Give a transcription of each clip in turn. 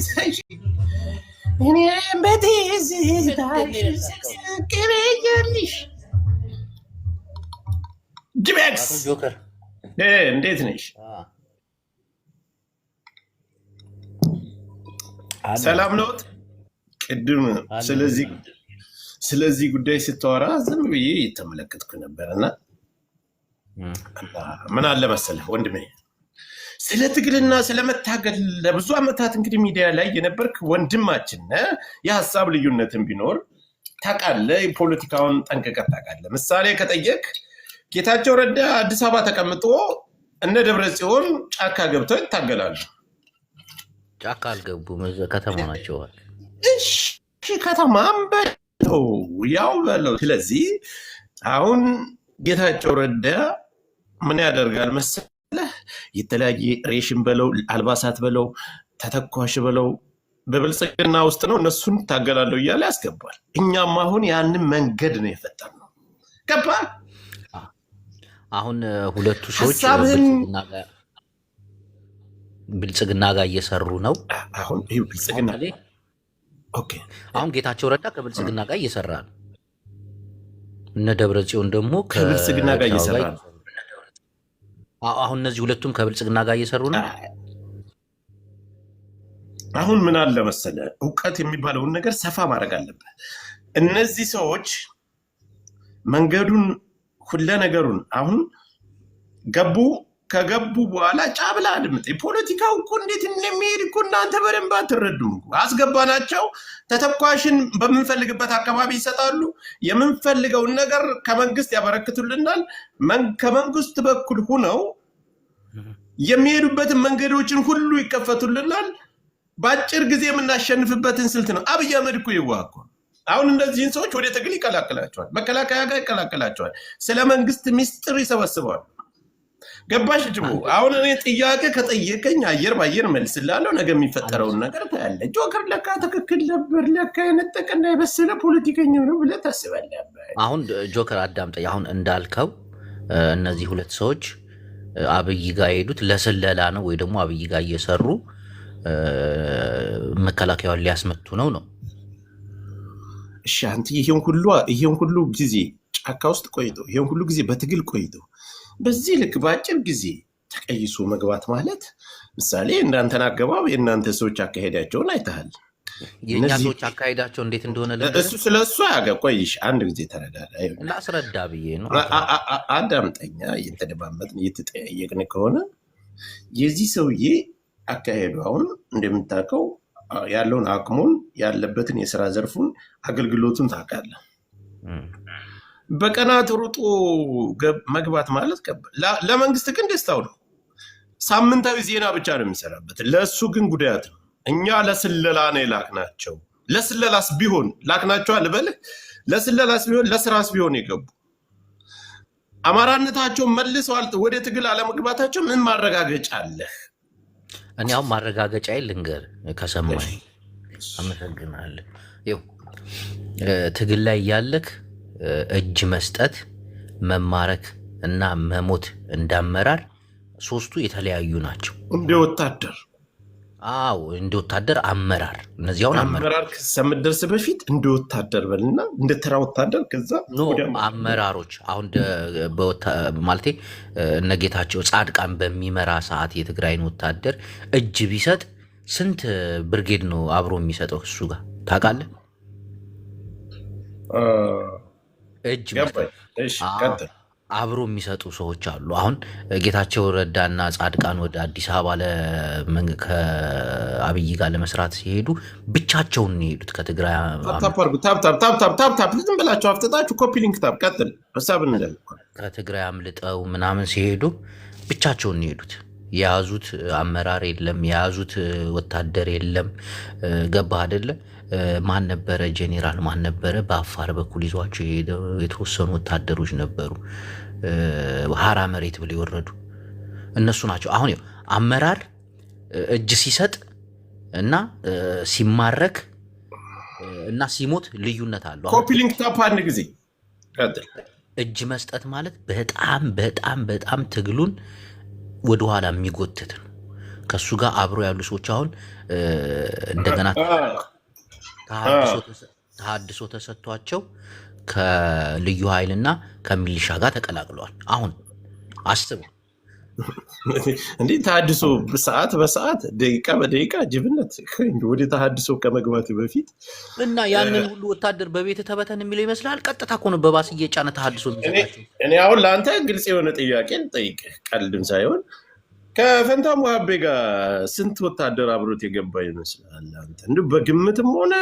መልሰሽ እኔም በትዝታሽ ስቅብያለሽ። ጅቤክስ እንዴት ነሽ? ሰላም ነዎት? ቅድም ስለዚህ ጉዳይ ስታወራ ዝም ብዬ እየተመለከትኩ ነበርና ምን አለ መሰለህ ወንድሜ፣ ስለ ትግልና ስለመታገል ለብዙ ዓመታት እንግዲህ ሚዲያ ላይ የነበርክ ወንድማችን የሀሳብ ልዩነትን ቢኖር ታውቃለህ፣ ፖለቲካውን ጠንቅቀህ ታውቃለህ። ምሳሌ ከጠየቅ ጌታቸው ረዳ አዲስ አበባ ተቀምጦ እነ ደብረ ጽዮን ጫካ ገብተው ይታገላሉ። ጫካ አልገቡም፣ ከተማ ናቸው። እሺ ከተማም በለው ያው በለው። ስለዚህ አሁን ጌታቸው ረዳ ምን ያደርጋል መሰለህ? የተለያየ ሬሽን በለው አልባሳት በለው ተተኳሽ በለው በብልጽግና ውስጥ ነው እነሱን ታገላለሁ እያለ ያስገባል። እኛም አሁን ያንን መንገድ ነው የፈጠርነው። ገባ? አሁን ሁለቱ ሰዎች ብልጽግና ጋር እየሰሩ ነው። አሁን ይሄ ብልጽግና አሁን ጌታቸው ረዳ ከብልጽግና ጋር እየሰራ ነው። እነ ደብረ ጽዮን ደግሞ ከብልጽግና ጋር እየሰራ ነው። አሁን እነዚህ ሁለቱም ከብልጽግና ጋር እየሰሩ ነው። አሁን ምን አለ መሰለህ፣ እውቀት የሚባለውን ነገር ሰፋ ማድረግ አለብህ። እነዚህ ሰዎች መንገዱን ሁለ ነገሩን አሁን ከገቡ በኋላ ጫብላ አድምጥ። ፖለቲካው እኮ እንዴት እንደሚሄድ እኮ እናንተ በደንብ አትረዱም። አስገባናቸው፣ ተተኳሽን በምንፈልግበት አካባቢ ይሰጣሉ። የምንፈልገውን ነገር ከመንግስት ያበረክቱልናል። ከመንግስት በኩል ሁነው የሚሄዱበትን መንገዶችን ሁሉ ይከፈቱልናል። በአጭር ጊዜ የምናሸንፍበትን ስልት ነው። አብይ አህመድ እኮ ይዋኩ። አሁን እነዚህን ሰዎች ወደ ትግል ይቀላቅላቸዋል፣ መከላከያ ጋር ይቀላቅላቸዋል፣ ስለ መንግስት ሚስጥር ይሰበስበዋል። ገባሽ ጅቡ? አሁን እኔ ጥያቄ ከጠየቀኝ አየር ባየር መልስላለሁ። ነገ የሚፈጠረውን ነገር ታያለህ። ጆከር ለካ ትክክል ነበር፣ ለካ የነጠቀና የበሰለ ፖለቲከኛ ነው ብለህ ታስባለህ። አሁን ጆከር አዳምጠኝ። አሁን እንዳልከው እነዚህ ሁለት ሰዎች አብይ ጋር የሄዱት ለስለላ ነው ወይ ደግሞ አብይ ጋር እየሰሩ መከላከያውን ሊያስመቱ ነው። እሺ አንተ ይሄን ሁሉ ጊዜ ጫካ ውስጥ ቆይቶ ይሄን ሁሉ ጊዜ በትግል ቆይቶ በዚህ ልክ በአጭር ጊዜ ተቀይሶ መግባት ማለት ምሳሌ እንዳንተን አገባብ የእናንተ ሰዎች አካሄዳቸውን አይተሃል። የእኛ ሰዎች አካሄዳቸው እንዴት እንደሆነ እሱ ስለ እሱ ቆይሽ አንድ ጊዜ ተረዳዳ እና አስረዳ ብዬ ነው። አዳምጠኛ እየተደማመጥን እየተጠያየቅን ከሆነ የዚህ ሰውዬ አካሄዱ አሁን እንደምታውቀው ያለውን አቅሙን ያለበትን የስራ ዘርፉን አገልግሎቱን ታውቃለህ። በቀናት ሩጦ መግባት ማለት ለመንግስት ግን ደስታው ነው። ሳምንታዊ ዜና ብቻ ነው የሚሰራበት። ለእሱ ግን ጉዳያት ነው። እኛ ለስለላ ነው የላክናቸው። ለስለላስ ቢሆን ላክናቸው አልበልህ። ለስለላስ ቢሆን ለስራስ ቢሆን የገቡ አማራነታቸውን መልሰዋል። ወደ ትግል አለመግባታቸው ምን ማረጋገጫ አለህ? እኔ አሁን ማረጋገጫ ልንገር ከሰማኝ። አመሰግናለሁ። ይኸው ትግል ላይ ያለክ እጅ መስጠት፣ መማረክ እና መሞት እንዳመራር ሶስቱ የተለያዩ ናቸው። እንደ ወታደር እንደ ወታደር አመራር። እነዚህ አሁን አመራር ከምትደርስ በፊት እንደ ወታደር በልና እንደ ተራ ወታደር ከዛ አመራሮች አሁን ማለቴ እነ ጌታቸው ጻድቃን በሚመራ ሰዓት የትግራይን ወታደር እጅ ቢሰጥ ስንት ብርጌድ ነው አብሮ የሚሰጠው እሱ ጋር ታውቃለህ? እጅ አብሮ የሚሰጡ ሰዎች አሉ። አሁን ጌታቸው ረዳና ጻድቃን ወደ አዲስ አበባ ከአብይ ጋር ለመስራት ሲሄዱ ብቻቸውን የሄዱት ከትግራይ ዝም ብላችሁ አፍጥጣችሁ ኮፒ ሊንክ ታብ ቀጥል ሀሳብን ከትግራይ አምልጠው ምናምን ሲሄዱ ብቻቸውን የሄዱት። የያዙት አመራር የለም፣ የያዙት ወታደር የለም። ገባህ አይደለ? ማን ነበረ ጄኔራል ማን ነበረ በአፋር በኩል ይዟቸው የተወሰኑ ወታደሮች ነበሩ፣ ሀራ መሬት ብለው የወረዱ እነሱ ናቸው። አሁን አመራር እጅ ሲሰጥ እና ሲማረክ እና ሲሞት ልዩነት አለው። ኮፒ ሊንክ ታፕ አንድ ጊዜ እጅ መስጠት ማለት በጣም በጣም በጣም ትግሉን ወደኋላ የሚጎትት ነው። ከሱ ጋር አብሮ ያሉ ሰዎች አሁን እንደገና ተሃድሶ ተሰጥቷቸው ከልዩ ኃይልና ከሚሊሻ ጋር ተቀላቅለዋል። አሁን አስቡ እንዴ ተሃድሶ ሰዓት በሰዓት ደቂቃ በደቂቃ ጅብነት ወደ ተሃድሶ ከመግባት በፊት እና ያንን ሁሉ ወታደር በቤት ተበተን የሚለው ይመስላል። ቀጥታ እኮ ነው በባስ እየጫነ ተሃድሶ የሚሰጣቸው። እኔ አሁን ለአንተ ግልጽ የሆነ ጥያቄ ልጠይቅህ፣ ቀልድም ሳይሆን ከፈንታ ሙሀቤ ጋር ስንት ወታደር አብሮት የገባ ይመስላል? አንተ እንዲሁ በግምትም ሆነ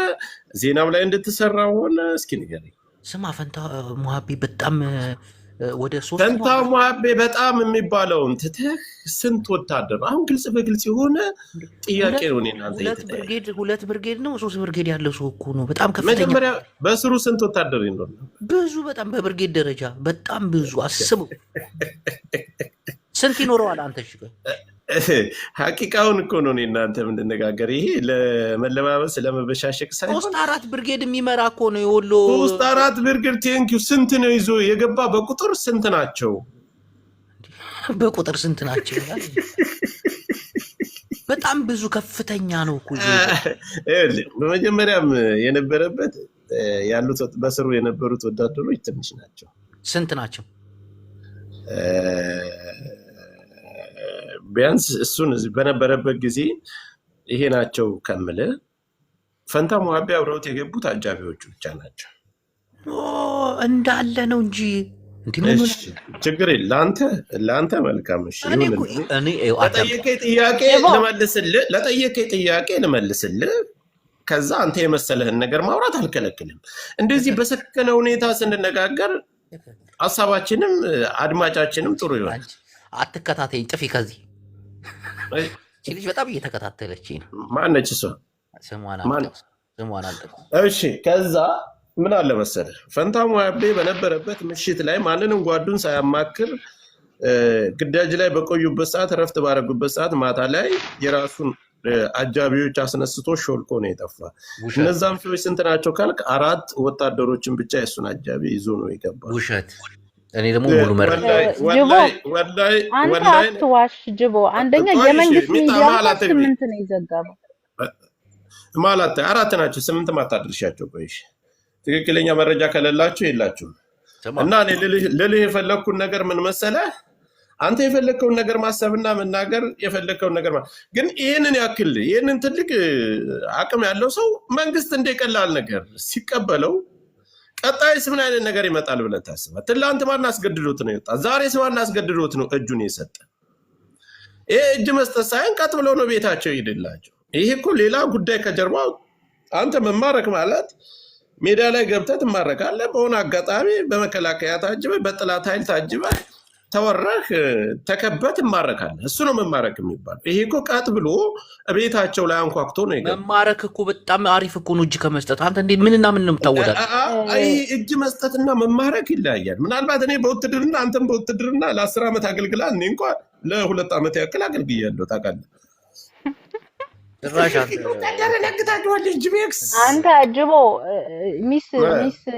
ዜናም ላይ እንድትሰራ ሆነ እስኪ ንገረኝ። ስማ ፈንታ ሙሀቤ በጣም ወደ ሶስት ፈንታ ሙሀቤ በጣም የሚባለውን ትተህ ስንት ወታደር? አሁን ግልጽ በግልጽ የሆነ ጥያቄ ነው። ሁለት ብርጌድ ነው 3 ብርጌድ ያለው ሰው እኮ ነው። በጣም ከፍተኛ። መጀመሪያ በስሩ ስንት ወታደር ይኖር? ብዙ፣ በጣም በብርጌድ ደረጃ በጣም ብዙ። አስበው ስንት ይኖረዋል? አንተ እሺ ሀቂቃውን እኮ ነው እናንተ የምንነጋገር። ይሄ ለመለባበስ ለመበሻሸቅ ሳይሆን 3-4 ብርጌድ የሚመራ እኮ ነው የወሎ 3-4 ብርጌድ። ቴንኪው። ስንት ነው ይዞ የገባ? በቁጥር ስንት ናቸው? በቁጥር ስንት ናቸው? በጣም ብዙ ከፍተኛ ነው እኮ። በመጀመሪያም የነበረበት ያሉት በስሩ የነበሩት ወታደሮች ትንሽ ናቸው። ስንት ናቸው? ቢያንስ እሱን በነበረበት ጊዜ ይሄ ናቸው ከምልህ ፈንታ ሙሀቤ አብረውት የገቡት አጃቢዎቹ ብቻ ናቸው። እንዳለ ነው እንጂ ችግር የለም። ለአንተ መልካም። ለጠየቀኝ ጥያቄ ልመልስልህ። ከዛ አንተ የመሰለህን ነገር ማውራት አልከለክልም። እንደዚህ በሰከነ ሁኔታ ስንነጋገር ሀሳባችንም አድማጫችንም ጥሩ ይሆናል። አትከታተኝ፣ ጥፊ ከዚህ። ልጅ በጣም እየተከታተለች ነው። ማነች እሷ? ስሟን አልጠቅም። እሺ፣ ከዛ ምን አለ መሰለህ ፈንታ ሙሀቤ በነበረበት ምሽት ላይ ማንንም ጓዱን ሳያማክር ግዳጅ ላይ በቆዩበት ሰዓት፣ ረፍት ባረጉበት ሰዓት ማታ ላይ የራሱን አጃቢዎች አስነስቶ ሾልኮ ነው የጠፋ። እነዛም ሰዎች ስንት ናቸው ካልክ 4 ወታደሮችን ብቻ የሱን አጃቢ ይዞ ነው የገባ። ውሸት። እኔ ደግሞ ሙሉ መረጃ አንተ አትዋሽ ጅቦ። አንደኛ የመንግስት ሚዲያ 8 ነው የዘገበው ማለት 4 ናቸው። 8 ማታድርሻቸው። ቆይሽ ትክክለኛ መረጃ ከሌላችሁ የላችሁም። እና እኔ ልልህ የፈለግኩን ነገር ምን መሰለህ፣ አንተ የፈለግከውን ነገር ማሰብና መናገር የፈለግከውን ነገር ግን ይህንን ትልቅ አቅም ያለው ሰው መንግስት እንደ ቀላል ነገር ሲቀበለው ቀጣይስ ምን አይነት ነገር ይመጣል ብለህ ታስባለህ? ትላንት ማን አስገድዶት ነው የወጣ? ዛሬስ ማን አስገድዶት ነው እጁን የሰጠ? ይሄ እጅ መስጠት ሳይሆን ቀጥ ብሎ ነው ቤታቸው ይሄድላቸው። ይሄ እኮ ሌላ ጉዳይ ከጀርባው። አንተ መማረክ ማለት ሜዳ ላይ ገብተህ ትማረካለህ። በሆነ አጋጣሚ በመከላከያ ታጅበህ በጥላት ኃይል ታጅበህ ተወረህ ተከበህ ትማረካለህ። እሱ ነው መማረክ የሚባለው። ይሄ እኮ ቀጥ ብሎ ቤታቸው ላይ አንኳኩቶ ነው የገባው። መማረክ እኮ በጣም አሪፍ እኮ ነው። እጅ ከመስጠት አንተ እንዴት ምንና ምን ነው የምታወዳል? እጅ መስጠትና መማረክ ይለያያል። ምናልባት እኔ በውትድርና አንተም በውትድርና ለ10 ዓመት አገልግላል። እኔ እንኳን ለ2 ዓመት ያክል አገልግያለሁ። ታውቃለህ። አንተ ጅቦ ሚስ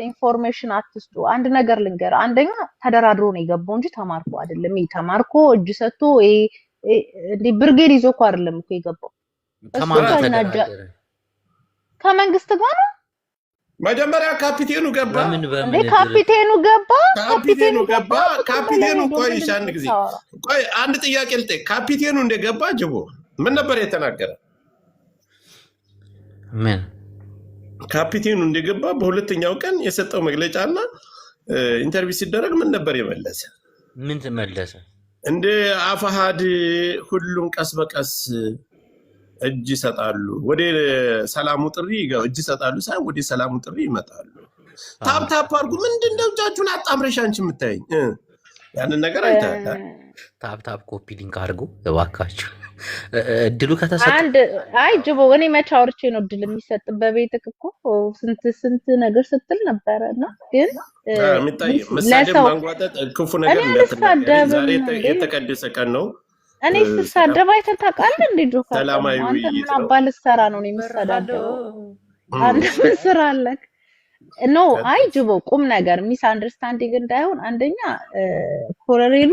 ኢንፎርሜሽን አትስጡ። አንድ ነገር ልንገር። አንደኛ ተደራድሮ ነው የገባው እንጂ ተማርኮ አይደለም። ተማርኮ እጅ ሰጥቶ እንደ ብርጌድ ይዞ እኮ አይደለም እኮ የገባው። ከመንግስት ጋር ነው። መጀመሪያ ካፒቴኑ ገባ። ካፒቴኑ ቆይ አንድ ጊዜ ቆይ፣ አንድ ጥያቄ ልጠይቅ። ካፒቴኑ እንደገባ ጅቦ ምን ነበር የተናገረ? ምን ካፒቴኑ እንደገባ በሁለተኛው ቀን የሰጠው መግለጫና ኢንተርቪው ሲደረግ ምን ነበር የመለሰ? ምን ተመለሰ? እንደ አፋሃድ ሁሉም ቀስ በቀስ እጅ ይሰጣሉ፣ ወደ ሰላሙ ጥሪ እጅ ይሰጣሉ ሳይሆን ወደ ሰላሙ ጥሪ ይመጣሉ። ታፕታፕ አድርጉ። ምንድን ነው እጃችሁን አጣምረሽ አንቺ የምታይኝ? ያንን ነገር አይተሃል? ታፕታፕ ኮፒ ሊንክ አድርጉ እባካችሁ። እድሉ ከተሰጠ አይ ጅቦ እኔ መቼ አውርቼ ነው እድል የሚሰጥ? በቤትህ እኮ ስንት ነገር ስትል ነበረና ግን መሳደብ ማንጓጠጥ ክፉ ነገር እንደተናገረ ዛሬ የተቀደሰ ቀን ነው። እኔ ስሳደብ አይተህ ታውቃለህ እንዴ? ጆካ ሰላማዊ ውይይት ነው። አባል ሰራ ነው የምሰዳደው። አንተ ምን ስራ አለክ? ኖ አይ ጅቦ ቁም ነገር ሚስ አንደርስታንዲንግ እንዳይሆን አንደኛ ኮሎኔሉ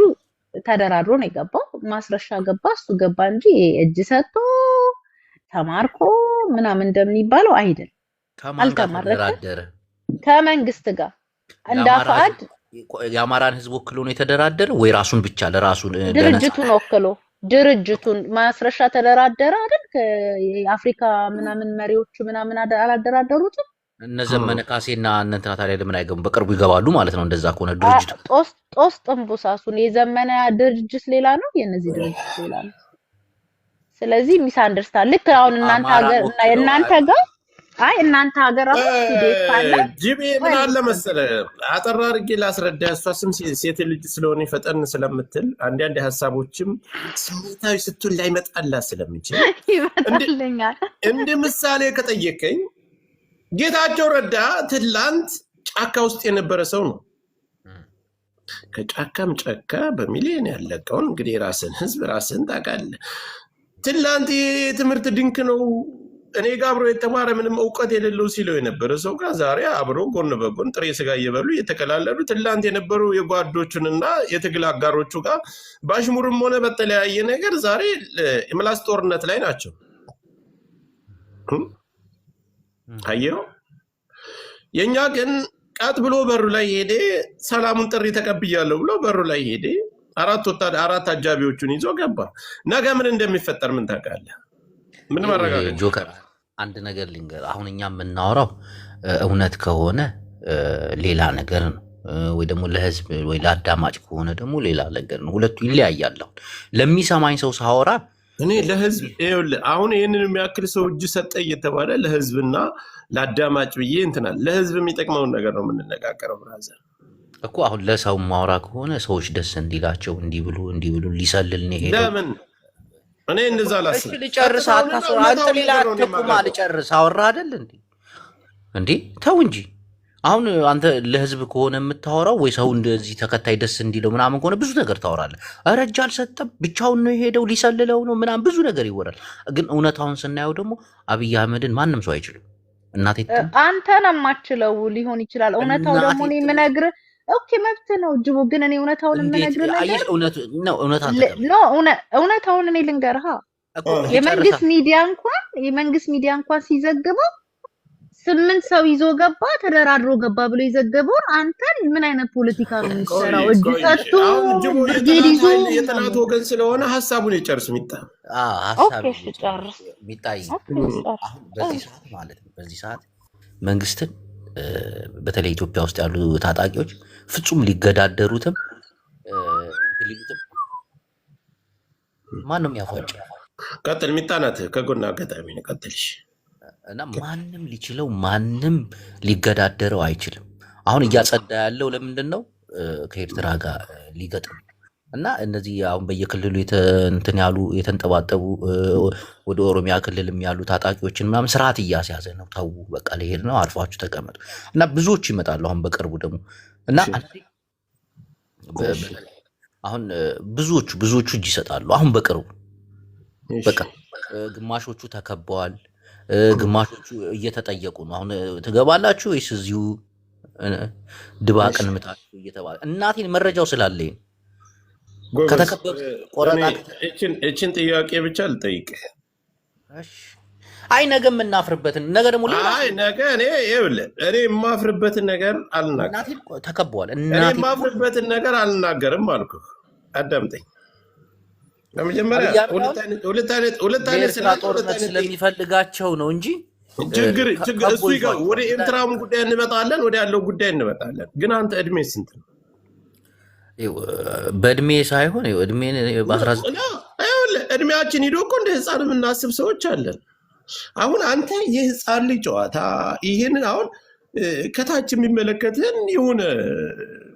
ተደራድሮ ነው የገባው። ማስረሻ ገባ፣ እሱ ገባ እንጂ እጅ ሰጥቶ ተማርኮ ምናምን እንደሚባለው አይደል። አልተማረከም። ከመንግስት ጋር እንዳፋድ የአማራን ህዝብ ወክሎ ነው የተደራደረ ወይ ራሱን ብቻ ለራሱ ድርጅቱን ወክሎ ድርጅቱን ማስረሻ ተደራደረ አይደል? የአፍሪካ ምናምን መሪዎች ምናምን አላደራደሩትም። እነ ዘመነ ካሴና እነ እንትና ታዲያ ለምን አይገቡም? በቅርቡ ይገባሉ ማለት ነው። እንደዛ ከሆነ ድርጅቱ ጦስ ጥንቡሳሱን የዘመነ ድርጅት ሌላ ነው፣ የነዚህ ድርጅት ሌላ ነው። ስለዚህ ሚስ አንደርስታንድ ልክ አሁን እናንተ ሀገር እና የእናንተ ጋር እናንተ ሀገር አሁን ካለ ጂቢ ምን አለ መሰለህ አጠራ አድርጌ ላስረዳ። እሷ ስም ሴት ልጅ ስለሆነ ፈጠን ስለምትል አንዳንድ ሀሳቦችም ስሜታዊ ስትል ላይመጣላ ስለሚችል ይመጣልኛል። እንደ ምሳሌ ከጠየቀኝ ጌታቸው ረዳ ትላንት ጫካ ውስጥ የነበረ ሰው ነው። ከጫካም ጫካ በሚሊዮን ያለቀውን እንግዲህ ራስን ህዝብ ራስን ታውቃለህ። ትላንት የትምህርት ድንክ ነው እኔ ጋር አብሮ የተማረ ምንም እውቀት የሌለው ሲለው የነበረ ሰው ጋር ዛሬ አብሮ ጎን በጎን ጥሬ ስጋ እየበሉ እየተከላለሉ ትላንት የነበሩ የጓዶቹንና የትግል አጋሮቹ ጋር ባሽሙርም ሆነ በተለያየ ነገር ዛሬ የምላስ ጦርነት ላይ ናቸው። አየው የኛ ግን ቃጥ ብሎ በሩ ላይ ሄደ። ሰላሙን ጥሪ ተቀብያለሁ ብሎ በሩ ላይ ሄደ። አራት አጃቢዎቹን ይዞ ገባ። ነገ ምን እንደሚፈጠር ምን ታውቃለህ? ምን ማረጋገጥ? ጆከር አንድ ነገር ልንገር። አሁን እኛ የምናወራው እውነት ከሆነ ሌላ ነገር ነው፣ ወይ ደግሞ ለህዝብ ወይ ለአዳማጭ ከሆነ ደግሞ ሌላ ነገር ነው። ሁለቱ ይለያያል። ለሚሰማኝ ሰው ሳወራ እኔ ለህዝብ አሁን ይህንን የሚያክል ሰው እጅ ሰጠ እየተባለ ለህዝብና ለአዳማጭ ብዬ እንትናል ለህዝብ የሚጠቅመውን ነገር ነው የምንነጋገረው። ብራዘር እኮ አሁን ለሰው ማውራ ከሆነ ሰዎች ደስ እንዲላቸው እንዲህ ብሎ ሊሰልል ነው ሄደው። ለምን እኔ እንደዛ ላስብ ልጨርስ አንተ ሌላ ተቁማ ልጨርስ አወራ አይደል እንዴ ተው እንጂ። አሁን አንተ ለህዝብ ከሆነ የምታወራው ወይ ሰው እንደዚህ ተከታይ ደስ እንዲለው ምናምን ከሆነ ብዙ ነገር ታወራለህ። ኧረ እጅ አልሰጠም ብቻውን ነው የሄደው ሊሰልለው ነው ምናምን ብዙ ነገር ይወራል። ግን እውነታውን ስናየው ደግሞ አብይ አህመድን ማንም ሰው አይችልም። እናቴ አንተ ነው የማትችለው ሊሆን ይችላል። እውነታው ደግሞ እኔ የምነግርህ ኦኬ መብት ነው ጅቦ። ግን እኔ እውነታውን የምነግርህ ነገር እውነታውን እኔ ልንገርህ። የመንግስት ሚዲያ እንኳን ሲዘግበው 8 ሰው ይዞ ገባ ተደራድሮ ገባ ብሎ ይዘገበውን አንተን ምን አይነት ፖለቲካ ነው የሚሰራው? እጅ ሰጥቶ ብርጌድ ይዞ የጠላት ወገን ስለሆነ ሐሳቡን ይጨርስ ሚጣ። ኦኬ ጨርስ ሚጣይ። አሁን በዚህ ሰዓት ማለት ነው በዚህ ሰዓት መንግስትን በተለይ ኢትዮጵያ ውስጥ ያሉ ታጣቂዎች ፍጹም ሊገዳደሩትም ሊሉትም ማንም ያፈጭ ቀጥል ሚጣናት ከጎና አጋጣሚ ነው ቀጥልሽ እና ማንም ሊችለው ማንም ሊገዳደረው አይችልም። አሁን እያጸዳ ያለው ለምንድን ነው? ከኤርትራ ጋር ሊገጥም እና እነዚህ አሁን በየክልሉ እንትን ያሉ የተንጠባጠቡ ወደ ኦሮሚያ ክልልም ያሉ ታጣቂዎችን ምናምን ስርዓት እያስያዘ ነው። ተው በቃ ሊሄድ ነው አርፋችሁ ተቀመጡ እና ብዙዎች ይመጣሉ። አሁን በቅርቡ ደግሞ እና አሁን ብዙዎቹ እጅ ይሰጣሉ። አሁን በቅርቡ በቃ ግማሾቹ ተከበዋል። ግማሾቹ እየተጠየቁ ነው። አሁን ትገባላችሁ ወይስ እዚሁ ድባቅን ምታችሁ እየተባለ እናቴን መረጃው ስላለኝ ከተከበሩ ቆረጣ እችን ጥያቄ ብቻ ልጠይቅህ። አይ ነገ የምናፍርበትን ነገ ደግሞ ነገ እኔ የማፍርበትን ነገር አልናገርም። እናቴን ተከበዋል። እኔ የማፍርበትን ነገር አልናገርም አልኩህ። አዳምጠኝ። ለመጀመሪያ ሁለት አይነት ስለሚፈልጋቸው ነው እንጂ ችግር እሱ ይገባ። ወደ ኤርትራም ጉዳይ እንመጣለን፣ ወደ ያለው ጉዳይ እንመጣለን። ግን አንተ እድሜ ስንት ነው? በእድሜ ሳይሆን እድሜያችን ሂዶ እኮ እንደ ህፃን የምናስብ ሰዎች አለን። አሁን አንተ የህፃን ልጅ ጨዋታ ይህንን አሁን ከታች የሚመለከትን የሆነ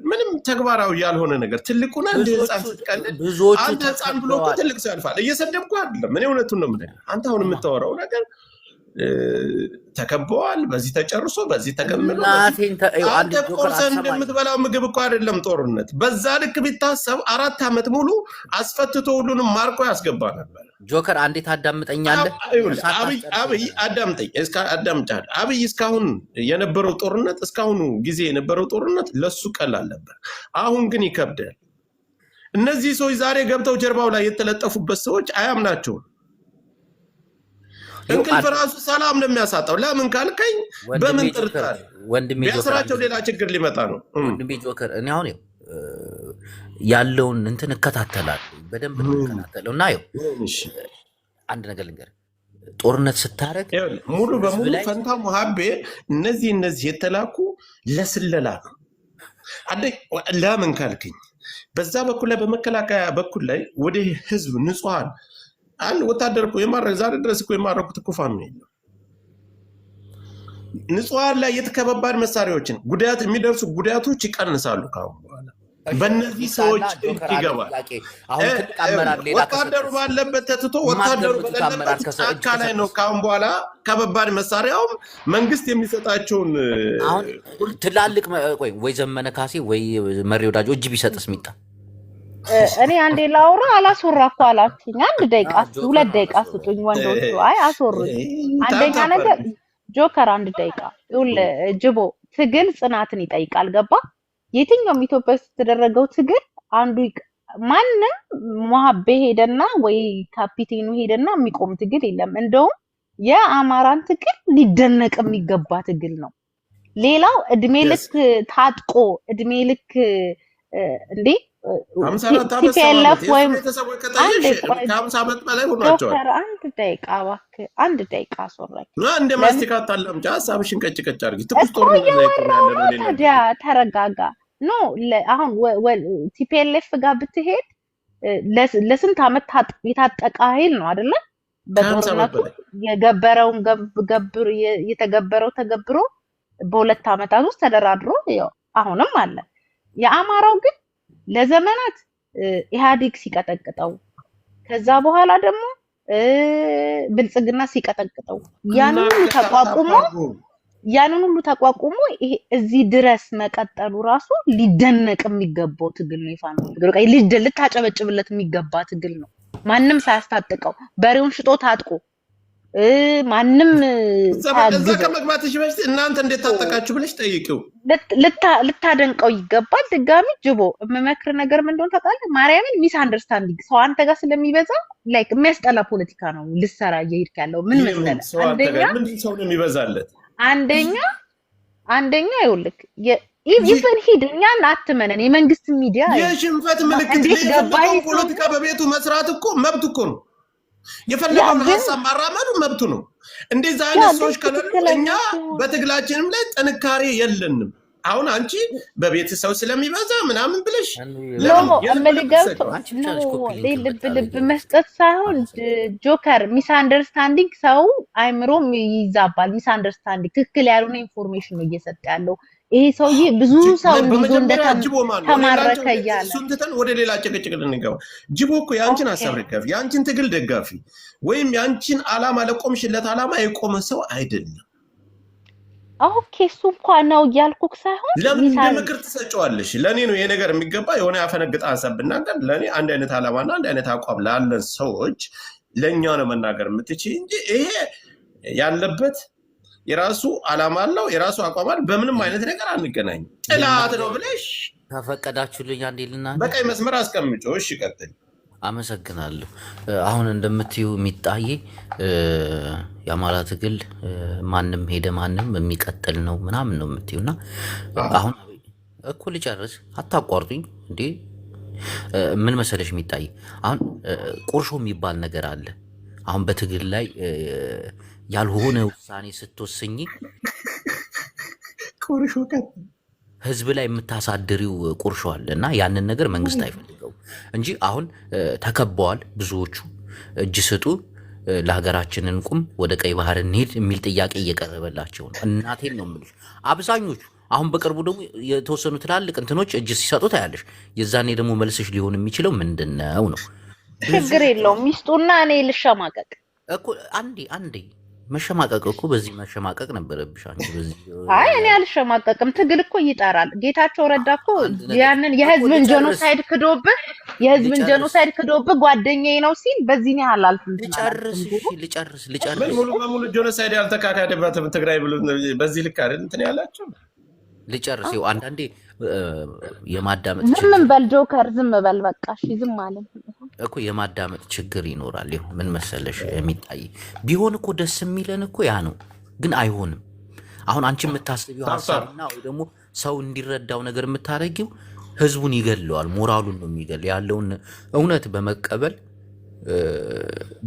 ምንም ተግባራዊ ያልሆነ ነገር ትልቁና እንደ ህፃን ስትቀልድ አንተ ህፃን ብሎ እኮ ትልቅ ሰው ያልፋል። እየሰደብኩ አይደለም፣ እኔ እውነቱን ነው የምልህ። አንተ አሁን የምታወራው ነገር ተከበዋል፣ በዚህ ተጨርሶ በዚህ ተገምሎ አንተ ቆርሰን እንደምትበላው ምግብ እኮ አይደለም ጦርነት። በዛ ልክ ቢታሰብ 4 ዓመት ሙሉ አስፈትቶ ሁሉንም ማርኮ ያስገባ ነበር። ጆከር አንዴ ታዳምጠኛለህ? አብይ አዳምጠኝ፣ አዳምጫለሁ። አብይ እስካሁን የነበረው ጦርነት እስካሁኑ ጊዜ የነበረው ጦርነት ለሱ ቀላል ነበር። አሁን ግን ይከብዳል። እነዚህ ሰዎች ዛሬ ገብተው ጀርባው ላይ የተለጠፉበት ሰዎች አያምናቸውም። እንቅልፍ ራሱ ሰላም ነው የሚያሳጣው። ለምን ካልከኝ በምን ጥርጣሬ ቢያስራቸው ሌላ ችግር ሊመጣ ነው። ወንድሜ ጆከር እኔ አሁን ያለውን እንትን እከታተላለሁ በደንብ እከታተለው እና አንድ ነገር ልንገርህ፣ ጦርነት ስታረግ ሙሉ በሙሉ ፈንታ ሙሀቤ እነዚህ የተላኩ ለስለላ ነው። ለምን ካልከኝ በዛ በኩል ላይ በመከላከያ በኩል ላይ ወደ ህዝብ ንጹሃን አንድ ወታደር እኮ የማረግ ዛሬ ድረስ እኮ የማረኩት እኮ ፋኖ የለም። ንጹሃን ላይ የተከባባድ መሳሪያዎችን ጉዳት የሚደርሱ ጉዳቶች ይቀንሳሉ። ካሁን በኋላ በእነዚህ ሰዎች ይገባል። ወታደሩ ባለበት ተትቶ ወታደሩ በሌለበት ጫካ ላይ ነው ካሁን በኋላ ከባባድ መሳሪያውም መንግስት የሚሰጣቸውን ትላልቅ ወይ ዘመነ ካሴ ወይ መሪ ወዳጆ እጅ ቢሰጥስ ሚጣ እኔ አንዴ ላውራ አላስወራ እኮ አላችሁኝ። 1 ደቂቃ 2 ደቂቃ ስጡኝ ወንዶቹ። አይ አስወሩኝ። አንደኛ ነገር ጆከር 1 ደቂቃ ጅቦ ትግል ጽናትን ይጠይቃል። ገባ? የትኛውም ኢትዮጵያ ውስጥ የተደረገው ትግል አንዱ ማንም ሙሀቤ ሄደና ወይ ካፒቴኑ ሄደና የሚቆም ትግል የለም። እንደውም የአማራን ትግል ሊደነቅ የሚገባ ትግል ነው። ሌላው እድሜ ልክ ታጥቆ እድሜ ልክ እንዴ ቲፒኤልኤፍ ወይም አንድ ደቂቃ እባክህ 1 ደቂቃ አስወራኝ። እንደ ማስቲካት አላምጫ ሀሳብሽን ቀጭ አድርጊ። ትኩስ ታዲያ ተረጋጋ። ኖ አሁን ቲፒኤልኤፍ ጋር ብትሄድ ለስንት ዓመት የታጠቀ ኃይል ነው አይደለ? በጦርነቱ የገበረውን የተገበረው ተገብሮ በ2 ዓመታት ውስጥ ተደራድሮ ያው አሁንም አለ። የአማራው ግን ለዘመናት ኢህአዴግ ሲቀጠቅጠው ከዛ በኋላ ደግሞ ብልጽግና ሲቀጠቅጠው ያንን ሁሉ ተቋቁሞ እዚህ ድረስ መቀጠሉ ራሱ ሊደነቅ የሚገባው ትግል ነው። ይፋን ትግል ልታጨበጭብለት የሚገባ ትግል ነው። ማንም ሳያስታጥቀው በሬውን ሽጦ ታጥቆ ማንም እዛ ከመግባትሽ በፊት እናንተ እንዴት ታጠቃችሁ ብለሽ ጠይቂው። ልታደንቀው ይገባል። ድጋሚ ጅቦ የምመክር ነገር ምን እንደሆነ ታውቃለህ? ማርያምን ሚስ አንደርስታንዲንግ ሰው አንተ ጋር ስለሚበዛ ላይክ የሚያስጠላ ፖለቲካ ነው ልሰራ እየሄድክ ያለው። ምን መሰለህ? ምንድን ሰው ነው የሚበዛለት? አንደኛ ይኸውልህ ኢቭን ሂድ እኛን አትመነን። የመንግስት ሚዲያ የሽንፈት ምልክት ፖለቲካ በቤቱ መስራት እኮ መብት እኮ ነው። የፈለገውን ሀሳብ ማራመዱ መብቱ ነው። እንደዛ አይነት ሰዎች ከሌሉ እኛ በትግላችንም ላይ ጥንካሬ የለንም። አሁን አንቺ በቤተሰብ ስለሚበዛ ምናምን ብለሽ ልብ መስጠት ሳይሆን ጆከር ሚስ አንደርስታንዲንግ ሰው አይምሮም ይዛባል። ሚስ አንደርስታንዲንግ ትክክል ያልሆነ ኢንፎርሜሽን ነው እየሰጠ ያለው ይሄ ሰውዬ። ብዙ ሰው ይዞ እንደተማረከ ያለ ሱንተን ወደ ሌላ ጭቅጭቅ ልንገባ። ጅቦ እኮ ያንቺን ሐሳብ ደጋፊ፣ ያንቺን ትግል ደጋፊ ወይም ያንቺን አላማ ለቆምሽለት አላማ የቆመ ሰው አይደለም። ኦኬ እሱ እንኳን ነው እያልኩክ ሳይሆን ለምን ምክር ትሰጪዋለሽ? ለኔ ነው ይሄ ነገር የሚገባ የሆነ ያፈነግጣ ሐሳብ ብናገር ለኔ አንድ አይነት አላማና አንድ አይነት አቋም ላለን ሰዎች ለኛ ነው መናገር የምትችይ እንጂ ይሄ ያለበት የራሱ አላማ አለው የራሱ አቋም አለ። በምንም አይነት ነገር አንገናኝ። ጥላት ነው ብለሽ ተፈቀዳችሁልኝ አንዴልና በቀይ መስመር አስቀምጪው። እሺ ቀጥል። አመሰግናለሁ። አሁን እንደምትዩ የሚጣዬ የአማራ ትግል ማንም ሄደ ማንም የሚቀጥል ነው ምናምን ነው የምትዩና አሁን እኮ ልጨርስ አታቋርጡኝ እንዴ። ምን መሰለሽ የሚጣዬ አሁን ቁርሾ የሚባል ነገር አለ። አሁን በትግል ላይ ያልሆነ ውሳኔ ስትወስኝ ቁርሾ ህዝብ ላይ የምታሳድሪው ቁርሾ አለ እና ያንን ነገር መንግስት አይፈልገው እንጂ አሁን ተከበዋል ብዙዎቹ። እጅ ስጡ፣ ለሀገራችን እንቁም፣ ወደ ቀይ ባህር እንሄድ የሚል ጥያቄ እየቀረበላቸው ነው። እናቴን ነው የምልሽ አብዛኞቹ። አሁን በቅርቡ ደግሞ የተወሰኑ ትላልቅ እንትኖች እጅ ሲሰጡ ታያለሽ። የዛኔ ደግሞ መልስሽ ሊሆን የሚችለው ምንድነው ነው? ችግር የለውም ሚስጡና እኔ ልሸማቀቅ እኮ አንዴ መሸማቀቅ እኮ በዚህ መሸማቀቅ ነበረብሽ አንቺ በዚህ። አይ እኔ አልሸማቀቅም። ትግል እኮ ይጣራል። ጌታቸው ረዳ እኮ ያንን የህዝብን ጄኖሳይድ ክዶብህ ጓደኛዬ ነው ሲል በዚህ ነው ያላልፍ። ልጨርስ ሙሉ በሙሉ ጄኖሳይድ ያልተካካደበት ትግራይ ብሎ በዚህ ልክ አይደል እንትን ያላችሁ ልጨርስ። ይኸው አንዳንዴ የማዳመጥ ዝም በል ጆከር፣ ዝም በል በቃ እሺ፣ ዝም አለ እኮ የማዳመጥ ችግር ይኖራል። ይኸው ምን መሰለሽ የሚታይ ቢሆን እኮ ደስ የሚለን እኮ ያ ነው፣ ግን አይሆንም። አሁን አንቺ የምታስቢው ሀሳብና ወይ ደግሞ ሰው እንዲረዳው ነገር የምታደርጊው ህዝቡን ይገለዋል፣ ሞራሉን ነው የሚገል ያለውን እውነት በመቀበል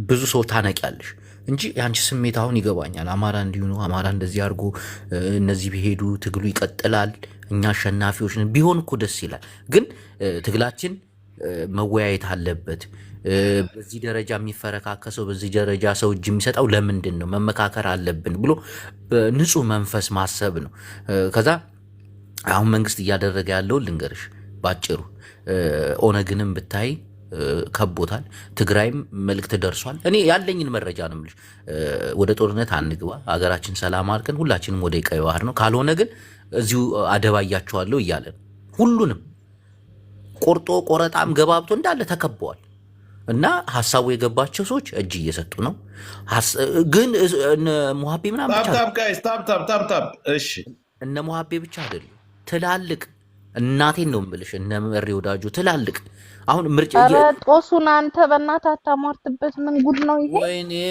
ብዙ ሰው ታነቂያለሽ እንጂ የአንቺ ስሜት አሁን ይገባኛል። አማራ እንዲሁ ነው፣ አማራ እንደዚህ አድርጎ እነዚህ ቢሄዱ ትግሉ ይቀጥላል፣ እኛ አሸናፊዎች ነን ቢሆን እኮ ደስ ይላል። ግን ትግላችን መወያየት አለበት። በዚህ ደረጃ የሚፈረካከሰው በዚህ ደረጃ ሰው እጅ የሚሰጠው ለምንድን ነው? መመካከር አለብን ብሎ በንጹህ መንፈስ ማሰብ ነው። ከዛ አሁን መንግስት እያደረገ ያለው ልንገርሽ ባጭሩ፣ ኦነግንም ብታይ ከቦታል፣ ትግራይም መልእክት ደርሷል። እኔ ያለኝን መረጃ ነው የምልሽ። ወደ ጦርነት አንግባ፣ ሀገራችን ሰላም አድርገን ሁላችንም ወደ ቀይ ባህር ነው፣ ካልሆነ ግን እዚሁ አደባያቸዋለሁ እያለ ነው። ሁሉንም ቆርጦ ቆረጣም ገባብቶ እንዳለ ተከበዋል። እና ሀሳቡ የገባቸው ሰዎች እጅ እየሰጡ ነው። ግን እነ ሙሀቤ ምናምን እነ ሙሀቤ ብቻ አይደሉም፣ ትላልቅ እናቴን ነው የምልሽ፣ እነ መሪ ወዳጁ ትላልቅ አሁን ምርጫ ጦሱን አንተ በእናትህ አታሟርትበት። ምን ጉድ ነው ይሄ?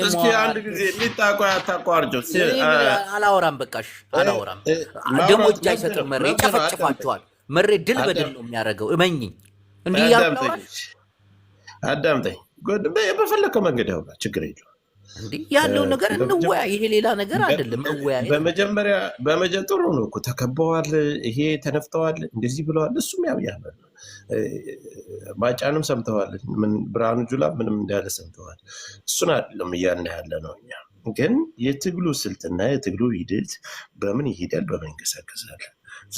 እስኪ አንድ ጊዜ ሊጣቋ ያታቋርጆ አላወራም፣ በቃሽ አላወራም። ደግሞ እጅ አይሰጥም። መሬ ይጨፈጭፋቸዋል። መሬ ድል በድል ነው የሚያደርገው። እመኝኝ። እንዲህ ያለው አዳምጠኝ፣ በፈለከው መንገድ ያውራ፣ ችግር የለውም። እንዲህ ያለው ነገር እንወያይ። ይሄ ሌላ ነገር አይደለም። መወያይ በመጀመሪያ ጥሩ ነው እኮ ተከበዋል፣ ይሄ ተነፍተዋል፣ እንደዚህ ብለዋል። እሱም ያው ያለ ባጫንም ሰምተዋል፣ ምን ብርሃኑ ጁላ ምንም እንዳለ ሰምተዋል። እሱን አይደለም እያልን ያለ ነው። እኛ ግን የትግሉ ስልትና የትግሉ ሂደት በምን ይሄዳል፣ በምን ይንቀሳቀሳል።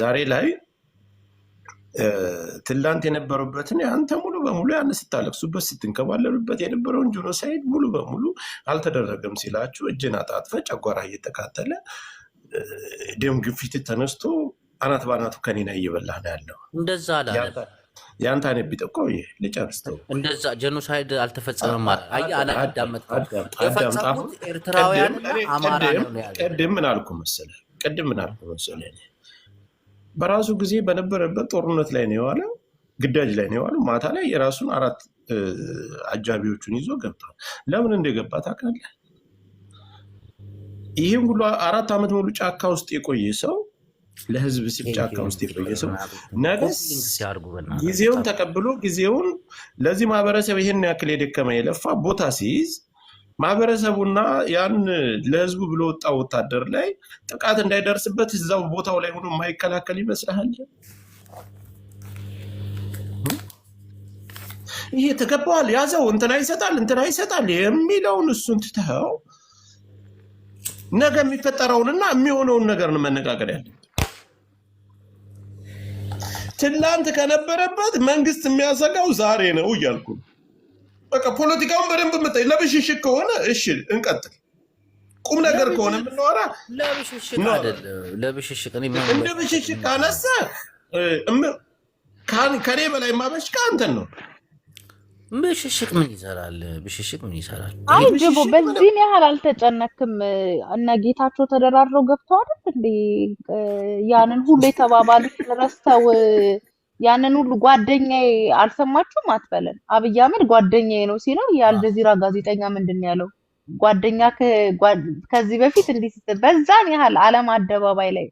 ዛሬ ላይ ትላንት የነበሩበትን አንተ ሙሉ በሙሉ ያን ስታለቅሱበት ስትንከባለሉበት የነበረውን ጂኖሳይድ ሙሉ በሙሉ አልተደረገም ሲላችሁ እጅን አጣጥፈ ጨጓራ እየተቃጠለ ደም ግፊት ተነስቶ አናት በአናቱ ከኔና እየበላ ነው ያለው። እንደዛ አላለ ያንተ አነ ቢጠቆ ልጨርስተው እንደዛ ጀኖሳይድ አልተፈጸመም ማለት አይ አላዳመጥኩም። የፈጸሙት ኤርትራውያንና አማራ ነው ያለው። ቅድም ምን አልኩ መሰለህ? በራሱ ጊዜ በነበረበት ጦርነት ላይ ነው የዋለው፣ ግዳጅ ላይ ነው የዋለው። ማታ ላይ የራሱን 4 አጃቢዎቹን ይዞ ገብቷል። ለምን እንደገባ ታውቃለህ? ይህም ሁሉ 4 ዓመት ሙሉ ጫካ ውስጥ የቆየ ሰው፣ ለህዝብ ሲል ጫካ ውስጥ የቆየ ሰው ነገስ ጊዜውን ተቀብሎ ጊዜውን ለዚህ ማህበረሰብ ይሄን ያክል የደከመ የለፋ ቦታ ሲይዝ ማህበረሰቡና ያን ለህዝቡ ብሎ ወጣ ወታደር ላይ ጥቃት እንዳይደርስበት እዛው ቦታው ላይ ሆኖ የማይከላከል ይመስልሃል? ይሄ ተገባዋል ያዘው እንትና ይሰጣል የሚለውን እሱን ትተኸው ነገ የሚፈጠረውንና የሚሆነውን ነገር ነው መነጋገር ያለብን። ትላንት ከነበረበት መንግስት የሚያሰጋው ዛሬ ነው እያልኩ በቃ ፖለቲካውን በደንብ ምታይ። ለብሽሽቅ ከሆነ እሺ እንቀጥል፣ ቁም ነገር ከሆነ የምናወራ ለብሽሽቅ አይደለም። ለብሽሽቅ እንደ ብሽሽቅ ካነሳ ከኔ በላይ ማበሽቅ አንተን ነው። ብሽሽቅ ምን ይሰራል? ብሽሽቅ ምን ይሰራል? አይ ጅቦ በዚህ ያህል አልተጨነክም። እነ ጌታቸው ተደራድረው ገብተው አይደል እንዴ ያንን ሁሉ የተባባሉት ረስተው ያንን ሁሉ ጓደኛዬ አልሰማችሁም አትበለን። አብይ አህመድ ጓደኛዬ ነው ሲለው የአልጀዚራ ጋዜጠኛ ምንድን ያለው? ጓደኛ ከዚህ በፊት እንዲህ በዛን ያህል ዓለም አደባባይ ላይ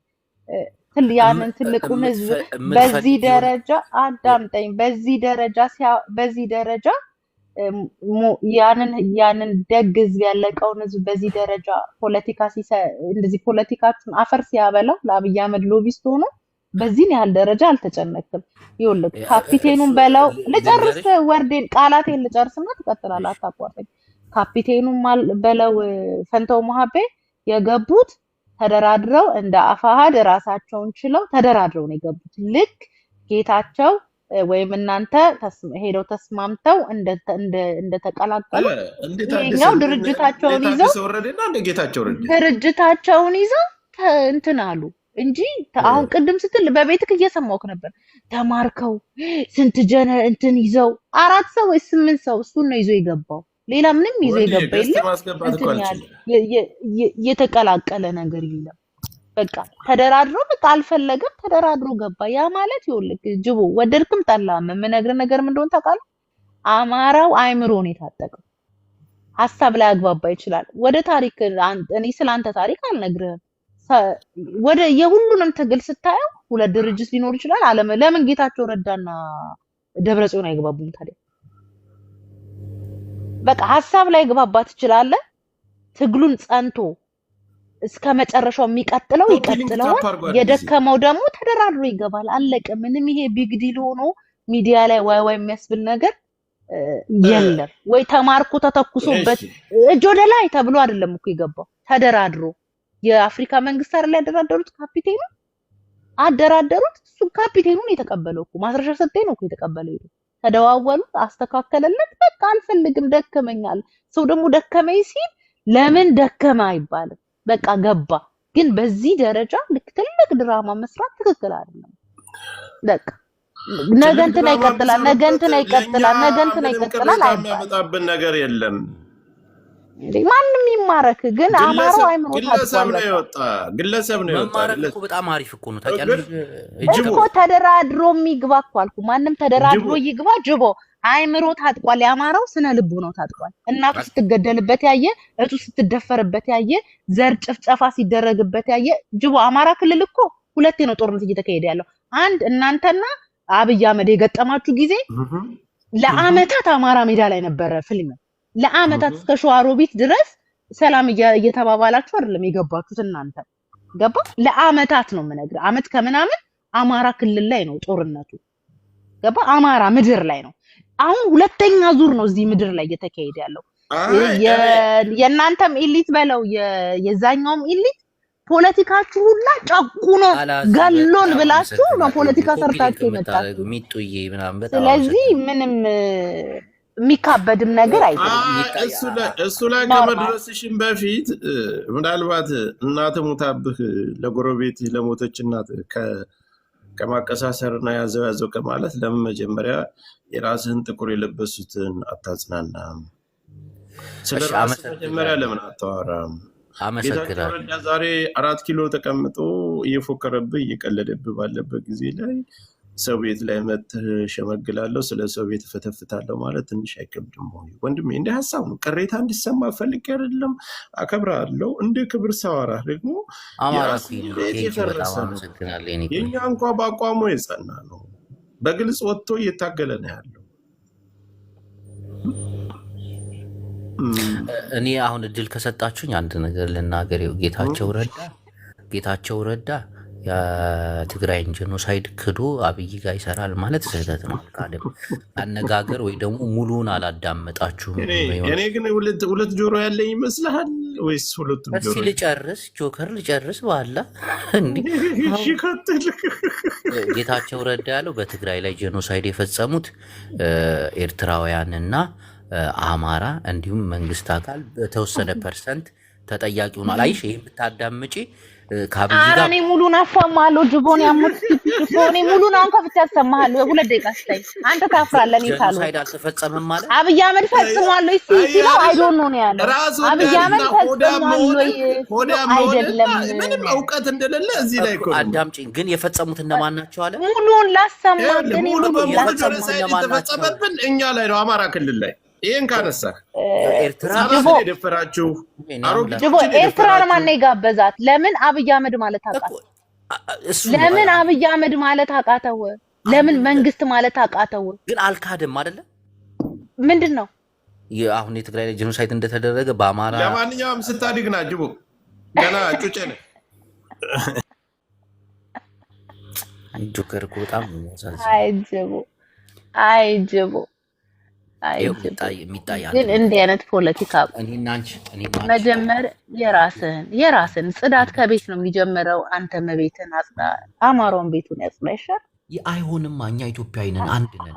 ያንን ትልቁን ህዝብ በዚህ ደረጃ አዳምጠኝ፣ በዚህ ደረጃ ያንን ደግ ህዝብ ያለቀውን ህዝብ በዚህ ደረጃ እንደዚህ ፖለቲካችን አፈር ሲያበላው ለአብይ አህመድ ሎቢስት ሆኖ በዚህ ያህል ደረጃ አልተጨነቅም። ይኸውልህ ካፒቴኑን በለው ልጨርስ፣ ወርዴን ቃላቴን ልጨርስና ትቀጥላለህ፣ አታቋርጠኝ። ካፒቴኑን በለው ፈንታው ሙሀቤ የገቡት ተደራድረው እንደ አፋሃድ ራሳቸውን ችለው ተደራድረው ነው የገቡት። ልክ ጌታቸው ወይም እናንተ ሄደው ተስማምተው እንደተቀላቀሉ ይሄኛው ድርጅታቸውን ይዘው እንትን አሉ እንጂ አሁን ቅድም ስትል በቤትክ እየሰማሁክ ነበር። ተማርከው ስንት እንትን ይዘው 4 ሰው ወይ 8 ሰው እሱን ነው ይዞ የገባው። ሌላ ምንም ይዞ የገባ የለም። የተቀላቀለ ነገር የለም። በቃ ተደራድሮ በቃ አልፈለገም ተደራድሮ ገባ። ያ ማለት ይኸውልህ ጅቦ ወደድክም ጠላህም የምነግርህ ነገር ምን እንደሆነ ታውቃለህ? አማራው አይምሮን የታጠቀው ሐሳብ ላይ አግባባ ይችላል። ወደ ታሪክ እኔ ስላንተ ታሪክ አልነግርህም። ወደ የሁሉንም ትግል ስታየው ሁለት ድርጅት ሊኖር ይችላል። ለምን ጌታቸው ረዳና ደብረጽዮን አይግባቡም ታዲያ? በቃ ሐሳብ ላይ ግባባ ትችላለህ። ትግሉን ጸንቶ እስከ መጨረሻው የሚቀጥለው ይቀጥለዋል። የደከመው ደግሞ ተደራድሮ ይገባል። አለቀ። ምንም ይሄ ቢግ ዲል ሆኖ ሚዲያ ላይ ዋይ የሚያስብል ነገር የለም። ወይ ተማርኮ ተተኩሶበት እጅ ወደ ላይ ተብሎ አይደለም እኮ የገባው። ተደራድሮ የአፍሪካ መንግስት አይደል ያደራደሩት ካፒቴኑ አደራደሩት። እሱ ካፒቴኑን የተቀበለው እኮ ማስረሻ ሰጠኝ ነው እኮ የተቀበለው። ይሄ ተደዋወሉ፣ አስተካከለለት። በቃ አልፈልግም ደከመኛል። ሰው ደግሞ ደከመኝ ሲል ለምን ደከመ አይባልም። በቃ ገባ። ግን በዚህ ደረጃ ልክ ትልቅ ድራማ መስራት ትክክል አይደለም። በቃ ነገ እንትና ይቀጥላል፣ ነገ እንትና ይቀጥላል፣ ነገ እንትና ይቀጥላል አይባልም። ነገር የለም። ማንም ይማረክ። ግን አማራው አይምሮ ግለሰብ ነው የወጣ መማረክ እኮ በጣም አሪፍ እኮ ነው ታውቂያለሽ እኮ። ተደራድሮ የሚግባ እኮ አልኩ። ማንም ተደራድሮ ይግባ። ጅቦ አይምሮ ታጥቋል። የአማራው ስነ ልቡ ነው ታጥቋል። እናቱ ስትገደልበት ያየ፣ እቱ ስትደፈርበት ያየ፣ ዘር ጭፍጨፋ ሲደረግበት ያየ ጅቦ። አማራ ክልል እኮ ሁለቴ ነው ጦርነት እየተካሄደ ያለው። አንድ እናንተና አብይ አህመድ የገጠማችሁ ጊዜ ለአመታት አማራ ሜዳ ላይ ነበረ ፊልም። ለአመታት እስከ ሸዋሮቢት ድረስ ሰላም እየተባባላችሁ አይደለም የገባችሁት እናንተ ገባ። ለአመታት ነው የምነግርህ። አመት ከምናምን አማራ ክልል ላይ ነው ጦርነቱ ገባ። አማራ ምድር ላይ ነው። አሁን ሁለተኛ ዙር ነው እዚህ ምድር ላይ እየተካሄደ ያለው። የእናንተም ኢሊት በለው የዛኛውም ኢሊት ፖለቲካችሁ ሁላ ጨቁኖ ገሎን ብላችሁ ነው ፖለቲካ ሰርታችሁ የመጣችሁ። ስለዚህ ምንም የሚካበድም ነገር አይደለም። እሱ ላይ ከመድረስሽም በፊት ምናልባት እናት ሙታብህ ለጎረቤት ለሞተች እናት ከማቀሳሰርና ያዘው ከማለት ለምን መጀመሪያ የራስህን ጥቁር የለበሱትን አታጽናናም? ስለራስህ መጀመሪያ ለምን አታወራም? ጌታቸው ረዳ ዛሬ 4 ኪሎ ተቀምጦ እየፎከረብህ እየቀለደብህ ባለበት ጊዜ ላይ ሰው ቤት ላይ መጥተህ ሸመግላለሁ፣ ስለ ሰው ቤት ፈተፍታለሁ ማለት ትንሽ አይከብድም ወይ ወንድሜ? እንደ ሀሳብ ነው። ቅሬታ እንዲሰማ ፈልጌ አይደለም፣ አከብራለሁ። እንደ ክብር ሳወራህ ደግሞ ቤት የፈረሰ ነው። የኛ እንኳ በአቋሙ የጸና ነው። በግልጽ ወጥቶ እየታገለ ነው ያለው። እኔ አሁን እድል ከሰጣችሁኝ አንድ ነገር ልናገር። ጌታቸው ረዳ የትግራይን ጄኖሳይድ ክዶ አብይ ጋር ይሰራል ማለት ስህተት ነው። አነጋገር ወይ ደግሞ ሙሉን አላዳመጣችሁም። እኔ ግን ሁለት ጆሮ ያለኝ ይመስልሃል ወይስ ሁለቱም ጆሮ? እስኪ ልጨርስ፣ ጆከር ልጨርስ። በኋላ ጌታቸው ረዳ ያለው በትግራይ ላይ ጄኖሳይድ የፈጸሙት ኤርትራውያንና አማራ እንዲሁም መንግስት አካል በተወሰነ ፐርሰንት ተጠያቂ ሆኗል። አይሽ ይሄን ብታዳምጪ ካብይ ጋር እኔ ሙሉን አሰማለሁ። ጅቦን ያሙት እኔ ሙሉን አሁን ከፍቼ አሰማሃለሁ። 2 ደቂቃ ስታይ አንተ ታፍራለህ። እኔ ታሉ ሳይድ አልተፈጸመም ማለት አብይ አህመድ ፈጽሟል ወይ ሲለው አይ ዶንት ኖ ነው ያለው። አብይ አህመድ ፈጽሟል ወይ አይደለም። ምንም እውቀት እንደሌለ እዚህ ላይ እኮ አዳምጪኝ። ግን የፈጸሙት እነማን ናቸው አለ። ሙሉን ላሰማ ግን ሙሉ የተፈጸመብን እኛ ላይ ነው፣ አማራ ክልል ላይ። ይሄን ካነሳ ኤርትራ የደፈራችሁ ኤርትራን ማን የጋበዛት? ለምን አብይ አህመድ ማለት አቃተው? ለምን አብይ አህመድ ማለት አቃተው? ለምን መንግስት ማለት አቃተው? ግን አልካደም አይደለ? ምንድነው አሁን የትግራይ ላይ ጄኖሳይድ እንደተደረገ በአማራ ለማንኛውም ስታድግና ጅቦ ገና ጩጬ ነው። ጆከር እኮ በጣም የሚያሳዝን። አይ ጅቦ ግን እንዲህ አይነት ፖለቲካ መጀመር የራስህን ጽዳት ከቤት ነው የሚጀምረው። አንተም ቤትን አጽዳ፣ አማራውን ቤቱን ያጽዳ ይሻል። አይሆንም። እኛ ኢትዮጵያዊ ነን፣ አንድ ነን።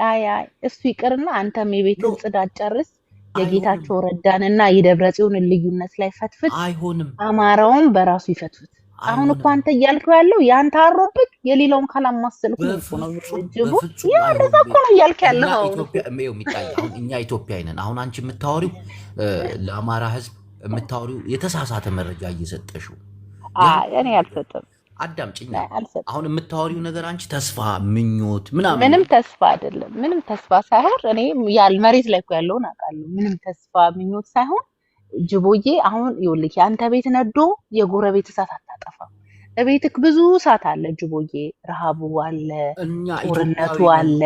አይ እሱ ይቅርና አንተም የቤትን ጽዳት ጨርስ። የጌታቸው ረዳንና የደብረጽዮንን ልዩነት ላይ ፈትፍት። አይሆንም። አማራውን በራሱ ይፈትፍት። አሁን እኮ አንተ እያልከው ያለው ያንተ አሮብክ የሌላውን ካላማሰልኩ ነው ጅቡ። ያ እንደዛ እኮ ነው እያልክ ያለው። አሁን እኛ ኢትዮጵያዊ ነን። አሁን አንቺ የምታወሪው ለአማራ ህዝብ የምታወሪው የተሳሳተ መረጃ እየሰጠሽው እኔ አልሰጥም። አዳምጪኝ። አልሰጥም። አሁን የምታወሪው ነገር አንቺ ተስፋ ምኞት ምናምን ምንም ተስፋ አይደለም። ምንም ተስፋ ሳይሆን እኔ መሬት ላይ እኮ ያለውን አውቃለሁ። ምንም ተስፋ ምኞት ሳይሆን ጅቦዬ፣ አሁን ይኸውልህ አንተ ቤት ነዶ የጎረቤት እሳት አታጠፋም። እቤትክ ብዙ እሳት አለ ጅቦዬ። ረሃቡ አለ፣ ጦርነቱ አለ፣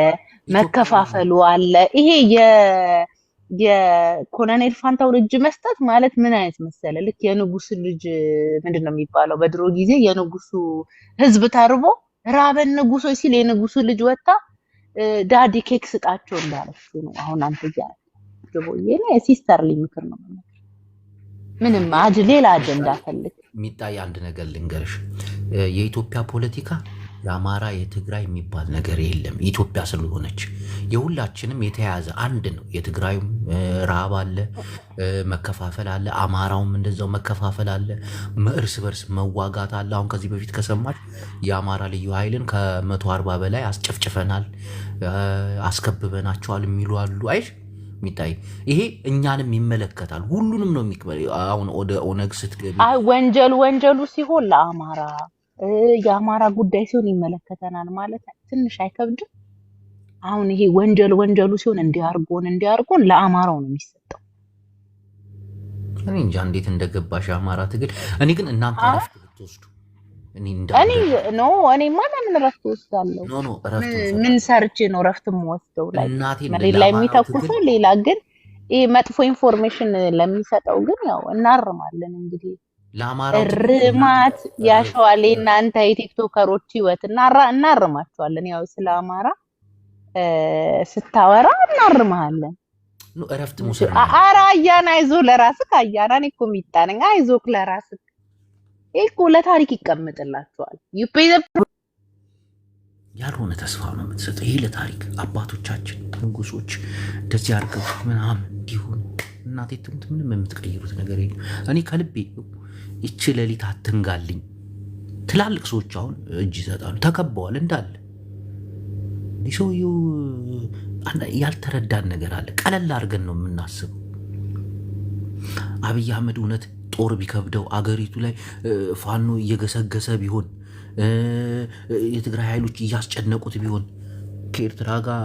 መከፋፈሉ አለ። ይሄ የኮሎኔል ፋንታውን እጅ መስጠት ማለት ምን አይነት መሰለ? ልክ የንጉስ ልጅ ምንድን ነው የሚባለው? በድሮ ጊዜ የንጉሱ ህዝብ ተርቦ ራበን ንጉሶች ሲል የንጉሱ ልጅ ወጣ ዳዲ ኬክ ስጣቸው እንዳለችው ነው። አሁን አንተ ጅቦዬ ሲስተርሊ ምክር ነው። ምንም ሌላ አጀንዳ ፈልግ። የሚታይ አንድ ነገር ልንገርሽ፣ የኢትዮጵያ ፖለቲካ የአማራ የትግራይ የሚባል ነገር የለም። ኢትዮጵያ ስለሆነች የሁላችንም የተያያዘ አንድ ነው። የትግራዩም ረሃብ አለ፣ መከፋፈል አለ። አማራውም እንደዛው መከፋፈል አለ፣ እርስ በርስ መዋጋት አለ። አሁን ከዚህ በፊት ከሰማች የአማራ ልዩ ኃይልን ከ140 በላይ አስጨፍጭፈናል፣ አስከብበናቸዋል የሚሉ አሉ። አይሽ ሚታይ ይሄ እኛንም ይመለከታል። ሁሉንም ነው አሁን ወደ ኦነግ ስትገቢ ወንጀሉ ሲሆን ለአማራ የአማራ ጉዳይ ሲሆን ይመለከተናል ማለት ትንሽ አይከብድም? አሁን ይሄ ወንጀሉ ሲሆን እንዲያርጎን ለአማራው ነው የሚሰጠው። እኔ እንጃ እንዴት እንደገባሽ የአማራ ትግል። እኔ ግን እናንተ ረፍት ብትወስዱ እኔማ ለምን ረፍት ወስዳለሁ? ምን ሰርቼ ነው ረፍት የምወስደው? መሬት ላይ የሚተኩሰው ሌላ፣ ግን ይሄ መጥፎ ኢንፎርሜሽን ለሚሰጠው ግን ያው እናርማለን እንግዲህ እርማት ያሸዋል። እናንተ የቲክቶከሮች ህይወት እናርማቸዋለን። ያው ስለ አማራ ስታወራ እናርማለን። እረፍት ሙሰር ኧረ አያና አይዞ ለራስህ አያና እኔ እኮ የሚጣነኝ አይዞክ ለራስህ እኮ ለታሪክ ይቀመጥላቸዋል። ያልሆነ ተስፋ ነው የምትሰጠው። ይሄ ለታሪክ አባቶቻችን ንጉሶች እንደዚህ አድርገው ምናምን እንዲሆን እናቴ ትሙት ምንም የምትቀይሩት ነገር የለም። እኔ ከልቤ ይቺ ሌሊት አትንጋልኝ። ትላልቅ ሰዎች አሁን እጅ ይሰጣሉ፣ ተከበዋል እንዳለ። ሰውየው ያልተረዳን ነገር አለ። ቀለል አድርገን ነው የምናስበው። አብይ አህመድ እውነት ጦር ቢከብደው አገሪቱ ላይ ፋኖ እየገሰገሰ ቢሆን የትግራይ ኃይሎች እያስጨነቁት ቢሆን ከኤርትራ ጋር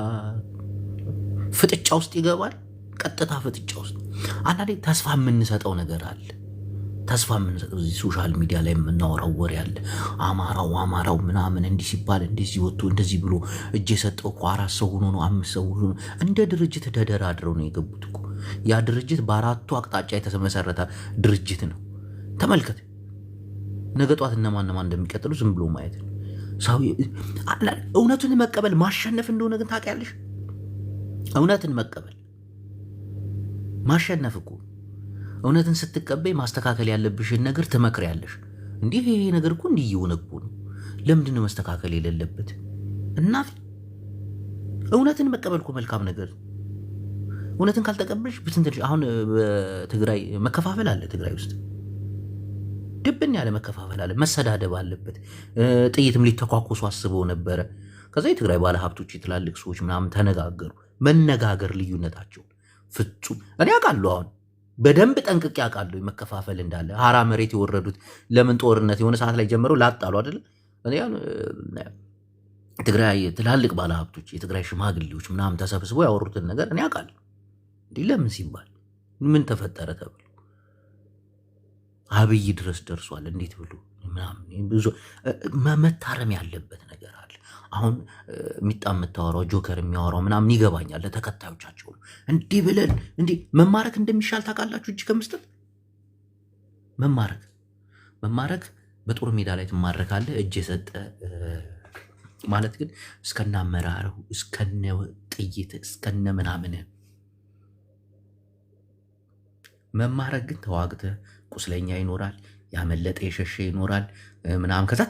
ፍጥጫ ውስጥ ይገባል። ቀጥታ ፍጥጫ ውስጥ አንዳንዴ ተስፋ የምንሰጠው ነገር አለ። ተስፋ የምንሰጠው እዚህ ሶሻል ሚዲያ ላይ የምናወራው ወሬ አለ። አማራው ምናምን እንዲህ ሲባል እንደዚህ ወጥቶ እንደዚህ ብሎ እጅ የሰጠው እኮ 4 ሰው ሆኖ ነው 5 ሰው ሆኖ እንደ ድርጅት ተደራድረው ነው የገቡት እኮ። ያ ድርጅት በ4ቱ አቅጣጫ የተመሰረተ ድርጅት ነው። ተመልከት፣ ነገ ጧት እነማን እንደሚቀጥሉ ዝም ብሎ ማየት ነው። እውነቱን መቀበል ማሸነፍ እንደሆነ ግን ታውቂያለሽ። እውነትን መቀበል ማሸነፍ እኮ። እውነትን ስትቀበይ ማስተካከል ያለብሽን ነገር ትመክሪያለሽ። እንዲህ ይሄ ነገር እኮ እንዲህ እየሆነ እኮ ነው፣ ለምንድን ነው መስተካከል የሌለበት? እናት እውነትን መቀበል እኮ መልካም ነገር። እውነትን ካልተቀበልሽ ብትንትንሽ። አሁን በትግራይ መከፋፈል አለ። ትግራይ ውስጥ ድብን ያለ መከፋፈል አለ። መሰዳደብ አለበት። ጥይትም ሊተኳኮሱ አስበው ነበረ። ከዛ የትግራይ ባለሀብቶች ትላልቅ ሰዎች ምናምን ተነጋገሩ። መነጋገር ልዩነታቸውን ፍጹም እኔ አውቃለሁ። አሁን በደንብ ጠንቅቄ አውቃለሁ መከፋፈል እንዳለ። ሀራ መሬት የወረዱት ለምን ጦርነት የሆነ ሰዓት ላይ ጀምረው ላጣሉ አይደለ? ትግራይ ትላልቅ ባለሀብቶች የትግራይ ሽማግሌዎች ምናምን ተሰብስበው ያወሩትን ነገር እኔ አውቃለሁ። እንዲህ ለምን ሲባል ምን ተፈጠረ ተብሎ አብይ ድረስ ደርሷል። እንዴት ብሎ ምናምን ብዙ መታረም ያለበት ነገር አለ። አሁን ሚጣ የምታወራው ጆከር የሚያወራው ምናምን ይገባኛል። ለተከታዮቻቸው እንዲህ ብለን እንዲህ መማረክ እንደሚሻል ታውቃላችሁ። እጅ ከመስጠት መማረክ በጦር ሜዳ ላይ ትማረካለህ። እጅ የሰጠ ማለት ግን እስከነ አመራረው እስከነ ጥይት እስከነ ምናምን። መማረክ ግን ተዋግተህ ቁስለኛ ይኖራል፣ ያመለጠ የሸሸ ይኖራል ምናምን። ከዛ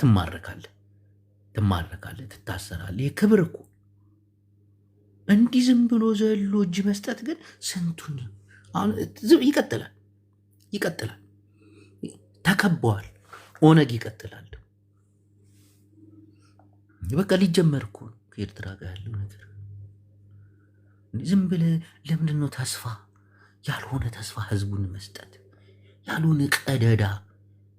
ትማረካለህ፣ ትታሰራለህ። ይህ ክብር እኮ። እንዲህ ዝም ብሎ ዘሎ እጅ መስጠት ግን ስንቱን ይቀጥላል። ተከበዋል። ኦነግ ይቀጥላል። በቃ ሊጀመር እኮ ነው ከኤርትራ ጋር ያለው ነገር። ዝም ብለህ ለምንድን ነው ተስፋ ያልሆነ ተስፋ ህዝቡን መስጠት? ያልሆነ ቀደዳ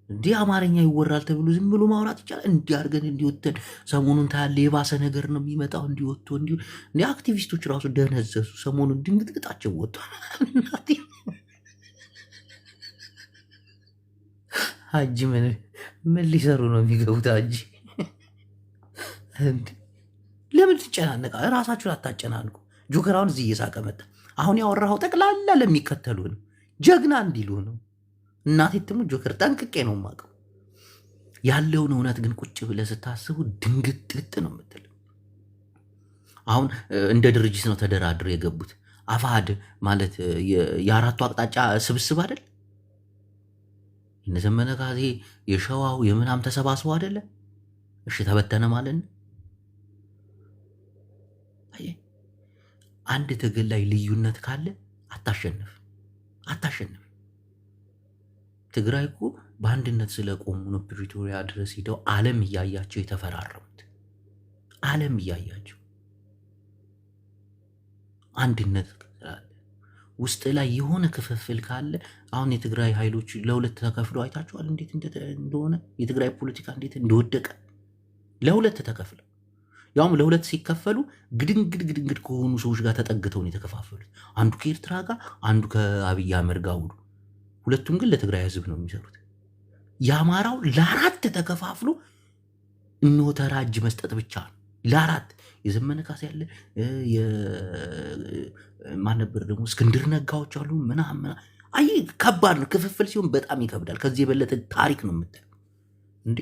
እንዲህ አማርኛ ይወራል ተብሎ ዝም ብሎ ማውራት ይቻላል? እንዲህ አድርገን እንዲወተን ሰሞኑን ታያለ የባሰ ነገር ነው የሚመጣው። እንዲወጥቶ እንዲ አክቲቪስቶች ራሱ ደነዘሱ። ሰሞኑን ድንግጥግጣቸው ወጡ። ሀጂ ምን ሊሰሩ ነው የሚገቡት? ሀጂ ለምን ትጨናነቃ? ራሳችሁን አታጨናንቁ። ጆከራውን እዚህ እየሳቀ መጣ። አሁን ያወራኸው ጠቅላላ ለሚከተሉ ነው፣ ጀግና እንዲሉ ነው። እናቴ ትሙት ጆከር ጠንቅቄ ነው የማውቀው። ያለውን እውነት ግን ቁጭ ብለህ ስታስቡ ድንግጥጥ ነው የምትል። አሁን እንደ ድርጅት ነው ተደራድረው የገቡት። አፋሕድ ማለት የአራቱ አቅጣጫ ስብስብ አይደል? እነ ዘመነ ካሴ የሸዋው የምናም ተሰባስበው አይደለ? እሺ ተበተነ ማለት ነው። አንድ ትግል ላይ ልዩነት ካለ አታሸንፍ። ትግራይ እኮ በአንድነት ስለቆሙ ነው ፕሪቶሪያ ድረስ ሄደው ዓለም እያያቸው የተፈራረሙት። ዓለም እያያቸው አንድነት ስላለ ውስጥ ላይ የሆነ ክፍፍል ካለ አሁን የትግራይ ኃይሎች ለሁለት ተከፍለው አይታችኋል እንዴት እንደሆነ። የትግራይ ፖለቲካ እንዴት እንደወደቀ ለሁለት ተከፍለው፣ ያውም ለሁለት ሲከፈሉ ግድንግድ ከሆኑ ሰዎች ጋር ተጠግተው ነው የተከፋፈሉት። አንዱ ከኤርትራ ጋር፣ አንዱ ከአብይ አህመድ ጋር ውሉ። ሁለቱም ግን ለትግራይ ህዝብ ነው የሚሰሩት። የአማራው ለአራት ተከፋፍሎ እነሆ ተራ እጅ መስጠት ብቻ ነው ለአራት። የዘመነ ካሴ ያለ ማን ነበር ደግሞ እስክንድር ነጋዎች አሉ ምናምን። አይ ከባድ ነው ክፍፍል ሲሆን በጣም ይከብዳል። ከዚህ የበለጠ ታሪክ ነው የምታየው እንዴ።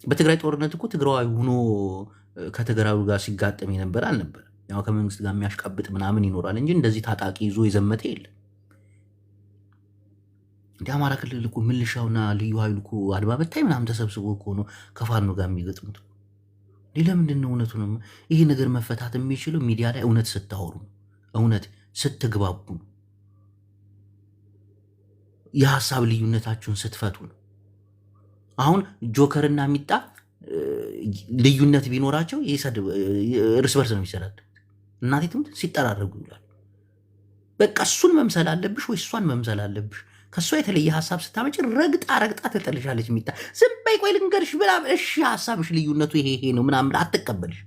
በትግራይ ጦርነት እኮ ትግራዋይ ሆኖ ከትግራዩ ጋር ሲጋጠም የነበረ አልነበረ። ያው ከመንግስት ጋር የሚያሽቃብጥ ምናምን ይኖራል እንጂ እንደዚህ ታጣቂ ይዞ የዘመተ የለም። እንደ አማራ ክልል እኮ ምልሻውና ልዩ ኃይሉ እኮ አድማ በታይ ምናምን ተሰብስቦ እኮ ነው ከፋኖ ጋር የሚገጥሙት። ለምንድን ነው እውነቱ ነው ይሄ ነገር መፈታት የሚችለው? ሚዲያ ላይ እውነት ስታወሩ ነው፣ እውነት ስትግባቡ ነው፣ የሀሳብ ልዩነታችሁን ስትፈቱ ነው። አሁን ጆከርና ሚጣ ልዩነት ቢኖራቸው እርስ በርስ ነው የሚሰዳደቡት። እናቴ ትሙት ሲጠራረጉ ይላል። በቃ እሱን መምሰል አለብሽ ወይ እሷን መምሰል አለብሽ። ከእሷ የተለየ ሀሳብ ስታመጭ ረግጣ ትጥልሻለች። ሚጣ ዝም በይ ቆይ ልንገርሽ ብላ እሺ ሀሳብሽ ልዩነቱ ይሄ ነው ምናምን አትቀበልሽ።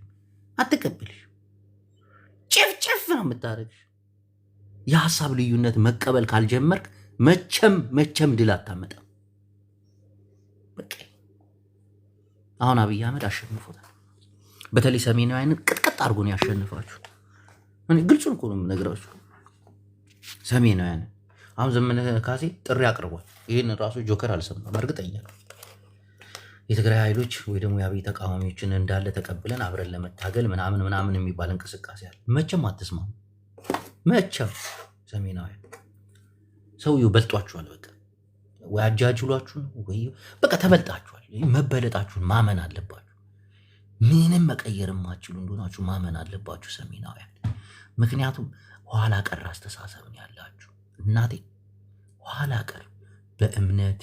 ጭፍጭፍ ነው የምታደርግሽ። የሀሳብ ልዩነት መቀበል ካልጀመርክ መቼም ድል አታመጣም። በቃ አሁን አብይ አህመድ አሸንፎታል። በተለይ ሰሜናውያንን ቅጥቀጥ አድርጎ ነው ያሸንፋችሁ። ግልጹን እኮ ነው የምነግራችሁ። ሰሜናውያን አሁን ዘመነ ካሴ ጥሪ አቅርቧል። ይህን ራሱ ጆከር አልሰማም እርግጠኛ ነው። የትግራይ ኃይሎች ወይ ደግሞ የአብይ ተቃዋሚዎችን እንዳለ ተቀብለን አብረን ለመታገል ምናምን የሚባል እንቅስቃሴ አለ። መቼም አትስማሙ። መቼም ሰሜናውያን ሰውየው በልጧችኋል። በቃ ወይ አጃጅሏችሁ ነው ወይ በቃ ተበልጣችኋል። መበለጣችሁን ማመን አለባችሁ። ምንም መቀየር የማትችሉ እንደሆናችሁ ማመን አለባችሁ ሰሜናውያን። ምክንያቱም ኋላ ቀር አስተሳሰብን ያላችሁ እናቴ፣ ኋላ ቀር በእምነት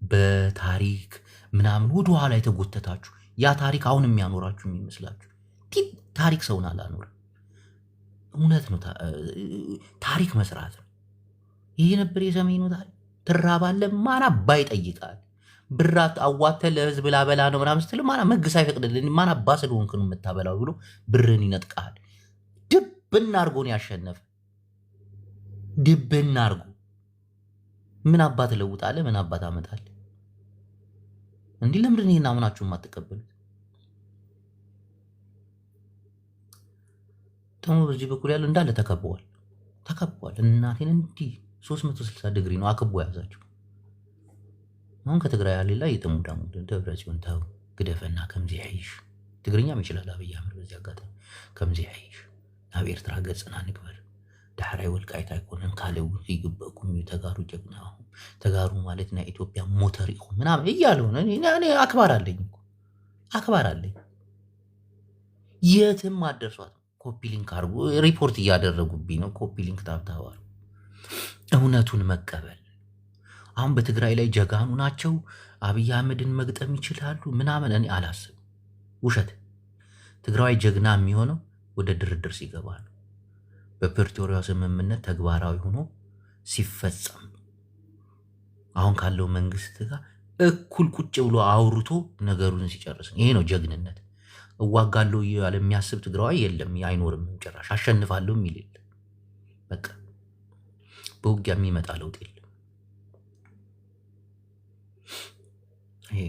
በታሪክ ምናምን ወደ ኋላ የተጎተታችሁ፣ ያ ታሪክ አሁን የሚያኖራችሁ የሚመስላችሁ። ታሪክ ሰውን አላኖርም። እውነት ነው። ታሪክ መስራት ነው። ይህ ነበር የሰሜኑ ታሪክ። ትራባለ ማና ባይጠይቃል ብራት አዋተ ለህዝብ ላበላ ነው ምናምን ስትል ማና መግስ አይፈቅድልን ማና ባስልሆንክ ነው የምታበላው ብሎ ብርን ይነጥቃል። ድብና አርጎ ነው ያሸነፈ። ድብና አርጎ ምን አባት ለውጣለ? ምን አባት አመጣለ? እንዲህ ለምንድን ይሄን አምናችሁ የማትቀበሉት? ደግሞ በዚህ በኩል ያለው እንዳለ ተከበዋል። እናቴን እንዲህ 360 ዲግሪ ነው አክቦ ያዛቸው። አሁን ከትግራይ ያለ ላይ የተሙዳሙ ደብረ ጽዮን ተው ግደፈና ከምዚ ያይሽ ትግርኛም ይችላል አብይ አህመድ። በዚህ አጋጣሚ ከምዚ ያይሽ ናብ ኤርትራ ገጽና ንግበር ዳሕራይ ወልቃይት አይኮነን ካለው ይግበኩም ተጋሩ ጀግና ተጋሩ ማለት ና ኢትዮጵያ ሞተር ይሁን ምናምን እያለው ነው። እኔ አክባር አለኝ የትም አደርሷት። ኮፒ ሊንክ አርጉ። ሪፖርት እያደረጉብኝ ነው። ኮፒ ሊንክ ታብታዋል። እውነቱን መቀበል። አሁን በትግራይ ላይ ጀጋኑ ናቸው አብይ አህመድን መግጠም ይችላሉ ምናምን እኔ አላስብም። ውሸት። ትግራይ ጀግና የሚሆነው ወደ ድርድር ሲገባ ነው። በፕሪቶሪያ ስምምነት ተግባራዊ ሆኖ ሲፈጸም አሁን ካለው መንግስት ጋር እኩል ቁጭ ብሎ አውርቶ ነገሩን ሲጨርስ ይሄ ነው ጀግንነት። እዋጋለሁ እያለ የሚያስብ ትግራዋይ የለም፣ አይኖርም። ጭራሽ አሸንፋለሁ የሚል የለም። በቃ በውጊያ የሚመጣ ለውጥ የለም። ይሄ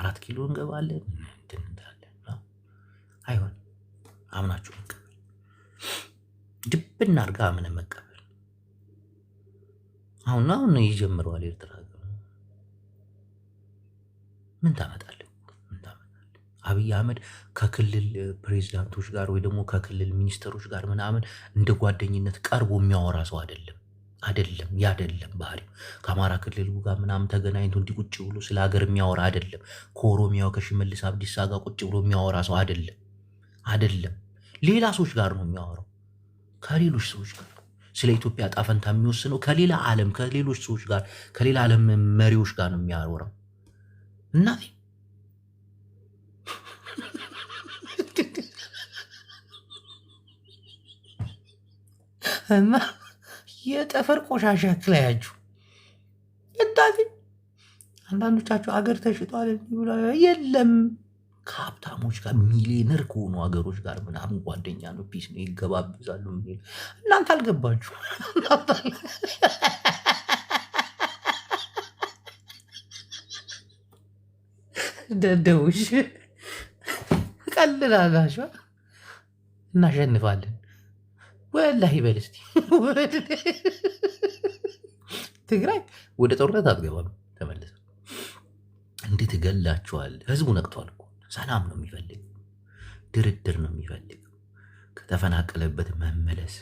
4 ኪሎ እንገባለን እንላለን። አይሆን አምናችሁ መቀበል፣ ድብና አድርጋ አምነን መቀበል። አሁን ይጀምረዋል ኤርትራ። ምን ታመጣለህ? አብይ አህመድ ከክልል ፕሬዚዳንቶች ጋር ወይ ደግሞ ከክልል ሚኒስትሮች ጋር ምናምን እንደ ጓደኝነት ቀርቦ የሚያወራ ሰው አይደለም። ያደለም ባህሪው ከአማራ ክልል ጋር ምናምን ተገናኝቶ እንዲህ ቁጭ ብሎ ስለ ሀገር የሚያወራ አይደለም። ከኦሮሚያው ከሽመልስ አብዲሳ ጋር ቁጭ ብሎ የሚያወራ ሰው አይደለም። ሌላ ሰዎች ጋር ነው የሚያወራው፣ ከሌሎች ሰዎች ጋር ስለ ኢትዮጵያ ዕጣ ፈንታ የሚወስነው ከሌላ ዓለም ከሌሎች ሰዎች ጋር ከሌላ ዓለም መሪዎች ጋር ነው የሚያወራው። እና እና የጠፈር ቆሻሻ ክላያችሁ እንዳት አንዳንዶቻችሁ አገር ተሽጧል የለም። ከሀብታሞች ጋር ሚሊዮነር ከሆኑ ሀገሮች ጋር ምናምን ጓደኛ ነው፣ ፒስ ነው፣ ይገባብዛሉ። እናንተ አልገባችሁ። ደደውሽ ቀልላላችሁ። እናሸንፋለን ወላሂ በል እስቲ። ትግራይ ወደ ጦርነት አትገባም። ተመልሰ እንዴት እገላችኋል? ህዝቡ ነቅቷል እኮ። ሰላም ነው የሚፈልግ፣ ድርድር ነው የሚፈልግ፣ ከተፈናቀለበት መመለስ፣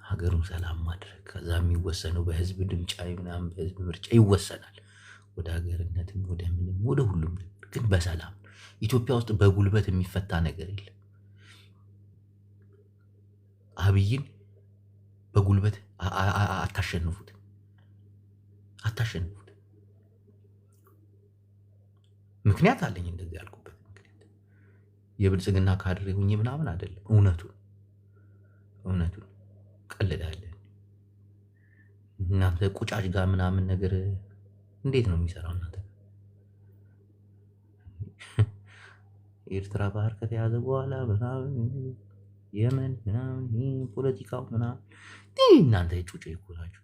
ሀገሩን ሰላም ማድረግ። ከዛ የሚወሰነው በህዝብ ድምጫ ምናምን በህዝብ ምርጫ ይወሰናል። ወደ ሀገርነትም ወደ ምንም ወደ ሁሉም ግን በሰላም። ኢትዮጵያ ውስጥ በጉልበት የሚፈታ ነገር የለም። አብይን በጉልበት አታሸንፉት። ምክንያት አለኝ እንደዚህ ያልኩበት ምክንያት የብልጽግና ካድሬ ሁኜ ምናምን አይደለም። እውነቱን ቀልዳለን። እናንተ ቁጫጭ ጋር ምናምን ነገር እንዴት ነው የሚሰራው? እናንተ ኤርትራ ባህር ከተያዘ በኋላ ምናምን የመን ምናምን ፖለቲካው ምናምን እናንተ ጩጬ ይኮላችሁ።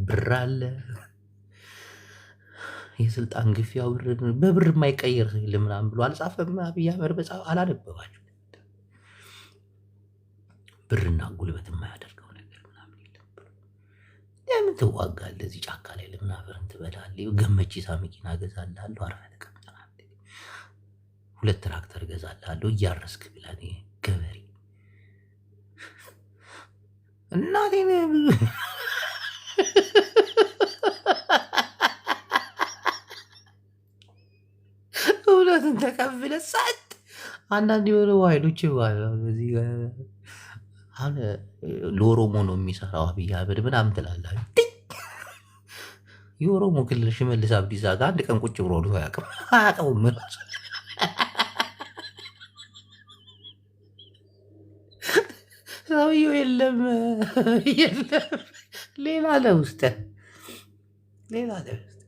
ብር አለ፣ የስልጣን ግፊያው በብር የማይቀየር ምናምን ብሎ አልጻፈም አብይ አህመድ። አላነበባችሁ? ብርና ጉልበት የማያደርገው ነገር ምናምን የለም ብሎ ለምን ትዋጋለህ? እዚህ ጫካ ላይ ለምን አፈርን ትበላለህ? ገመቺሳ መኪና እገዛልሃለሁ፣ አርፈህ ተቀመጥ። 2 ትራክተር እገዛልሃለሁ እያረስክ ብላ ገበሬ እናቴን እውነትን ተቀብለ ሰጥ። አንዳንድ የሆነ ዋይዶች በዚህ አሁን ለኦሮሞ ነው የሚሰራው አብይ አህመድ ምናምን ትላለህ። የኦሮሞ ክልል ሽመልስ አብዲሳ ጋር አንድ ቀን ቁጭ ብሎ አያውቅም። ሰውየው የለም ሌላ ለውስጥ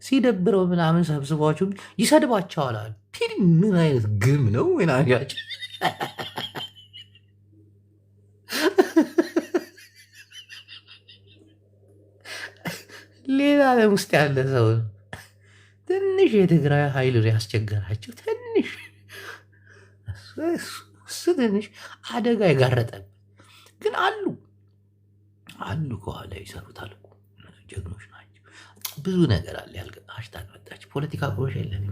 ሲደብረው ምናምን ሰብስቧችሁ ይሰድባቸዋል። ምን አይነት ግም ነው ናቸው? ሌላ ዓለም ውስጥ ያለ ሰው ትንሽ የትግራይ ኃይል ያስቸገራቸው ትንሽ እሱ ትንሽ አደጋ የጋረጠን ግን አሉ ከኋላ ይሰሩታል። ጀግኖች ናቸው። ብዙ ነገር አለ። ሃሽታግ መጣች ፖለቲካ ቆሽ የለም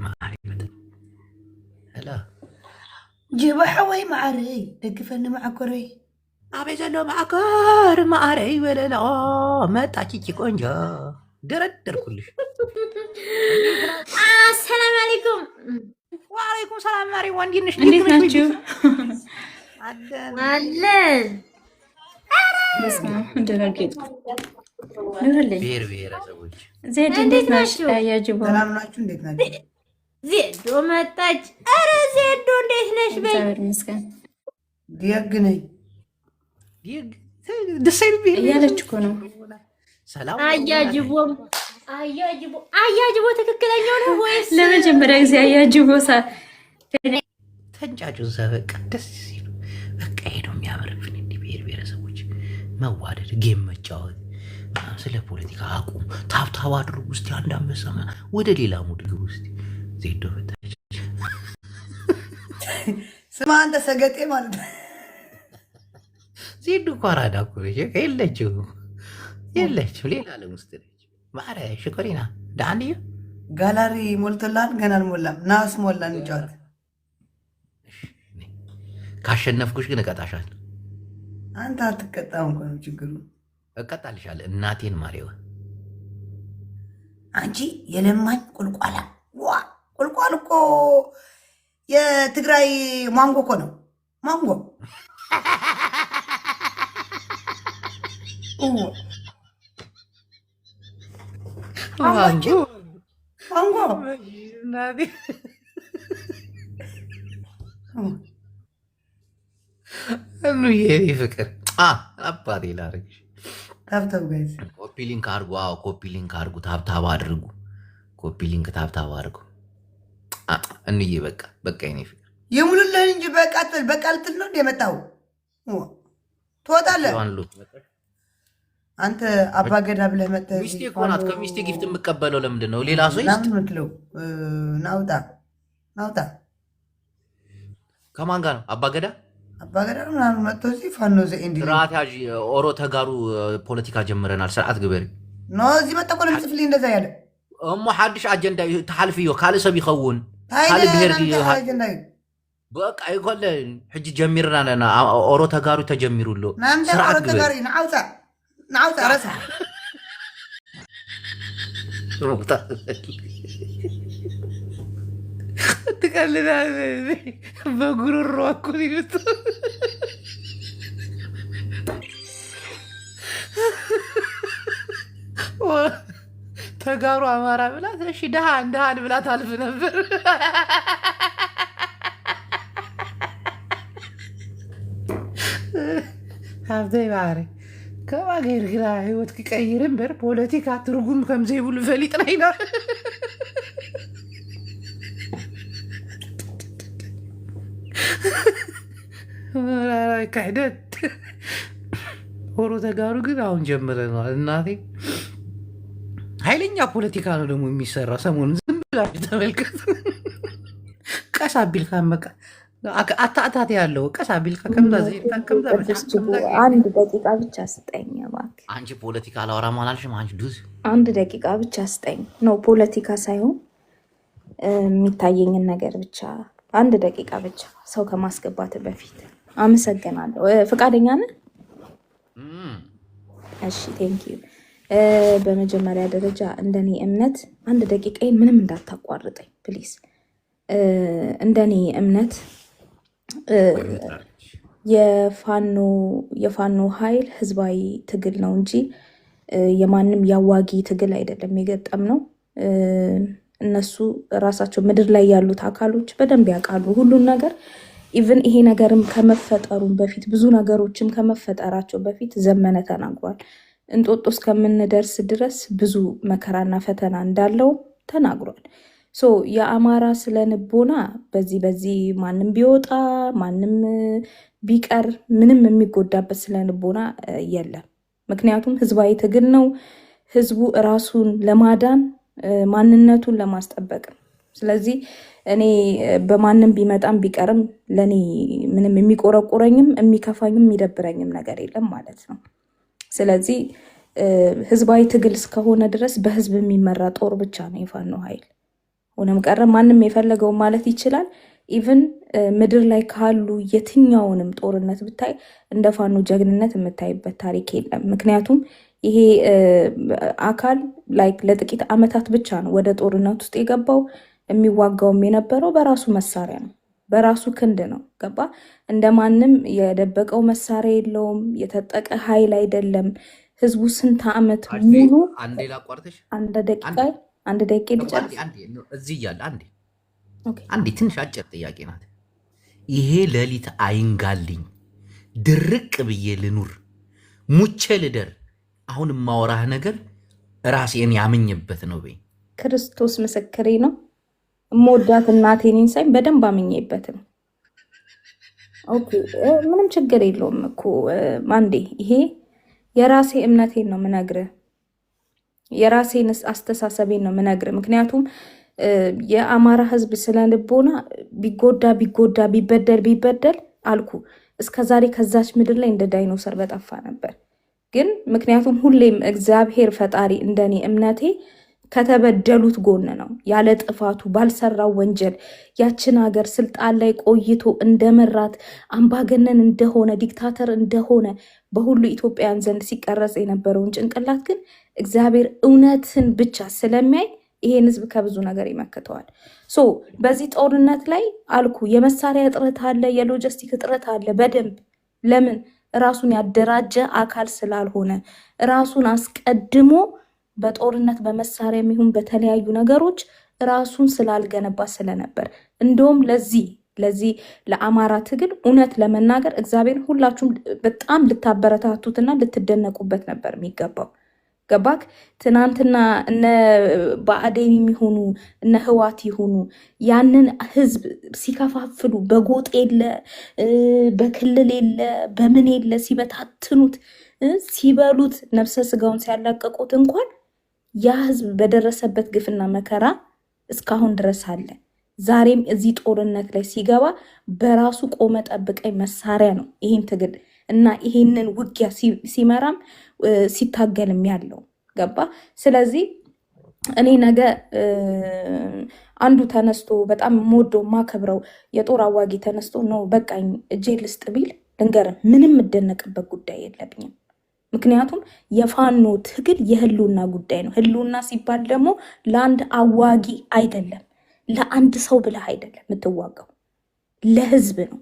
ጅባሕ ወይ ማዕረይ ደግፈኒ ማዕኮረይ አበይ ዘሎ ማዕከር ማዕረይ በለላ መጣች እቺ ቆንጆ ደረደርኩልሽ። አሰላም አለይኩም። ወአለይኩም ሰላም ማሪ ወንዲንሽ እንዴት ናችሁ? አለን ብሔር ብሔረሰቦች ዜድ እንዴት ናችሁ? ያጅቦ ሰላም ናችሁ? እንዴት ናችሁ? ዜዶ መጣች። አረ ዜዶ እንዴት ነሽ? በይ እግዚአብሔር ይመስገን። ደግ ነኝ። ደስ አይልም እያለች እኮ ነው። ሰላም አያጅቦ ትክክለኛው ነው ወይስ ለመጀመሪያ ጊዜ አያጅቦ ተንጫጩ ዘበቃ ደስ ሲሉ በቃ ይሄ ነው የሚያምርብን። እንዲህ ብሔር ብሔረሰቦች መዋደድ፣ ጌም መጫወት፣ ስለ ፖለቲካ አቁም፣ ታብታብ አድርጉ ውስጥ አንድ አንበሳ ወደ ሌላ ሙድ ግቡ ውስጥ ዜዶ በታች ስማ አንተ ሰገጤ ማለት ነው። ዜዶ እኮ አራዳ እኮ የለችው ሌላ ዓለም ውስጥ ነች። ማርያ ሽኮሪና ዳንዩ ጋላሪ ሞልቶላል ገና አልሞላም። ናስ ሞላ እንጫወት። ካሸነፍኩሽ ግን እቀጣሻለሁ። አንተ አትቀጣም እኮ ነው ችግሩ። እቀጣልሻለሁ እናቴን ማርያው። አንቺ የለማኝ ቁልቋላ ዋ ቁልቋል እኮ የትግራይ ማንጎ እኮ ነው። ማንጎ የኔ ፍቅር አባቴ ላደርግሽ። ታብታብ ጋይዝ ኮፒ ሊንክ አድርጉ። ኮፒ ሊንክ አድርጉ። ታብታብ አድርጉ። ኮፒ ሊንክ ታብታብ አድርጉ። እንዬ በቃ የኔ ፍቅር የሙሉልህን እንጂ በቃ ልትል ነው የመጣው። ትወጣለህ አንተ አባገዳ ብለህ መጥተህ ሚስቴ እኮ ናት። ከሚስቴ ጊፍት የምቀበለው ለምንድን ነው? ሌላ ሰው ይስጥ ምትለው ናውጣ ከማን ጋር ነው? አባገዳ ምናምን መጥቶ እዚህ ፋኖ ዘእንዲ ስርዓት ያዥ ኦሮ ተጋሩ ፖለቲካ ጀምረናል። ስርዓት ግበሪ ኖ እዚህ መጣ እኮ ለምጽፍልኝ እንደዛ ያለ እሞ ሓድሽ አጀንዳ ተሓልፍዮ ካልእ ሰብ ይኸውን ካልእ ብሄር በቃ ይኮለ ሕጂ ጀሚርና ኦሮ ተጋሩ ተጀሚሩሎ ስርዓት ግበሪ ናውጣ ረሳ ትቀልዳለህ። በጉሮሮ እኮ ይሉት ተጋሩ አማራ ብላት እሺ ድሃን ብላት አልፍ ነበር። ሃብተይ ባሕሪ ከማ ገይርግራ ህይወት ክቀይር እምበር ፖለቲካ ትርጉም ከምዘይብሉ ፈሊጥና ኢና ክሕደት ኦሮ ተጋሩ ግን አሁን ጀምረነዋል። እናቴ ኃይለኛ ፖለቲካ ነው ደግሞ የሚሰራ። ሰሞኑን ዝም ብላችሁ ተመልከቱ። ቀሳ ቢልካ መቃ አታታት ያለው ቀሳ ቢልካ አንድ ደቂቃ ብቻ ስጠኝ እባክህ። አንቺ ፖለቲካ አላወራም አላልሽም? አንቺ ዱዝ አንድ ደቂቃ ብቻ ስጠኝ። ነው ፖለቲካ ሳይሆን የሚታየኝን ነገር ብቻ አንድ ደቂቃ ብቻ ሰው ከማስገባት በፊት። አመሰግናለሁ። ፈቃደኛ ነህ? እሺ ቴንክ ዩ። በመጀመሪያ ደረጃ እንደኔ እምነት አንድ ደቂቃዬን ምንም እንዳታቋርጠኝ ፕሊዝ። እንደኔ እምነት የፋኖ ኃይል ህዝባዊ ትግል ነው እንጂ የማንም ያዋጊ ትግል አይደለም የገጠም ነው። እነሱ ራሳቸው ምድር ላይ ያሉት አካሎች በደንብ ያውቃሉ ሁሉን ነገር። ኢቭን ይሄ ነገርም ከመፈጠሩም በፊት ብዙ ነገሮችም ከመፈጠራቸው በፊት ዘመነ ተናግሯል። እንጦጦ እስከምንደርስ ድረስ ብዙ መከራና ፈተና እንዳለው ተናግሯል። የአማራ ስለ ንቦና በዚህ ማንም ቢወጣ ማንም ቢቀር ምንም የሚጎዳበት ስለ ንቦና የለም። ምክንያቱም ህዝባዊ ትግል ነው። ህዝቡ ራሱን ለማዳን ማንነቱን ለማስጠበቅ ነው። ስለዚህ እኔ በማንም ቢመጣም ቢቀርም ለኔ ምንም የሚቆረቁረኝም የሚከፋኝም የሚደብረኝም ነገር የለም ማለት ነው። ስለዚህ ህዝባዊ ትግል እስከሆነ ድረስ በህዝብ የሚመራ ጦር ብቻ ነው የፋኖ ኃይል። ሆነም ቀረ ማንም የፈለገው ማለት ይችላል። ኢቭን ምድር ላይ ካሉ የትኛውንም ጦርነት ብታይ እንደ ፋኖ ጀግንነት የምታይበት ታሪክ የለም። ምክንያቱም ይሄ አካል ለጥቂት ዓመታት ብቻ ነው ወደ ጦርነት ውስጥ የገባው። የሚዋጋውም የነበረው በራሱ መሳሪያ ነው፣ በራሱ ክንድ ነው። ገባ? እንደማንም የደበቀው መሳሪያ የለውም፣ የታጠቀ ኃይል አይደለም። ህዝቡ ስንት ዓመት ሙሉ አንድ ደቂቃ ልጨርስ እዚህ እያለ አንዴ ትንሽ አጭር ጥያቄ ናት። ይሄ ሌሊት አይንጋልኝ ድርቅ ብዬ ልኑር ሙቼ ልደር። አሁን ማወራህ ነገር ራሴን ያምኝበት ነው በይ። ክርስቶስ ምስክሬ ነው። እምወዳት እናቴን ሳይ በደንብ አምኜበት ነው። ኦኬ ምንም ችግር የለውም እኮ ማንዴ። ይሄ የራሴ እምነቴን ነው ምነግርህ፣ የራሴን አስተሳሰቤን ነው ምነግርህ። ምክንያቱም የአማራ ህዝብ ስለ ልቦና ቢጎዳ ቢበደል አልኩ እስከዛሬ ከዛች ምድር ላይ እንደ ዳይኖሰር በጠፋ ነበር። ግን ምክንያቱም ሁሌም እግዚአብሔር ፈጣሪ እንደኔ እምነቴ ከተበደሉት ጎን ነው። ያለ ጥፋቱ ባልሰራው ወንጀል ያችን ሀገር ስልጣን ላይ ቆይቶ እንደመራት አምባገነን እንደሆነ ዲክታተር እንደሆነ በሁሉ ኢትዮጵያውያን ዘንድ ሲቀረጽ የነበረውን ጭንቅላት ግን እግዚአብሔር እውነትን ብቻ ስለሚያይ ይሄን ህዝብ ከብዙ ነገር ይመክተዋል። ሶ በዚህ ጦርነት ላይ አልኩ የመሳሪያ እጥረት አለ፣ የሎጂስቲክ እጥረት አለ በደንብ። ለምን? ራሱን ያደራጀ አካል ስላልሆነ፣ ራሱን አስቀድሞ በጦርነት በመሳሪያ የሚሆን በተለያዩ ነገሮች ራሱን ስላልገነባ ስለነበር። እንደውም ለዚህ ለአማራ ትግል እውነት ለመናገር እግዚአብሔር ሁላችሁም በጣም ልታበረታቱትና ልትደነቁበት ነበር የሚገባው። ገባክ? ትናንትና እነ ብአዴን የሚሆኑ እነ ህዋት ይሆኑ ያንን ህዝብ ሲከፋፍሉ በጎጥ የለ በክልል የለ በምን የለ ሲበታትኑት ሲበሉት ነፍሰ ስጋውን ሲያላቀቁት እንኳን ያ ህዝብ በደረሰበት ግፍና መከራ እስካሁን ድረስ አለ። ዛሬም እዚህ ጦርነት ላይ ሲገባ በራሱ ቆመ ጠብቀኝ መሳሪያ ነው ይሄን ትግል እና ይሄንን ውጊያ ሲመራም ሲታገልም ያለው ገባ። ስለዚህ እኔ ነገ አንዱ ተነስቶ በጣም ሞዶ ማከብረው የጦር አዋጊ ተነስቶ ነው በቃኝ እጄ ልስጥ ቢል ልንገርም ምንም እደነቅበት ጉዳይ የለብኝም። ምክንያቱም የፋኖ ትግል የህልውና ጉዳይ ነው። ህልውና ሲባል ደግሞ ለአንድ አዋጊ አይደለም፣ ለአንድ ሰው ብለህ አይደለም የምትዋጋው፣ ለህዝብ ነው።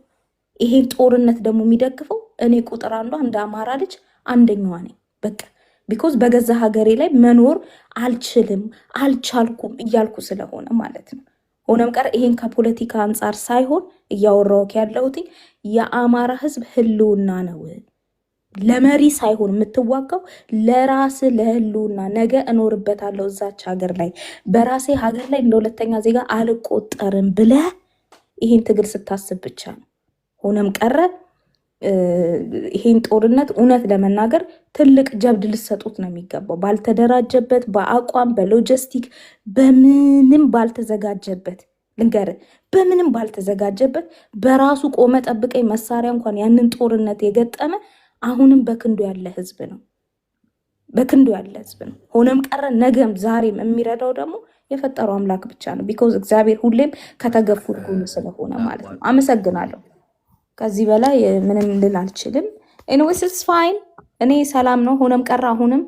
ይሄን ጦርነት ደግሞ የሚደግፈው እኔ ቁጥር አንዷ እንደ አማራ ልጅ አንደኛዋ ነኝ። በቃ ቢኮዝ በገዛ ሀገሬ ላይ መኖር አልችልም አልቻልኩም እያልኩ ስለሆነ ማለት ነው። ሆነም ቀር ይሄን ከፖለቲካ አንጻር ሳይሆን እያወራሁት ያለሁት የአማራ ህዝብ ህልውና ነው። ለመሪ ሳይሆን የምትዋጋው ለራስ ለህልውና። ነገ እኖርበታለሁ እዛች ሀገር ላይ በራሴ ሀገር ላይ እንደ ሁለተኛ ዜጋ አልቆጠርም ብለህ ይሄን ትግል ስታስብ ብቻ ነው። ሆነም ቀረ ይሄን ጦርነት እውነት ለመናገር ትልቅ ጀብድ ልሰጡት ነው የሚገባው። ባልተደራጀበት በአቋም በሎጂስቲክ በምንም ባልተዘጋጀበት ልንገር በምንም ባልተዘጋጀበት በራሱ ቆመ ጠብቀኝ መሳሪያ እንኳን ያንን ጦርነት የገጠመ አሁንም በክንዱ ያለ ህዝብ ነው። በክንዱ ያለ ህዝብ ነው። ሆነም ቀረ ነገም ዛሬም የሚረዳው ደግሞ የፈጠረው አምላክ ብቻ ነው። ቢኮዝ እግዚአብሔር ሁሌም ከተገፉት ጎን ስለሆነ ማለት ነው። አመሰግናለሁ። ከዚህ በላይ ምንም ልል አልችልም። ኤኒዌይስ ኢትስ ፋይን። እኔ ሰላም ነው። ሆነም ቀረ አሁንም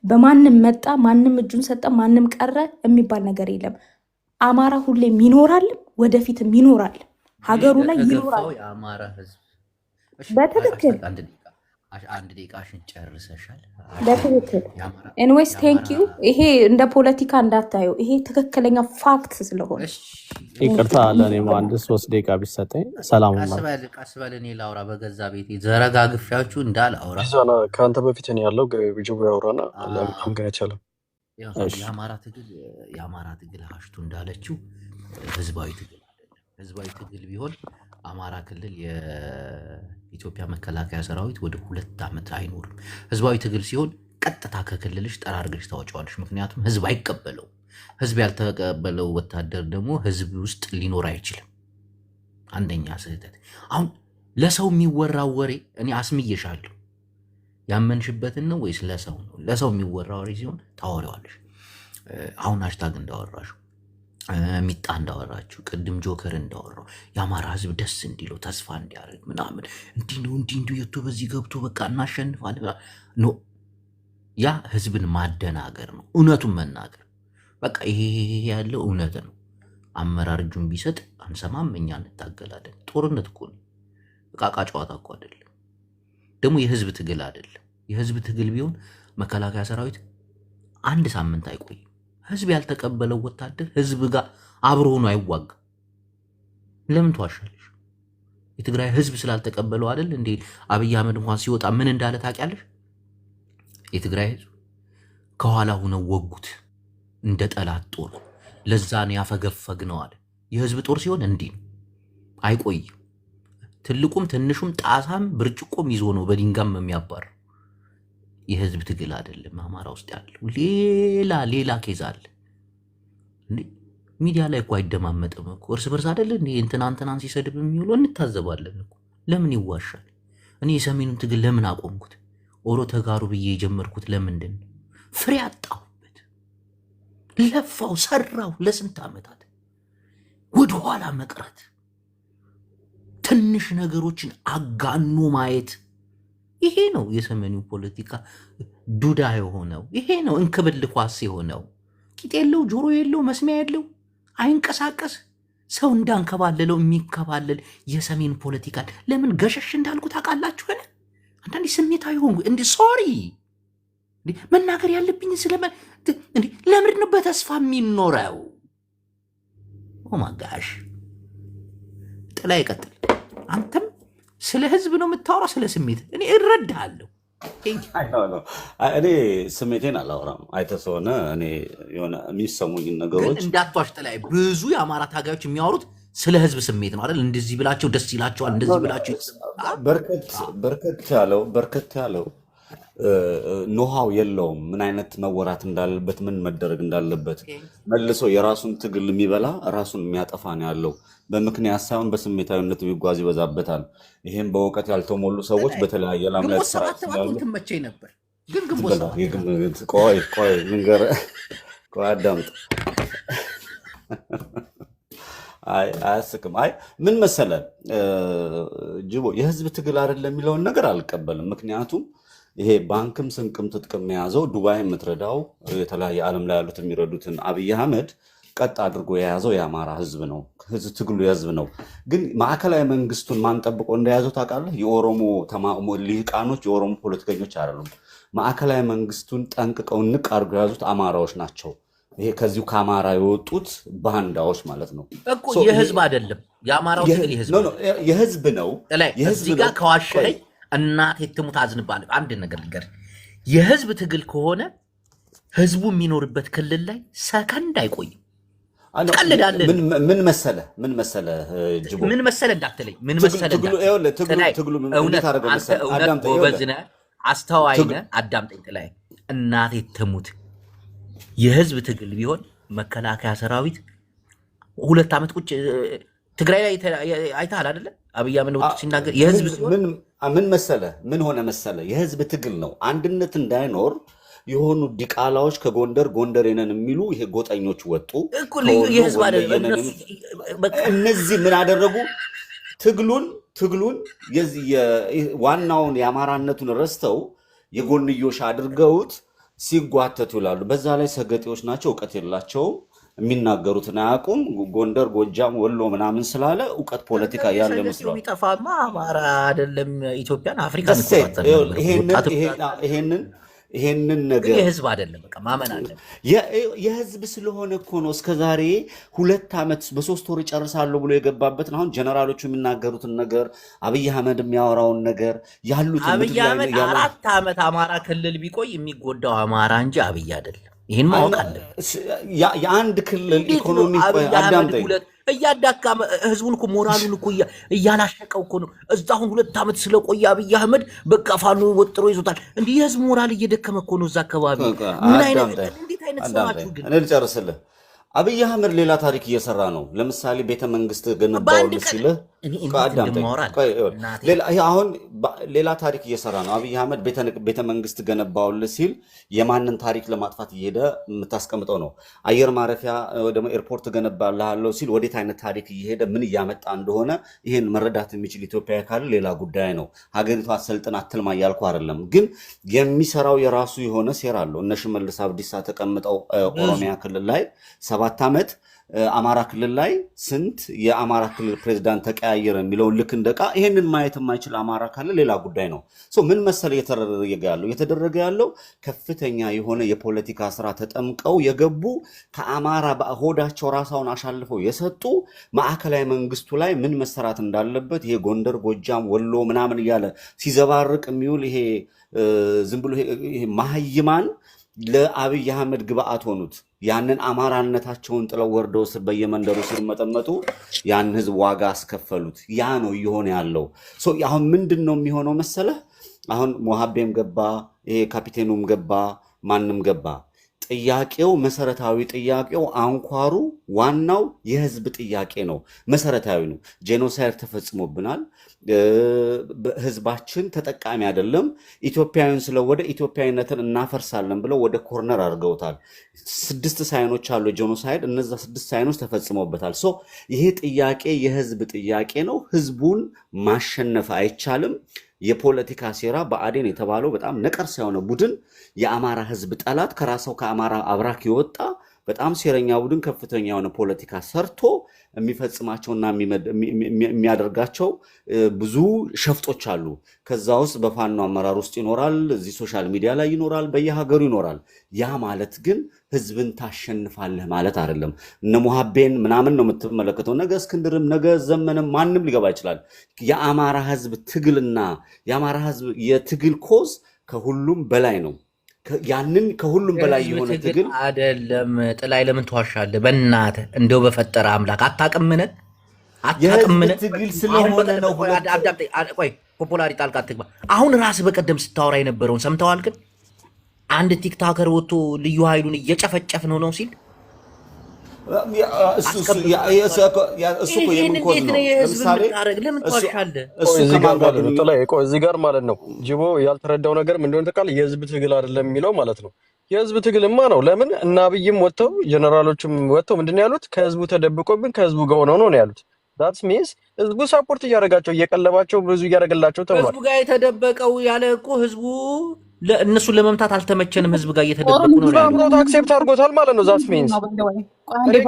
በማንም መጣ ማንም እጁን ሰጠ ማንም ቀረ የሚባል ነገር የለም። አማራ ሁሌም ይኖራል፣ ወደፊትም ይኖራል፣ ሀገሩ ላይ ይኖራል። የአማራ ህዝብ በትክክል አንድ ደቂቃሽን ጨርሰሻል። በትክክል ኤንዌይስ ቴንክ ዩ። ይሄ እንደ ፖለቲካ እንዳታየው፣ ይሄ ትክክለኛ ፋክት ስለሆነ ይቅርታ ለእኔም አንድ 3 ደቂቃ ቢሰጠኝ። ሰላም ቀስ በል እኔ ላውራ በገዛ ቤቴ ዘረጋግፊያችሁ እንዳላውራ። ከአንተ በፊት እኔ ያለው ጅቡ ያውራና ለምገን አይቻልም። የአማራ ትግል ሀሽቱ እንዳለችው ህዝባዊ ትግል አይደለም። ህዝባዊ ትግል ቢሆን አማራ ክልል የኢትዮጵያ መከላከያ ሰራዊት ወደ 2 ዓመት አይኖርም። ህዝባዊ ትግል ሲሆን ቀጥታ ከክልልሽ ጠራርገሽ ታወጫዋለሽ። ምክንያቱም ህዝብ አይቀበለው። ህዝብ ያልተቀበለው ወታደር ደግሞ ህዝብ ውስጥ ሊኖር አይችልም። አንደኛ ስህተት። አሁን ለሰው የሚወራው ወሬ እኔ አስምዬሻለሁ። ያመንሽበትን ነው ወይስ ለሰው ነው? ለሰው የሚወራ ወሬ ሲሆን ታወሪዋለሽ። አሁን ሃሽታግ እንዳወራሽው ሚጣ እንዳወራችሁ ቅድም ጆከር እንዳወራው የአማራ ህዝብ ደስ እንዲለው ተስፋ እንዲያደርግ ምናምን እንዲህ የቶ በዚህ ገብቶ በቃ እናሸንፋለን ኖ፣ ያ ህዝብን ማደናገር ነው። እውነቱን መናገር በቃ ይሄ ያለው እውነት ነው። አመራር እጁን ቢሰጥ አንሰማም፣ እኛ እንታገላለን። ጦርነት እኮ ነው፣ በቃ ጨዋታ እኮ አይደለም። ደግሞ የህዝብ ትግል አይደለም። የህዝብ ትግል ቢሆን መከላከያ ሰራዊት 1 ሳምንት አይቆይም። ህዝብ ያልተቀበለው ወታደር ህዝብ ጋር አብሮ ሆኖ አይዋጋ። ለምን ተዋሻለሽ? የትግራይ ህዝብ ስላልተቀበለው አይደል እንዴ? አብይ አህመድ እንኳን ሲወጣ ምን እንዳለ ታውቂያለሽ? የትግራይ ህዝብ ከኋላ ሆነው ወጉት እንደ ጠላት ጦር። ለዛን ያፈገፈግነው አለ። የህዝብ ጦር ሲሆን እንዲህ ነው፣ አይቆይም። ትልቁም ትንሹም ጣሳም ብርጭቆም ይዞ ነው በድንጋም የሚያባር። የህዝብ ትግል አይደለም አማራ ውስጥ ያለው። ሌላ ኬዝ አለ እንዴ? ሚዲያ ላይ እኮ አይደማመጥም እኮ እርስ በርስ አይደል እንዴ? እንትናን ሲሰድብ የሚውለው እንታዘባለን እኮ። ለምን ይዋሻል? እኔ የሰሜኑን ትግል ለምን አቆምኩት? ኦሮ ተጋሩ ብዬ የጀመርኩት ለምንድን ነው? ፍሬ አጣሁበት። ለፋው፣ ሰራው ለስንት ዓመታት ወደኋላ መቅረት፣ ትንሽ ነገሮችን አጋኖ ማየት። ይሄ ነው የሰሜኑ ፖለቲካ ዱዳ የሆነው። ይሄ ነው እንክብል ኳስ የሆነው። ቂጥ የለው ጆሮ የለው መስሚያ የለው አይንቀሳቀስ ሰው እንዳንከባለለው የሚከባለል የሰሜን ፖለቲካል ለምን ገሸሽ እንዳልኩ ታውቃላችሁ? አንዳንዴ ስሜታዊ ሆንኩ። እንዴ ሶሪ መናገር ያለብኝ እንዴ ለምንድን ነው በተስፋ የሚኖረው? ኦ ማይ ጋሽ ጥላ ይቀጥል። አንተም ስለ ህዝብ ነው የምታወራው፣ ስለ ስሜት እኔ እረዳለሁ። እኔ ስሜቴን አላወራም። አይተሰሆነ እኔ የሆነ የሚሰሙኝ ነገሮች ግን እንዳትዋሽ ጥላይ። ብዙ የአማራ ታጋዮች የሚያወሩት ስለ ህዝብ ስሜት ነው አይደል? እንደዚህ ብላቸው ደስ ይላቸዋል፣ እንደዚህ ብላቸው በርከት ያለው ኖሃው የለውም። ምን አይነት መወራት እንዳለበት፣ ምን መደረግ እንዳለበት መልሶ የራሱን ትግል የሚበላ ራሱን የሚያጠፋ ነው ያለው። በምክንያት ሳይሆን በስሜታዊነት ቢጓዝ ይበዛበታል። ይሄም በእውቀት ያልተሞሉ ሰዎች በተለያየ ላም ላይ ትመቸኝ ነበር ግን ግንቦት ቆይ ልንገርህ፣ ቆይ አዳምጥ። አያስቅም። ምን መሰለ ጅቦ፣ የህዝብ ትግል አይደለም የሚለውን ነገር አልቀበልም። ምክንያቱም ይሄ ባንክም ስንቅም ትጥቅም የያዘው ዱባይ የምትረዳው የተለያየ ዓለም ላይ ያሉት የሚረዱትን አብይ አህመድ ቀጥ አድርጎ የያዘው የአማራ ህዝብ ነው። ትግሉ የህዝብ ነው። ግን ማዕከላዊ መንግስቱን ማን ጠብቆ እንደያዘው ታውቃለህ? የኦሮሞ ልሂቃኖች፣ የኦሮሞ ፖለቲከኞች አይደሉም። ማዕከላዊ መንግስቱን ጠንቅቀው ንቅ አድርጎ የያዙት አማራዎች ናቸው። ይሄ ከዚሁ ከአማራ የወጡት ባንዳዎች ማለት ነው እኮ። የህዝብ አይደለም የአማራው ትግል የህዝብ ነው። እዚህ ጋር ከዋሸኸኝ እናቴ ትሙት አዝንባለሁ። አንድ ነገር ልንገር፣ የህዝብ ትግል ከሆነ ህዝቡ የሚኖርበት ክልል ላይ ሰከንድ አይቆይም። ቀልዳለን። ምን መሰለ ጅቦ፣ ምን መሰለ እንዳትለኝ፣ ምን መሰለ ትግሉ እውነት አደረገው መሰለ። አዳምጠኝ፣ ጎበዝነ አስተዋይነ፣ አዳምጠኝ ጥላይ። እናቴ ትሙት የህዝብ ትግል ቢሆን መከላከያ ሰራዊት 2 ዓመት ቁጭ ትግራይ ላይ አይተሃል አይደለ? አብይ አህመድ ወጥቶ ሲናገር የህዝብ ምን መሰለ ምን ሆነ መሰለ፣ የህዝብ ትግል ነው። አንድነት እንዳይኖር የሆኑ ዲቃላዎች ከጎንደር ነን የሚሉ ይሄ ጎጠኞች ወጡ። የህዝብ አይደለም እነዚህ ምን አደረጉ? ትግሉን ዋናውን የአማራነቱን ረስተው የጎንዮሽ አድርገውት ሲጓተቱ ይላሉ። በዛ ላይ ሰገጤዎች ናቸው፣ እውቀት የላቸውም፣ የሚናገሩትን አያውቁም። ጎንደር፣ ጎጃም፣ ወሎ ምናምን ስላለ እውቀት ፖለቲካ ያለ መስሏል። የሚጠፋማ አማራ አይደለም ኢትዮጵያን አፍሪካ ይሄንን ነገር የህዝብ አይደለም፣ በቃ ማመን አለ። የህዝብ ስለሆነ እኮ ነው እስከዛሬ 2 ዓመት በ3 ወር ይጨርሳለሁ ብሎ የገባበትን። አሁን ጀነራሎቹ የሚናገሩትን ነገር፣ አብይ አህመድ የሚያወራውን ነገር ያሉትን አብይ አህመድ 4 ዓመት አማራ ክልል ቢቆይ የሚጎዳው አማራ እንጂ አብይ አይደለም። ይህን ማወቅ አለ። የአንድ ክልል ኢኮኖሚ አዳምጠኝ እያዳካመ ህዝቡን እኮ ሞራሉን እኮ እያላሸቀው እኮ ነው። እዛ አሁን 2 ዓመት ስለቆየ አብይ አህመድ በቃ ፋኖ ወጥሮ ይዞታል። እንዲህ የህዝብ ሞራል እየደከመ እኮ ነው እዛ አካባቢ። ምን አይነት እንዴት አይነት ሰማችሁ ግን? እኔ ልጨርስልህ። አብይ አህመድ ሌላ ታሪክ እየሰራ ነው። ለምሳሌ ቤተመንግስት ገነባውልህ ሲልህ አሁን ሌላ ታሪክ እየሰራ ነው። አብይ አህመድ ቤተመንግስት ገነባውልህ ሲል የማንን ታሪክ ለማጥፋት እየሄደ የምታስቀምጠው ነው። አየር ማረፊያ ደግሞ ኤርፖርት ገነባልሃለሁ ሲል ወዴት አይነት ታሪክ እየሄደ ምን እያመጣ እንደሆነ ይህን መረዳት የሚችል ኢትዮጵያ ካለ ሌላ ጉዳይ ነው። ሀገሪቷ አሰልጥን አትልማ እያልኩ አይደለም፣ ግን የሚሰራው የራሱ የሆነ ሴራ አለው። እነ ሽመልስ አብዲሳ ተቀምጠው ኦሮሚያ ክልል ላይ 7 ዓመት አማራ ክልል ላይ ስንት የአማራ ክልል ፕሬዝዳንት ተቀያየረ የሚለውን ልክ እንደቃ ይሄንን ማየት የማይችል አማራ ካለ ሌላ ጉዳይ ነው። ምን መሰለ የተደረገ ያለው ከፍተኛ የሆነ የፖለቲካ ስራ ተጠምቀው የገቡ ከአማራ ሆዳቸው ራሳውን አሻልፈው የሰጡ ማዕከላዊ መንግስቱ ላይ ምን መሰራት እንዳለበት ይሄ ጎንደር፣ ጎጃም፣ ወሎ ምናምን እያለ ሲዘባርቅ የሚውል ይሄ ዝም ብሎ ይሄ ማህይማን ለአብይ አህመድ ግብአት ሆኑት። ያንን አማራነታቸውን ጥለው ወርደው በየመንደሩ ሲመጠመጡ ያን ህዝብ ዋጋ አስከፈሉት። ያ ነው እየሆነ ያለው። አሁን ምንድን ነው የሚሆነው መሰለህ? አሁን ሞሃቤም ገባ፣ ይሄ ካፒቴኑም ገባ፣ ማንም ገባ። ጥያቄው መሰረታዊ ጥያቄው አንኳሩ ዋናው የህዝብ ጥያቄ ነው። መሰረታዊ ነው። ጄኖሳይድ ተፈጽሞብናል። ህዝባችን ተጠቃሚ አይደለም። ኢትዮጵያዊን ስለወደ ኢትዮጵያዊነትን እናፈርሳለን ብለው ወደ ኮርነር አድርገውታል። 6 ሳይኖች አሉ ጄኖሳይድ። እነዛ 6 ሳይኖች ተፈጽሞበታል። ይሄ ጥያቄ የህዝብ ጥያቄ ነው። ህዝቡን ማሸነፍ አይቻልም። የፖለቲካ ሴራ ብአዴን የተባለው በጣም ነቀርሳ የሆነ ቡድን የአማራ ህዝብ ጠላት ከራሰው ከአማራ አብራክ የወጣ በጣም ሴረኛ ቡድን ከፍተኛ የሆነ ፖለቲካ ሰርቶ የሚፈጽማቸውና የሚያደርጋቸው ብዙ ሸፍጦች አሉ። ከዛ ውስጥ በፋኖ አመራር ውስጥ ይኖራል፣ እዚህ ሶሻል ሚዲያ ላይ ይኖራል፣ በየሀገሩ ይኖራል። ያ ማለት ግን ህዝብን ታሸንፋለህ ማለት አይደለም። እነ ሞሃቤን ምናምን ነው የምትመለከተው። ነገ እስክንድርም ነገ ዘመንም ማንም ሊገባ ይችላል። የአማራ ህዝብ ትግልና የአማራ ህዝብ የትግል ኮዝ ከሁሉም በላይ ነው። ያንን ከሁሉም በላይ የሆነ ትግል አይደለም። ጥላይ ለምን ትዋሻለህ? በእናትህ እንደው በፈጠረ አምላክ አታቅምነ ትግል ስለሆነ ነው። ቆይ ፖፑላሪ ጣልቃ አትግባ። አሁን ራስ በቀደም ስታወራ የነበረውን ሰምተዋል? ግን አንድ ቲክታከር ወጥቶ ልዩ ኃይሉን እየጨፈጨፍ ነው ሲል እዚህ ጋር ማለት ነው ጅቦ ያልተረዳው ነገር ምን እንደሆነ ታውቃለህ? የህዝብ ትግል አይደለም የሚለው ማለት ነው። የህዝብ ትግልማ ነው። ለምን እና አብይም ወጥተው ጀነራሎችም ወጥተው ምንድነው ያሉት? ከህዝቡ ተደብቆብን ከህዝቡ ጋር ሆነው ነው ያሉት። ዳትስ ሚንስ ህዝቡ ሳፖርት እያደረጋቸው እየቀለባቸው ብዙ እያደረገላቸው ተብሏል። ህዝቡ ጋር የተደበቀው ያለ እኮ ህዝቡ ለእነሱን ለመምታት አልተመቸንም። ህዝብ ጋር እየተደበቁ ነው ያለው። አክሴፕት አድርጎታል ማለት ነው። ዛት ሚንስ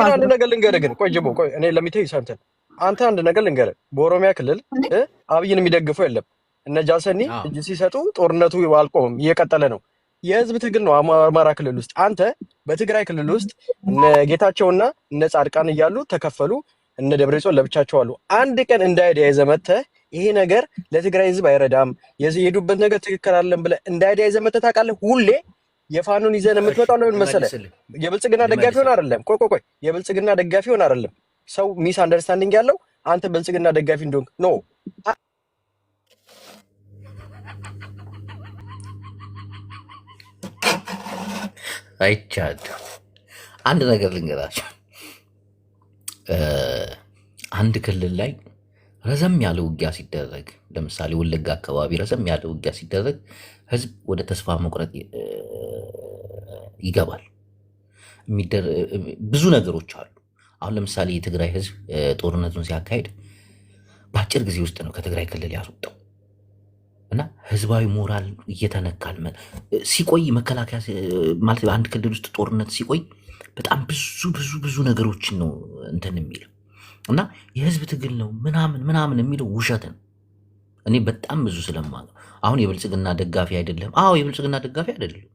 አንድ ነገር ልንገርህ ግን ቆይ ጅቦ ቆይ እኔ ለሚተይ ሰምተን አንተ አንድ ነገር ልንገርህ። በኦሮሚያ ክልል አብይን የሚደግፈው የለም። እነ ጃሰኒ እጅ ሲሰጡ ጦርነቱ አልቆምም፣ እየቀጠለ ነው። የህዝብ ትግል ነው አማራ ክልል ውስጥ። አንተ በትግራይ ክልል ውስጥ እነ ጌታቸውና እነ ጻድቃን እያሉ ተከፈሉ፣ እነ ደብረጽዮን ለብቻቸው አሉ። አንድ ቀን እንዳይዲያ ይዘህ መተህ ይሄ ነገር ለትግራይ ህዝብ አይረዳም የሄዱበት ነገር ትክክል አይደለም ብለህ እንዳይዲያ ይዘህ መተህ ታውቃለህ? ሁሌ የፋኖን ይዘን የምትመጣው ለምን መሰለህ? የብልጽግና ደጋፊ ሆነ አይደለም። ቆይ የብልጽግና ደጋፊ ሆነ አይደለም። ሰው ሚስ አንደርስታንዲንግ ያለው አንተ ብልጽግና ደጋፊ እንደሆንክ ኖ። አይቻልም። አንድ ነገር ልንገራቸው። አንድ ክልል ላይ ረዘም ያለ ውጊያ ሲደረግ፣ ለምሳሌ ወለጋ አካባቢ ረዘም ያለ ውጊያ ሲደረግ ህዝብ ወደ ተስፋ መቁረጥ ይገባል። ብዙ ነገሮች አሉ። አሁን ለምሳሌ የትግራይ ህዝብ ጦርነቱን ሲያካሄድ በአጭር ጊዜ ውስጥ ነው ከትግራይ ክልል ያስወጣው እና ህዝባዊ ሞራል እየተነካል ሲቆይ መከላከያ ማለት በአንድ ክልል ውስጥ ጦርነት ሲቆይ በጣም ብዙ ነገሮችን ነው እንትን የሚለው እና የህዝብ ትግል ነው ምናምን የሚለው ውሸት ነው። እኔ በጣም ብዙ ስለማውቀው አሁን የብልጽግና ደጋፊ አይደለም። አዎ የብልጽግና ደጋፊ አይደለም፣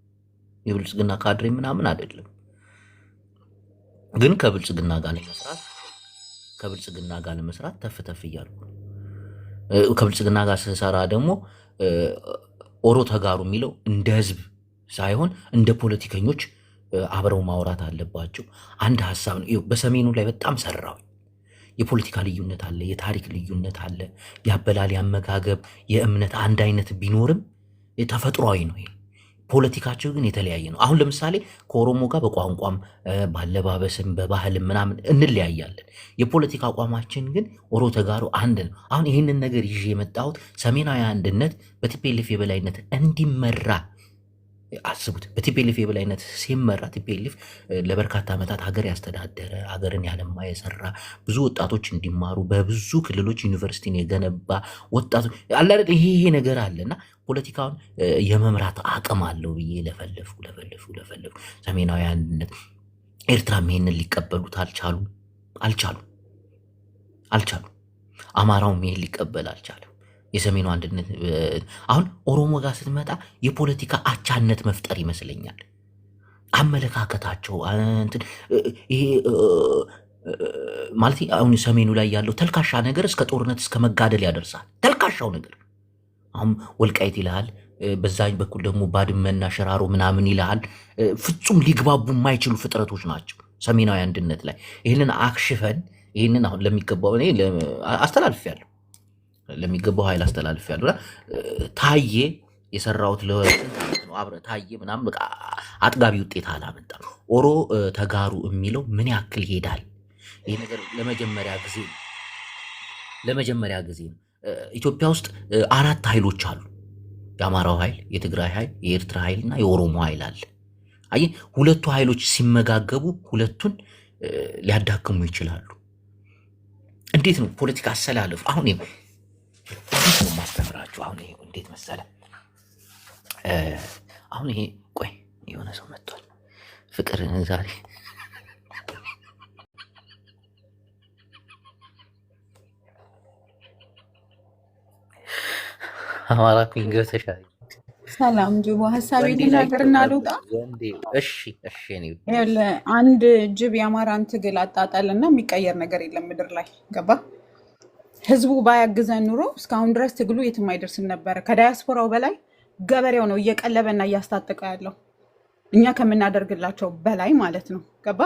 የብልጽግና ካድሬ ምናምን አይደለም። ግን ከብልጽግና ጋር ለመስራት ተፍ እያልኩ ከብልጽግና ጋር ስሰራ ደግሞ ኦሮ ተጋሩ የሚለው እንደ ህዝብ ሳይሆን እንደ ፖለቲከኞች አብረው ማውራት አለባቸው። አንድ ሀሳብ ነው። በሰሜኑ ላይ በጣም ሰራው። የፖለቲካ ልዩነት አለ፣ የታሪክ ልዩነት አለ፣ የአበላል፣ የአመጋገብ፣ የእምነት አንድ አይነት ቢኖርም ተፈጥሯዊ ነው። ፖለቲካቸው ግን የተለያየ ነው። አሁን ለምሳሌ ከኦሮሞ ጋር በቋንቋም ባለባበስም በባህልም ምናምን እንለያያለን። የፖለቲካ አቋማችን ግን ኦሮ ተጋሩ አንድ ነው። አሁን ይህንን ነገር ይዤ የመጣሁት ሰሜናዊ አንድነት በቲፒኤልኤፍ የበላይነት እንዲመራ አስቡት። በቲፒኤልኤፍ የበላይነት ሲመራ ቲፒኤልኤፍ ለበርካታ ዓመታት ሀገር ያስተዳደረ ሀገርን ያለማ የሰራ ብዙ ወጣቶች እንዲማሩ በብዙ ክልሎች ዩኒቨርሲቲን የገነባ ወጣቶች አለ። ይሄ ነገር አለና ፖለቲካውን የመምራት አቅም አለው ብዬ ለፈለፉ ሰሜናዊ አንድነት ኤርትራም ይሄንን ሊቀበሉት አልቻሉም። አማራውም ይሄን ሊቀበል አልቻለም። የሰሜኑ አንድነት አሁን ኦሮሞ ጋር ስትመጣ የፖለቲካ አቻነት መፍጠር ይመስለኛል። አመለካከታቸው ይሄ ማለት አሁን ሰሜኑ ላይ ያለው ተልካሻ ነገር እስከ ጦርነት እስከ መጋደል ያደርሳል። ተልካሻው ነገር አሁን ወልቃይት ይልሃል፣ በዛኝ በኩል ደግሞ ባድመና ሽራሮ ምናምን ይልሃል። ፍጹም ሊግባቡ የማይችሉ ፍጥረቶች ናቸው ሰሜናዊ አንድነት ላይ። ይህንን አክሽፈን ይህንን አሁን ለሚገባው እኔ አስተላልፌያለሁ፣ ለሚገባው ኃይል አስተላልፌያለሁ። ታዬ የሰራውት አብረ ታዬ ምናምን በቃ አጥጋቢ ውጤት አላመጣም። ኦሮ ተጋሩ የሚለው ምን ያክል ይሄዳል? ይህ ነገር ለመጀመሪያ ጊዜ ነው። ኢትዮጵያ ውስጥ 4 ኃይሎች አሉ። የአማራው ኃይል፣ የትግራይ ኃይል፣ የኤርትራ ኃይል እና የኦሮሞ ኃይል አለ። አይ ሁለቱ ኃይሎች ሲመጋገቡ ሁለቱን ሊያዳክሙ ይችላሉ። እንዴት ነው ፖለቲካ አሰላለፍ? አሁን ነው ማስተምራችሁ። አሁን ይሄ እንዴት መሰለ? አሁን ይሄ ቆይ የሆነ ሰው መጥቷል። ፍቅር ዛሬ አማራ ኩኝ ገብተሻል። ሰላም ጅቦ ሀሳቤ ልናገርና ልውጣ። እሺ አንድ ጅብ የአማራን ትግል አጣጣልና የሚቀየር ነገር የለም ምድር ላይ ገባ። ህዝቡ ባያግዘን ኑሮ እስካሁን ድረስ ትግሉ የትም አይደርስም ነበረ። ከዳያስፖራው በላይ ገበሬው ነው እየቀለበና እያስታጠቀ ያለው እኛ ከምናደርግላቸው በላይ ማለት ነው ገባ።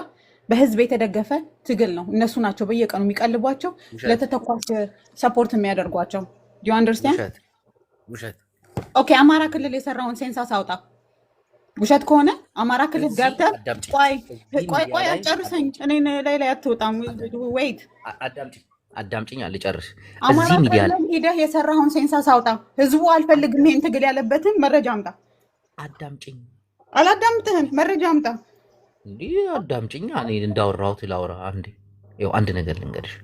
በህዝብ የተደገፈ ትግል ነው። እነሱ ናቸው በየቀኑ የሚቀልቧቸው ለተተኳሽ ሰፖርት የሚያደርጓቸው። ዩ አንደርስታንድ? ኦኬ አማራ ክልል የሰራውን ሴንሳስ አውጣ። ውሸት ከሆነ አማራ ክልል ገብተህ ቆይ አጨርሰኝ። እኔን ላይ አትወጣም። ወይት አዳምጪኝ ልጨርስ። አማራ ክልል ሄደህ የሰራውን ሴንሳስ አውጣ። ህዝቡ አልፈልግም ይሄን ትግል ያለበትን መረጃ አምጣ። አዳምጪኝ። አላዳምጥህም። መረጃ አምጣ። እንዲህ አዳምጪኝ። እኔ እንዳወራሁት ላውራ። አንድ ነገር ልንገርሽ።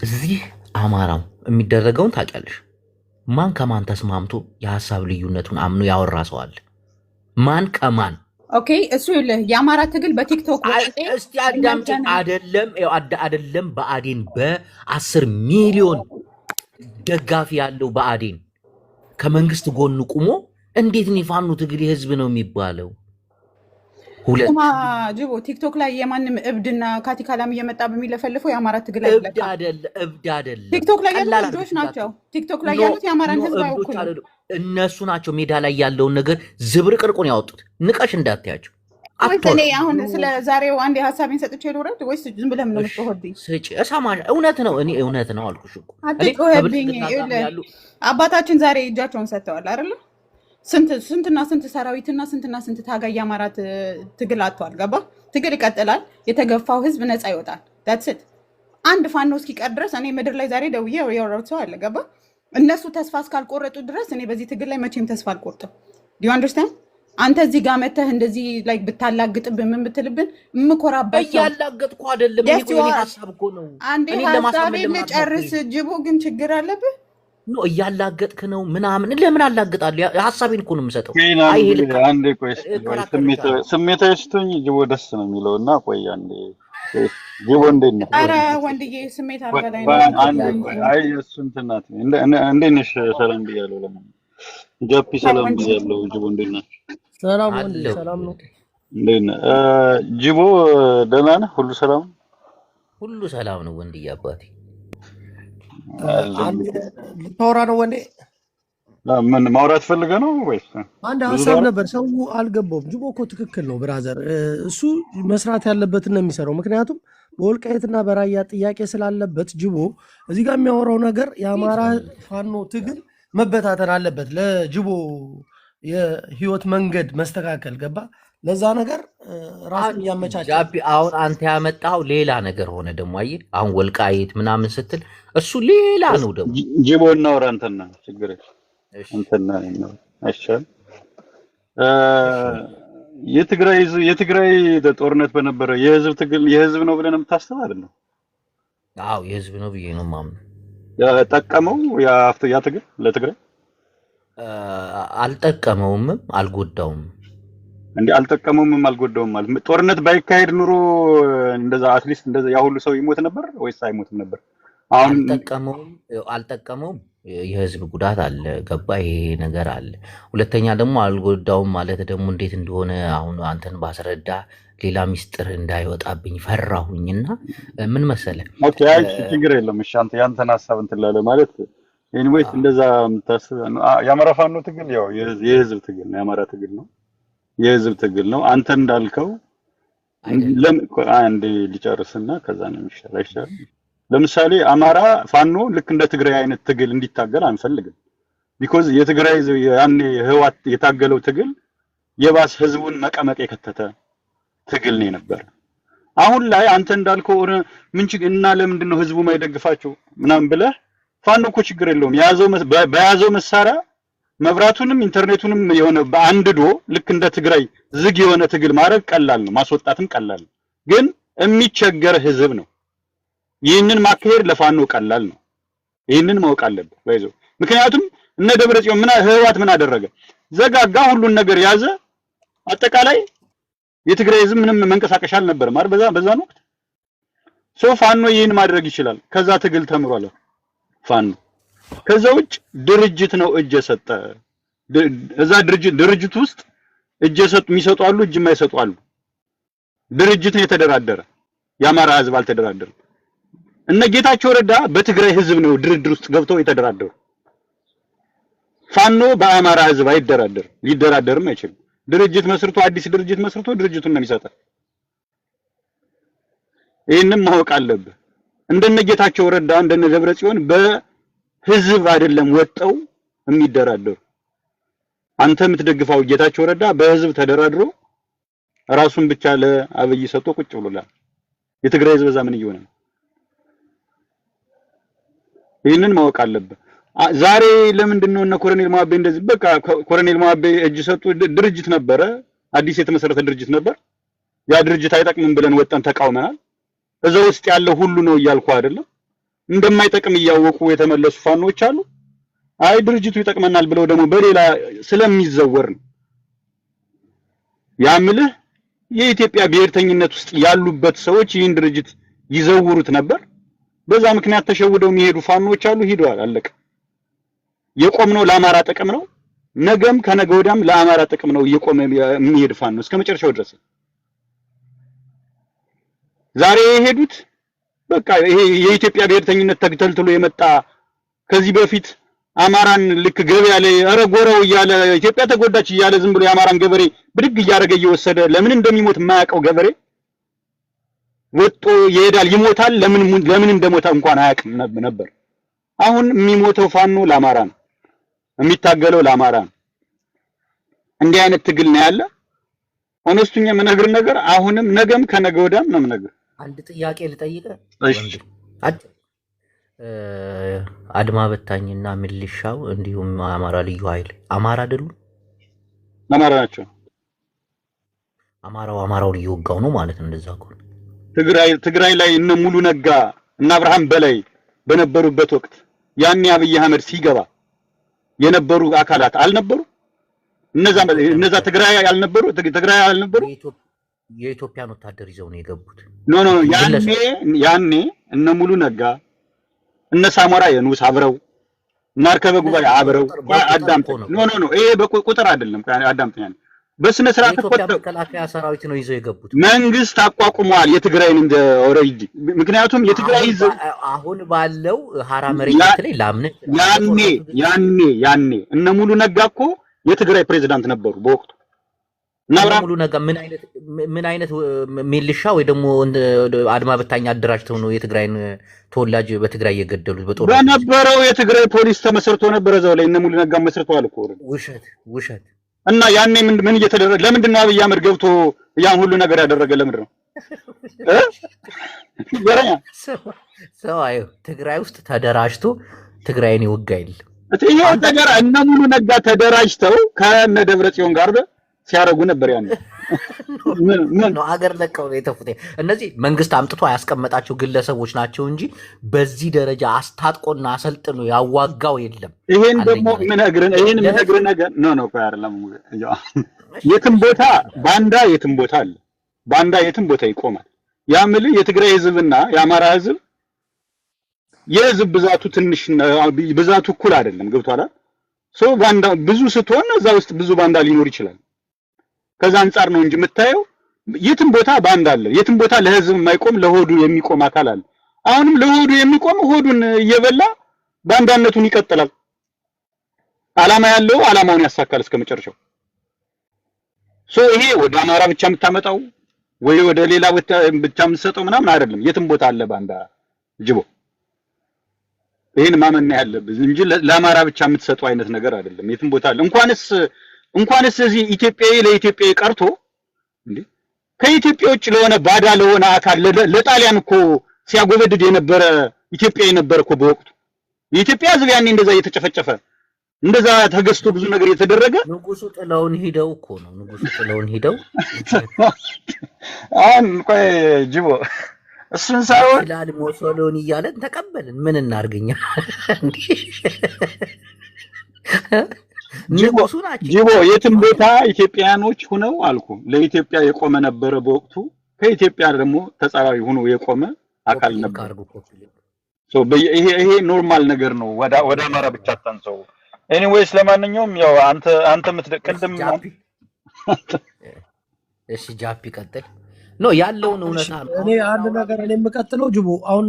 እዚህ አማራው የሚደረገውን ታውቂያለሽ። ማን ከማን ተስማምቶ የሀሳብ ልዩነቱን አምኖ ያወራ ሰው አለ? ማን ከማን? ኦኬ እሱ ይልህ የአማራ ትግል በቲክቶክ እስቲ አዳምጪኝ። አይደለም በአዴን በ10 ሚሊዮን ደጋፊ ያለው በአዴን ከመንግስት ጎን ቁሞ እንዴት ነው ፋኖ ትግል የህዝብ ነው የሚባለው? ጅቦ ቲክቶክ ላይ የማንም እብድና ካቲካላም እየመጣ በሚለፈልፈው የአማራ ትግል እብድ አይደለም። ቲክቶክ ላይ ያሉት ልጆች ናቸው። ቲክቶክ ላይ ያሉት የአማራን ህዝብ አይወክሉም። እነሱ ናቸው ሜዳ ላይ ያለውን ነገር ዝብርቅርቁን ያወጡት። ንቀሽ እንዳትያቸው። እኔ አሁን ስለ ዛሬው አንድ ሀሳቤን ሰጥቼ ልውረድ ወይስ ዝም ብለህ ነው የምትጮህብኝ? እውነት ነው። እኔ እውነት ነው አልኩሽ እኮ አትጮህብኝ። አባታችን ዛሬ እጃቸውን ሰጥተዋል አይደለ? ስንትና ስንት ሰራዊትና ስንት ታጋይ የአማራ ትግል አጥቷል። ገባ። ትግል ይቀጥላል። የተገፋው ህዝብ ነፃ ይወጣል። ዳትስት አንድ ፋኖ እስኪቀር ድረስ እኔ ምድር ላይ ዛሬ ደውዬ ያወራሁት ሰው አለ። ገባ። እነሱ ተስፋ እስካልቆረጡ ድረስ እኔ በዚህ ትግል ላይ መቼም ተስፋ አልቆርጥም። ዱ ዩ አንደርስታንድ? አንተ እዚህ ጋር መተህ እንደዚህ ላይ ብታላግጥብን ምን ብትልብን የምኮራበት እያላገጥኩ አይደለም። እኔ ሀሳብ እኮ ነው። አንዴ ሀሳቤን ልጨርስ። ጅቦ ግን ችግር አለብህ ነው እያላገጥክ ነው ምናምን። ለምን አላግጣለሁ? ሀሳቤን እኮ ነው የምሰጠው። አንዴ ቆይ ስሜታዊ ስትሆኝ ጅቦ ደስ ነው የሚለው እና ቆይ አንዴ ጅቦ እንዴት ነው? ኧረ ወንድዬ ስሜት አልበላይ ነው። አይ እሱ እንትን ናት። እንዴት ነሽ? ሰላም ብያለሁ። ለምን ጃፒ ሰላም ብያለሁ። ጅቦ እንዴት ነሽ? ሰላም ወንድ ሰላም ነው። እንዴት ነህ ጅቦ? ደህና ነህ? ሁሉ ሰላም? ሁሉ ሰላም ነው ወንድዬ አባቴ። ልታወራ ነው ወንዴ? ምን ማውራት ፈልገህ ነው ወይስ? አንድ ሀሳብ ነበር። ሰው አልገባውም። ጅቦ እኮ ትክክል ነው ብራዘር። እሱ መስራት ያለበትን ነው የሚሰራው። ምክንያቱም በወልቃይትና በራያ ጥያቄ ስላለበት ጅቦ እዚህ ጋር የሚያወራው ነገር የአማራ ፋኖ ትግል መበታተን አለበት። ለጅቦ የህይወት መንገድ መስተካከል ገባ። ለዛ ነገር ራስን እያመቻቸ አሁን አንተ ያመጣው ሌላ ነገር ሆነ። ደግሞ አየህ አሁን ወልቃይት ምናምን ስትል እሱ ሌላ ነው። ደግሞ ጅቦ እናውራ እንትና ችግር እንትና ነው አይሻል? የትግራይ ጦርነት በነበረ የህዝብ ትግል የህዝብ ነው ብለን የምታስበው አይደል? አዎ የህዝብ ነው ብዬ ነው የማምነው። ጠቀመው ያ ትግል ለትግራይ አልጠቀመውም፣ አልጎዳውም። እንዴ አልጠቀመውም አልጎዳውም ማለት ጦርነት ባይካሄድ ኑሮ እንደዛ አትሊስት እንደዛ ያ ሁሉ ሰው ይሞት ነበር ወይስ አይሞትም ነበር? አሁን አልጠቀመውም። የህዝብ ጉዳት አለ፣ ገባ? ይሄ ነገር አለ። ሁለተኛ ደግሞ አልጎዳውም ማለት ደግሞ እንዴት እንደሆነ አሁን አንተን ባስረዳ ሌላ ሚስጥር እንዳይወጣብኝ ፈራሁኝና ምን መሰለህ። ኦኬ አይ ችግር የለም። እሺ አንተ ያንተን ሐሳብ እንትን ላለ ማለት ኤኒዌይስ እንደዛ የምታስብ የአማራ ፋኖ ትግል ያው የህዝብ ትግል ነው፣ የአማራ ትግል ነው፣ የህዝብ ትግል ነው። አንተ እንዳልከው አንዴ ሊጨርስና ከዛ ነው የሚሻል አይሻልም? ለምሳሌ አማራ ፋኖ ልክ እንደ ትግራይ አይነት ትግል እንዲታገል አንፈልግም። ቢኮዝ የትግራይ ያኔ ህዋት የታገለው ትግል የባስ ህዝቡን መቀመቅ የከተተ ትግል ነው ነበር። አሁን ላይ አንተ እንዳልከው ምን እና ለምንድን ነው ህዝቡ ማይደግፋቸው ምናምን ብለህ ፋኖ እኮ ችግር የለውም በያዘው መሳሪያ መብራቱንም ኢንተርኔቱንም የሆነ በአንድዶ ልክ እንደ ትግራይ ዝግ የሆነ ትግል ማድረግ ቀላል ነው፣ ማስወጣትም ቀላል ነው። ግን የሚቸገር ህዝብ ነው። ይህንን ማካሄድ ለፋኖ ቀላል ነው። ይህንን ማወቅ አለብህ ባይዘው። ምክንያቱም እነ ደብረጽዮን ህወሓት ምን አደረገ? ዘጋጋ፣ ሁሉን ነገር ያዘ። አጠቃላይ የትግራይ ህዝብ ምንም መንቀሳቀሻ አልነበረም አይደል? በዛን ወቅት ፋኖ ይህን ማድረግ ይችላል። ከዛ ትግል ተምሯል ፋኖ። ከዛ ውጭ ድርጅት ነው እጅ የሰጠ። እዛ ድርጅት ውስጥ እጅ የሰጡ የሚሰጡ አሉ፣ እጅ የማይሰጡ አሉ። ድርጅት ነው የተደራደረ። የአማራ ህዝብ አልተደራደረም። እነ ጌታቸው ረዳ በትግራይ ህዝብ ነው ድርድር ውስጥ ገብተው የተደራደሩ። ፋኖ በአማራ ህዝብ አይደራደርም፣ ሊደራደርም አይችልም። ድርጅት መስርቶ አዲስ ድርጅት መስርቶ ድርጅቱን ነው የሚሰጠው። ይሄንን ማወቅ አለብህ። እንደነ ጌታቸው ረዳ እንደነ ደብረጽዮን በህዝብ አይደለም ወጣው የሚደራደሩ። አንተ የምትደግፈው ጌታቸው ረዳ በህዝብ ተደራድሮ ራሱን ብቻ ለአብይ ሰጥቶ ቁጭ ብሎላል። የትግራይ ህዝብ ምን እየሆነ ነው? ይሄንን ማወቅ አለብህ። ዛሬ ለምንድን ነው እነ ኮሎኔል ሞአቤ እንደዚህ በቃ ኮሎኔል ሞአቤ እጅ ሰጡ? ድርጅት ነበረ፣ አዲስ የተመሰረተ ድርጅት ነበር። ያ ድርጅት አይጠቅምም ብለን ወጣን ተቃውመናል። እዛ ውስጥ ያለው ሁሉ ነው እያልኩ አይደለም። እንደማይጠቅም እያወቁ የተመለሱ ፋኖች አሉ። አይ ድርጅቱ ይጠቅመናል ብለው ደግሞ በሌላ ስለሚዘወር ነው። ያምልህ የኢትዮጵያ ብሔርተኝነት ውስጥ ያሉበት ሰዎች ይህን ድርጅት ይዘውሩት ነበር። በዛ ምክንያት ተሸውደው የሚሄዱ ፋኖች አሉ። ሂደዋል፣ አለቀ። የቆምነው ለአማራ ጥቅም ነው። ነገም ከነገ ወዲያም ለአማራ ጥቅም ነው እየቆመ የሚሄድ ፋኖ እስከመጨረሻው ድረስ። ዛሬ የሄዱት በቃ ይሄ የኢትዮጵያ ብሔርተኝነት ተግተልትሎ የመጣ ከዚህ በፊት አማራን ልክ ገበያ ላይ አረጎረው እያለ ኢትዮጵያ ተጎዳች እያለ ዝም ብሎ የአማራን ገበሬ ብድግ እያደረገ እየወሰደ ለምን እንደሚሞት የማያውቀው ገበሬ ወጦ ይሄዳል፣ ይሞታል። ለምን እንደሞታ እንኳን አያውቅም ነበር። አሁን የሚሞተው ፋኖ ለአማራ ነው፣ የሚታገለው ለአማራ ነው። እንዲህ አይነት ትግል ነው ያለ። ሆነስቱኛ መነግር ነገር አሁንም ነገም ከነገ ወዲያም ነው ነገር። አንድ ጥያቄ ልጠይቅህ። እሺ አድማ በታኝና ሚሊሻው እንዲሁም አማራ ልዩ ኃይል አማራ አይደሉም? አማራ ናቸው። አማራውን እየወጋው ነው ማለት ነው። እንደዛ ከሆነ ትግራይ ላይ እነ ሙሉ ነጋ እና አብርሃም በላይ በነበሩበት ወቅት ያኔ አብይ አህመድ ሲገባ የነበሩ አካላት አልነበሩ? እነዛ ትግራይ አልነበሩ? የኢትዮጵያን ወታደር ይዘው ነው የገቡት። ኖ ያኔ እነ ሙሉ ነጋ እነ ሳሞራ የኑስ አብረው እና አርከበ ጉባኤ አብረው አዳምጠኝ። ኖ ይሄ በቁጥር አይደለም። አዳምጠኝ። በስነ ስርዓት መከላከያ ሰራዊት ነው ይዘው የገቡት። መንግስት አቋቁመዋል የትግራይን እንደ ኦሬዲ። ምክንያቱም የትግራይ ህዝብ አሁን ባለው ሀራ መሬት ላይ ላምነ ያኔ እነ ሙሉ ነጋ እኮ የትግራይ ፕሬዝዳንት ነበሩ በወቅቱ። እና ሙሉ ነጋ ምን አይነት ሚሊሻ ወይ ደግሞ አድማ በታኝ አደራጅተው ነው የትግራይን ተወላጅ በትግራይ የገደሉት? በጦር በነበረው የትግራይ ፖሊስ ተመስርቶ ነበር እዛው ላይ እነ ሙሉ ነጋ መስርተዋል እኮ። ውሸት እና ያኔ ምን እየተደረገ ለምንድን ነው አብይ አህመድ ገብቶ ያን ሁሉ ነገር ያደረገ? ለምንድን ነው ሰው ትግራይ ውስጥ ተደራጅቶ ትግራይን ይወጋ የለም? ይሄ ነገር እነ ሙሉ ነጋ ተደራጅተው ከነ ደብረጽዮን ጋር ሲያረጉ ነበር ያን ምን ነው ሀገር ለቀው የተፉት እነዚህ መንግስት አምጥቶ ያስቀመጣቸው ግለሰቦች ናቸው እንጂ በዚህ ደረጃ አስታጥቆና አሰልጥኖ ያዋጋው የለም። ይሄን ደግሞ ምን ነግረን ነገር ነው ቆይ አይደለም የትም ቦታ ባንዳ የትም ቦታ አለ። ባንዳ የትም ቦታ ይቆማል። ያምል የትግራይ ህዝብና የአማራ ህዝብ የህዝብ ብዛቱ ትንሽ ብዛቱ እኩል አይደለም። ገብቷል? ባንዳ ብዙ ስትሆን እዛ ውስጥ ብዙ ባንዳ ሊኖር ይችላል። ከዛ አንፃር ነው እንጂ የምታየው የትም ቦታ ባንዳ አለ። የትም ቦታ ለህዝብ የማይቆም ለሆዱ የሚቆም አካል አለ። አሁንም ለሆዱ የሚቆም ሆዱን እየበላ ባንዳነቱን ይቀጥላል። አላማ ያለው አላማውን ያሳካል እስከመጨረሻው። ይሄ ወደ አማራ ብቻ የምታመጣው ወይ ወደ ሌላ ብቻ የምትሰጠው ምናምን አይደለም። የትም ቦታ አለ ባንዳ ጅቦ። ይሄን ማመን ያለብህ እንጂ ለአማራ ብቻ የምትሰጠው አይነት ነገር አይደለም። የትም ቦታ አለ። እንኳንስ እዚህ ኢትዮጵያዊ ለኢትዮጵያዊ ቀርቶ እንዴ ከኢትዮጵያ ውጭ ለሆነ ባዳ ለሆነ አካል ለጣሊያን እኮ ሲያጎበድድ የነበረ ኢትዮጵያዊ ነበር እኮ በወቅቱ። የኢትዮጵያ ህዝብ ያኔ እንደዛ እየተጨፈጨፈ እንደዛ ተገዝቶ ብዙ ነገር የተደረገ ንጉሱ ጥለውን ሂደው እኮ ነው። ንጉሱ ጥለውን ሂደው አሁን ቆይ ጅቦ እሱን ሳይሆን ይላል ሞሶሎኒ እያለን ተቀበልን። ምን እናርገኛ እንዴ? ጅቦ የትም ቦታ ኢትዮጵያኖች ሆነው አልኩ ለኢትዮጵያ የቆመ ነበረ በወቅቱ። ከኢትዮጵያ ደግሞ ተጻራሪ ሆኖ የቆመ አካል ነበር። ይሄ ኖርማል ነገር ነው። ወደ አማራ ብቻ ታንሰው። ኤኒዌይስ ለማንኛውም ያው አንተ የምትደቅልም እሺ ጃፒ ቀጥል ነው ያለውን እውነታ ነው። እኔ አንድ ነገር የምቀጥለው ጅቦ አሁን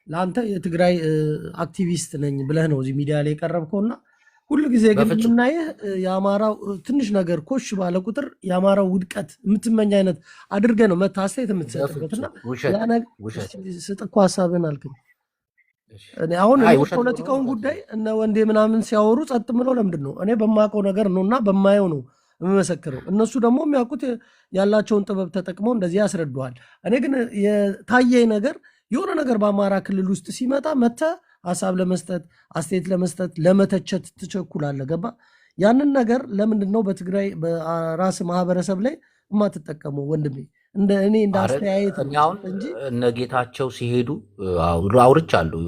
ለአንተ የትግራይ አክቲቪስት ነኝ ብለህ ነው እዚህ ሚዲያ ላይ የቀረብከውና ሁሉ ጊዜ ግን የምናየህ የአማራው ትንሽ ነገር ኮሽ ባለ ቁጥር የአማራው ውድቀት የምትመኝ አይነት አድርገህ ነው መታስተያየት የምትሰጥበትና ያ ነገር ስጥኮ ሐሳብን አልከኝ። እኔ አሁን የፖለቲካውን ጉዳይ እነ ወንዴ ምናምን ሲያወሩ ጸጥ ምለው ለምንድን ነው? እኔ በማውቀው ነገር ነውና በማየው ነው የምመሰክረው። እነሱ ደግሞ የሚያውቁት ያላቸውን ጥበብ ተጠቅመው እንደዚህ ያስረዱሃል። እኔ ግን የታየኝ ነገር የሆነ ነገር በአማራ ክልል ውስጥ ሲመጣ መተህ ሀሳብ ለመስጠት አስተያየት ለመስጠት ለመተቸት ትቸኩላለህ። ገባ? ያንን ነገር ለምንድን ነው በትግራይ በራስ ማህበረሰብ ላይ የማትጠቀመው ወንድሜ? እኔ እንደ አስተያየት እንጂ እነ ጌታቸው ሲሄዱ አውርቻለሁ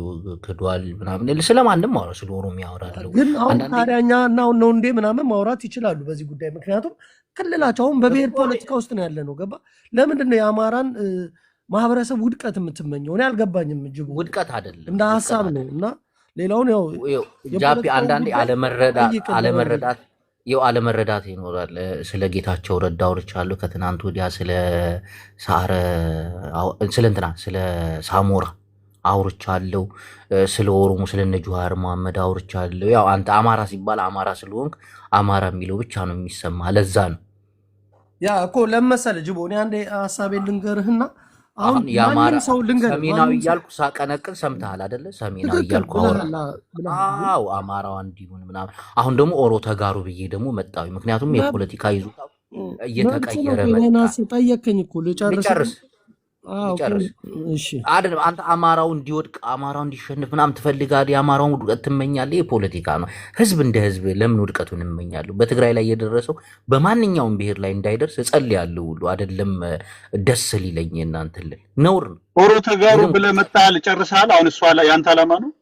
ክዷል ምናምን ስለማንም ማውራ ስለ ኦሮሚያ አወራለሁ። ግን አሁን ታዲያኛ እና ነው እንዴ ምናምን ማውራት ይችላሉ በዚህ ጉዳይ። ምክንያቱም ክልላቸው አሁን በብሔር ፖለቲካ ውስጥ ነው ያለ ነው። ገባ? ለምንድን ነው የአማራን ማህበረሰብ ውድቀት የምትመኘው? እኔ አልገባኝም። እጅጉ ውድቀት አይደለም እንደ ሀሳብ ነው። እና ሌላውን ያው ጃፒ አንዳንዴ አለመረዳት ይኖራል። ስለ ጌታቸው ረዳ አውርቻለሁ ከትናንት ወዲያ ስለ ሳሞራ አውርቻለሁ። ስለ ኦሮሞ ስለነ ጁሃር መሐመድ አውርቻለሁ። ያው አንተ አማራ ሲባል አማራ ስለሆንክ አማራ የሚለው ብቻ ነው የሚሰማ። ለዛ ነው ያ እኮ ለመሰለ ጅቦ እኔ አንዴ ሀሳቤን ልንገርህና አሁን የአማራ ሰሜናዊ እያልኩ ሳቀነቅን ሰምተሃል አይደለ? ሰሜናዊ እያልኩ አዎ አማራው እንዲሁን ምናምን። አሁን ደግሞ ኦሮ ተጋሩ ብዬ ደግሞ መጣሁ። ምክንያቱም የፖለቲካ ይዞታው እየተቀየረ መጣ። ጠየከኝ እኮ ልጨርስ። አይደለም አንተ አማራው እንዲወድቅ አማራው እንዲሸንፍ ምናምን ትፈልጋለህ። የአማራውን ውድቀት ትመኛለህ። የፖለቲካ ነው። ህዝብ እንደ ህዝብ ለምን ውድቀቱን እመኛለሁ? በትግራይ ላይ የደረሰው በማንኛውም ብሔር ላይ እንዳይደርስ እጸልያለሁ ሁሉ አይደለም። ደስ ሊለኝ እናንተ ነውር ነው። ኦሮ ተጋሩ ብለህ መጣል ጨርሰሃል። አሁን እሷ ላይ ያንተ ዓላማ ነው።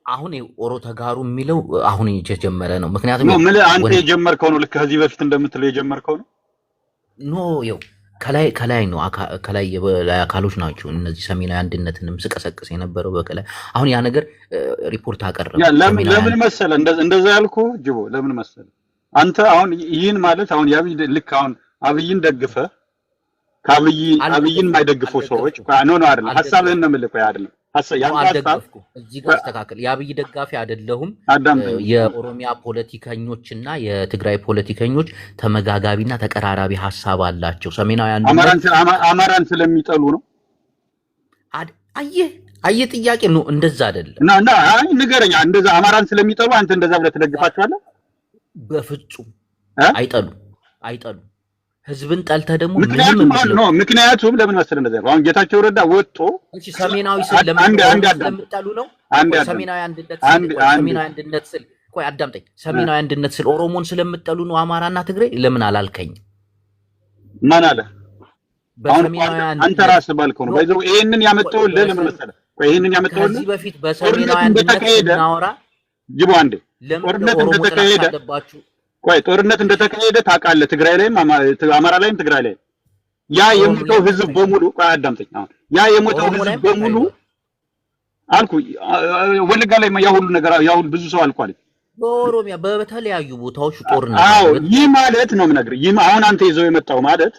አሁን ኦሮ ተጋሩ የሚለው አሁን የተጀመረ ነው። ምክንያቱም አንተ የጀመርከው ነው። ልክ ከዚህ በፊት እንደምትለው የጀመርከው ነው። ኖ ይኸው ከላይ ነው። ከላይ አካሎች ናቸው እነዚህ ሰሜናዊ አንድነትንም ስቀሰቅስ የነበረው በከላይ። አሁን ያ ነገር ሪፖርት አቀረበ። ለምን መሰለ እንደዛ ያልኩ ጅቦ፣ ለምን መሰለ አንተ አሁን ይህን ማለት አሁን ልክ አሁን አብይን ደግፈ አብይን የማይደግፉ ሰዎች ኖ አይደለም። ሀሳብህን ነው የምልህ። አይደለም እዚህ ጋር አስተካክል። የአብይ ደጋፊ አይደለሁም። የኦሮሚያ ፖለቲከኞችና የትግራይ ፖለቲከኞች ተመጋጋቢና ተቀራራቢ ሀሳብ አላቸው። ሰሜናዊ አማራን ስለሚጠሉ ነው። አየህ ጥያቄ ነው። እንደዛ አይደለም እና ንገረኛ። እንደዛ አማራን ስለሚጠሉ አንተ እንደዛ ብለህ ትደግፋቸዋለህ? በፍጹም አይጠሉ። ህዝብን ጠልተህ ደግሞ ምክንያቱም ለምን መሰለህ እንደዛ ያለው አሁን ጌታቸው ረዳ ወጥቶ ሰሜናዊ ስለምጠሉ ነው። ሰሜናዊ አንድነት ቆይ አዳምጠኝ። ሰሜናዊ አንድነት ስለ ኦሮሞን ስለምጠሉ ነው አማራና ትግሬ ለምን አላልከኝ? ማን አለ? አንተ ራስህ ባልከው ነው። ባይዘው ይሄንን ያመጣው ለምን መሰለህ? ቆይ ይሄንን ያመጣው ከዚህ በፊት በሰሜናዊ አንድነት እናወራ ጅቦ አንዴ ጦርነት እንደተካሄደ ቆይ ጦርነት እንደተካሄደ ታውቃለህ። ትግራይ ላይም አማራ ላይም ትግራይ ላይ ያ የሞተው ህዝብ በሙሉ ቆይ አዳምጠኝ። ያ የሞተው ህዝብ በሙሉ አልኩ ወለጋ ላይ ያ ሁሉ ነገር ያ ሁሉ ብዙ ሰው አልቋል። በኦሮሚያ በተለያዩ ቦታዎች ጦርነት አዎ ይህ ማለት ነው የምነግርህ። ይህ አሁን አንተ ይዘው የመጣው ማለት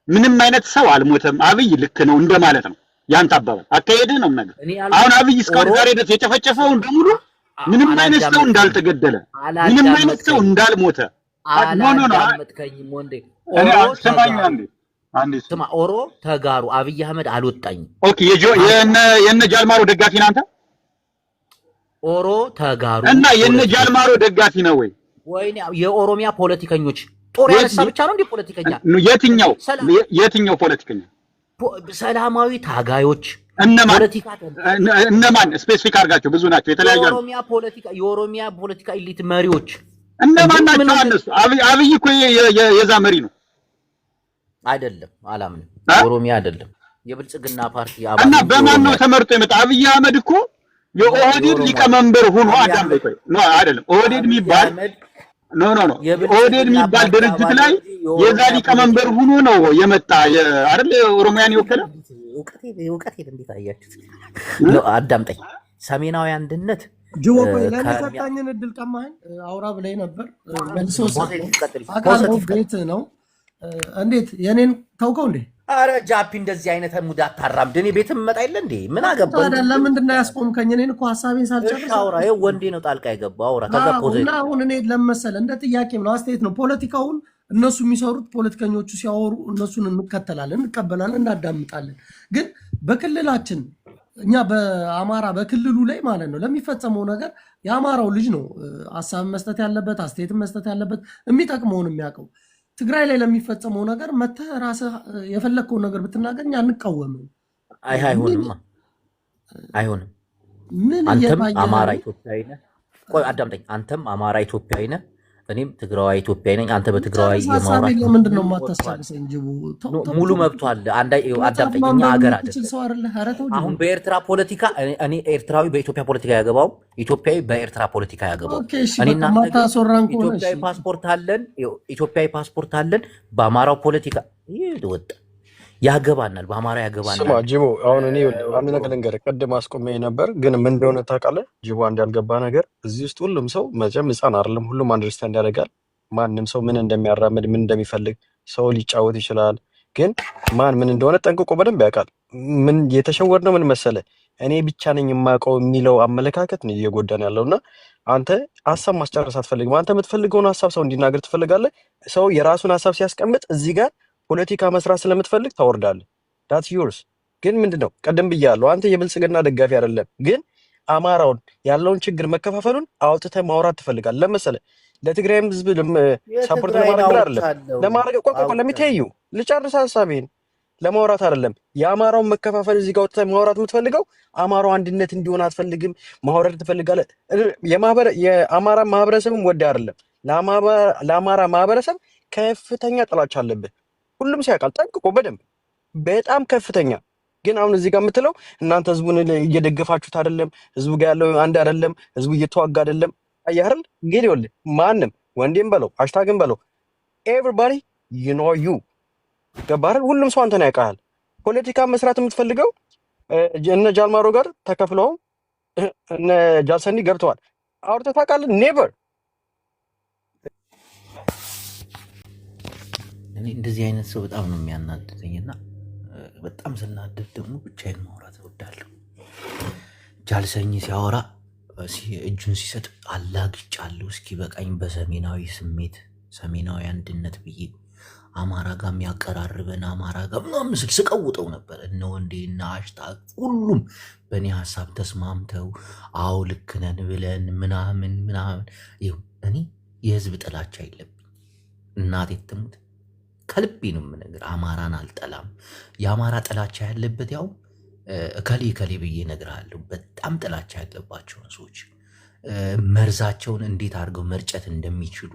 ምንም አይነት ሰው አልሞተም አብይ ልክ ነው እንደማለት ነው። ያንተ አባባል አካሄድህ ነው የምነግርህ። አሁን አብይ እስካሁን ዛሬ ድረስ የጨፈጨፈውን በሙሉ ምንም አይነት ሰው እንዳልተገደለ ምንም አይነት ሰው እንዳልሞተ አላዳመጥከኝም ወንዴ። እኔ አልሰማኝ አንዴ ስማ፣ ኦሮ ተጋሩ አብይ አህመድ አልወጣኝም። ኦኬ የነ ጃልማሮ ደጋፊ ነህ አንተ? ኦሮ ተጋሩ እና የነ ጃልማሮ ደጋፊ ነው ወይ? ወይኔ የኦሮሚያ ፖለቲከኞች ጦር ያነሳ ብቻ ነው እንዴ ፖለቲከኛ? የትኛው ፖለቲከኛ? ሰላማዊ ታጋዮች እነማን ስፔሲፊክ አድርጋቸው? ብዙ ናቸው የተለያዩ። የኦሮሚያ ፖለቲካ ኢሊት መሪዎች እነማን ናቸው? እነሱ አብይ እኮ የዛ መሪ ነው አይደለም? አላምንም። ኦሮሚያ አይደለም የብልጽግና ፓርቲ አባል እና በማን ነው ተመርጦ የመጣ? አብይ አህመድ እኮ የኦህዴድ ሊቀመንበር ሆኖ አዳም ላይ ነው አይደለም? ኦህዴድ የሚባል ኖ ኦህዴድ የሚባል ድርጅት ላይ የዛ ሊቀመንበር ሆኖ ነው የመጣ አይደል? ኦሮሚያን ይወከለ እውቀቴ እንዴት አያችሁት? አዳምጠኝ። ሰሜናዊ አንድነት ጅቦ ቆይ ለነሳታኝን እድል ቀማኝ አውራ ብለህ ነበር። መልሶ ቤት ነው እንዴት የኔን ታውቀው እንዴ? አረ ጃፒ እንደዚህ አይነት ሙድ አታራምድ። እኔ ቤትም መጣ የለ እንዴ? ምን አገባኝ? ታዲያ ለምንድን ነው ያስቆምከኝ? እኔን እኮ ሐሳቤን ሳልጨርስ አውራ። ይኸው ወንዴ ነው ጣልቃ የገባው። አውራ ተጋፖዘ እና አሁን እኔ ለመሰለ እንደ ጥያቄም ነው አስተያየት ነው። ፖለቲካውን እነሱ የሚሰሩት ፖለቲከኞቹ ሲያወሩ እነሱን እንከተላለን፣ እንቀበላለን፣ እናዳምጣለን። ግን በክልላችን እኛ በአማራ በክልሉ ላይ ማለት ነው ለሚፈጸመው ነገር የአማራው ልጅ ነው ሐሳብ መስጠት ያለበት፣ አስተያየት መስጠት ያለበት፣ የሚጠቅመውን የሚያውቀው። ትግራይ ላይ ለሚፈጸመው ነገር መተህ ራስህ የፈለግከውን ነገር ብትናገር አንቃወምም። አይሆንም። አንተም አማራ ኢትዮጵያዊ ነህ። ቆይ አዳምጠኝ። አንተም አማራ ኢትዮጵያዊ ነህ፣ እኔም ትግራዋይ ኢትዮጵያዊ ነኝ። አንተ በትግራዋይ የማውራት ለምንድን ነው የማታስታውሰኝ? ጅቡ ሙሉ መብቱ አለ። አዳምጠኝ። እኛ ሀገር አይደለም። አሁን በኤርትራ ፖለቲካ እኔ ኤርትራዊ በኢትዮጵያ ፖለቲካ ያገባው፣ ኢትዮጵያዊ በኤርትራ ፖለቲካ ያገባው። እኔና ኢትዮጵያዊ ፓስፖርት አለን። በአማራው ፖለቲካ ወጣ ያገባናል፣ በአማራ ያገባናል። ስማ ጅቦ፣ አሁን እኔ አንድ ነገር ልንገርህ። ቅድም አስቆመኝ ነበር፣ ግን ምን እንደሆነ ታውቃለህ ጅቦ? አንድ ያልገባ ነገር እዚህ ውስጥ ሁሉም ሰው መቼም ሕፃን አይደለም፣ ሁሉም አንደርስታንድ ያደርጋል። ማንም ሰው ምን እንደሚያራምድ ምን እንደሚፈልግ ሰው ሊጫወት ይችላል፣ ግን ማን ምን እንደሆነ ጠንቅቆ በደንብ ያውቃል። ምን የተሸወድነው ምን መሰለህ? እኔ ብቻ ነኝ የማውቀው የሚለው አመለካከት ነው እየጎዳን ያለውና አንተ ሀሳብ ማስጨረስ አትፈልግም። አንተ የምትፈልገውን ሀሳብ ሰው እንዲናገር ትፈልጋለህ። ሰው የራሱን ሀሳብ ሲያስቀምጥ እዚህ ጋር ፖለቲካ መስራት ስለምትፈልግ ታወርዳለህ። ዳትስ ዩርስ። ግን ምንድነው ቀደም ብያለሁ፣ አንተ የብልጽግና ደጋፊ አይደለም፣ ግን አማራውን ያለውን ችግር መከፋፈሉን አውጥተህ ማውራት ትፈልጋለህ። ለምሳሌ ለትግራይም ህዝብ ሳፖርት ለማድረግ አይደለም፣ ለማድረግ ለሚተዩ ልጨርስ ሀሳቤን ለማውራት አይደለም። የአማራውን መከፋፈል እዚህ ጋር አውጥተህ ማውራት የምትፈልገው አማራው አንድነት እንዲሆን አትፈልግም፣ ማውረድ ትፈልጋለህ። የአማራ ማህበረሰብም ወደ አይደለም፣ ለአማራ ማህበረሰብ ከፍተኛ ጥላቻ አለብህ። ሁሉም ሲያውቃል ጠንቅቆ በደንብ በጣም ከፍተኛ። ግን አሁን እዚህ ጋር የምትለው እናንተ ህዝቡን እየደገፋችሁት አይደለም፣ ህዝቡ ጋር ያለው አንድ አይደለም፣ ህዝቡ እየተዋጋ አይደለም። አየህ አይደል? ግን ይኸውልህ ማንም ወንዴም በለው ሃሽታግም በለው ኤቭሪባዲ ዩ ኖ ዩ ገባህ አይደል? ሁሉም ሰው አንተን ያውቃል። ፖለቲካ መስራት የምትፈልገው እነ ጃልማሮ ጋር ተከፍለው እነ ጃልሰኒ ገብተዋል። አውርተህ ታውቃለህ? ኔቨር። እኔ እንደዚህ አይነት ሰው በጣም ነው የሚያናድደኝና በጣም ስናደድ ደግሞ ብቻዬን ማውራት እወዳለሁ። ጃልሰኝ ሲያወራ እጁን ሲሰጥ አላግጫለሁ እስኪ በቃኝ። በሰሜናዊ ስሜት ሰሜናዊ አንድነት ብዬ አማራ ጋር የሚያቀራርበን አማራ ጋር ምናምን ምስል ስቀውጠው ነበር። እነ ወንዴ እና ሃሽታግ ሁሉም በእኔ ሀሳብ ተስማምተው አዎ ልክ ነን ብለን ምናምን ይኸው እኔ የህዝብ ጥላቻ የለብኝ። እናቴ ትሙት ከልቤ ነው የምነግርህ። አማራን አልጠላም። የአማራ ጥላቻ ያለበት ያው እከሌ ብዬ እነግርሃለሁ። በጣም ጥላቻ ያለባቸውን ሰዎች መርዛቸውን እንዴት አድርገው መርጨት እንደሚችሉ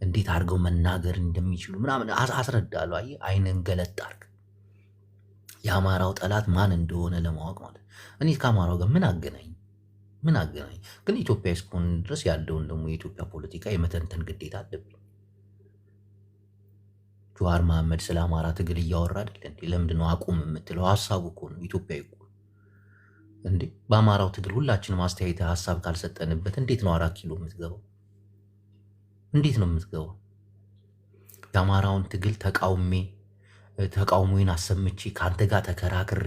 እንዴት አድርገው መናገር እንደሚችሉ ምናምን አስረዳለሁ። አየህ አይንን ገለጥ አድርግ የአማራው ጠላት ማን እንደሆነ ለማወቅ ማለት እኔ ከአማራው ጋር ምን አገናኝ? ግን ኢትዮጵያ እስከሆነ ድረስ ያለውን ደግሞ የኢትዮጵያ ፖለቲካ የመተንተን ግዴታ አለብኝ። ጀዋር መሐመድ ስለ አማራ ትግል እያወራ አይደል እንዴ? ለምንድን ነው አቁም የምትለው? ሀሳቡ እኮ ነው ኢትዮጵያዊ እኮ እንዴ። በአማራው ትግል ሁላችንም አስተያየት ሀሳብ ካልሰጠንበት እንዴት ነው 4 ኪሎ የምትገባው? እንዴት ነው የምትገባው? የአማራውን ትግል ተቃውሞዬን አሰምቼ ከአንተ ጋር ተከራክሬ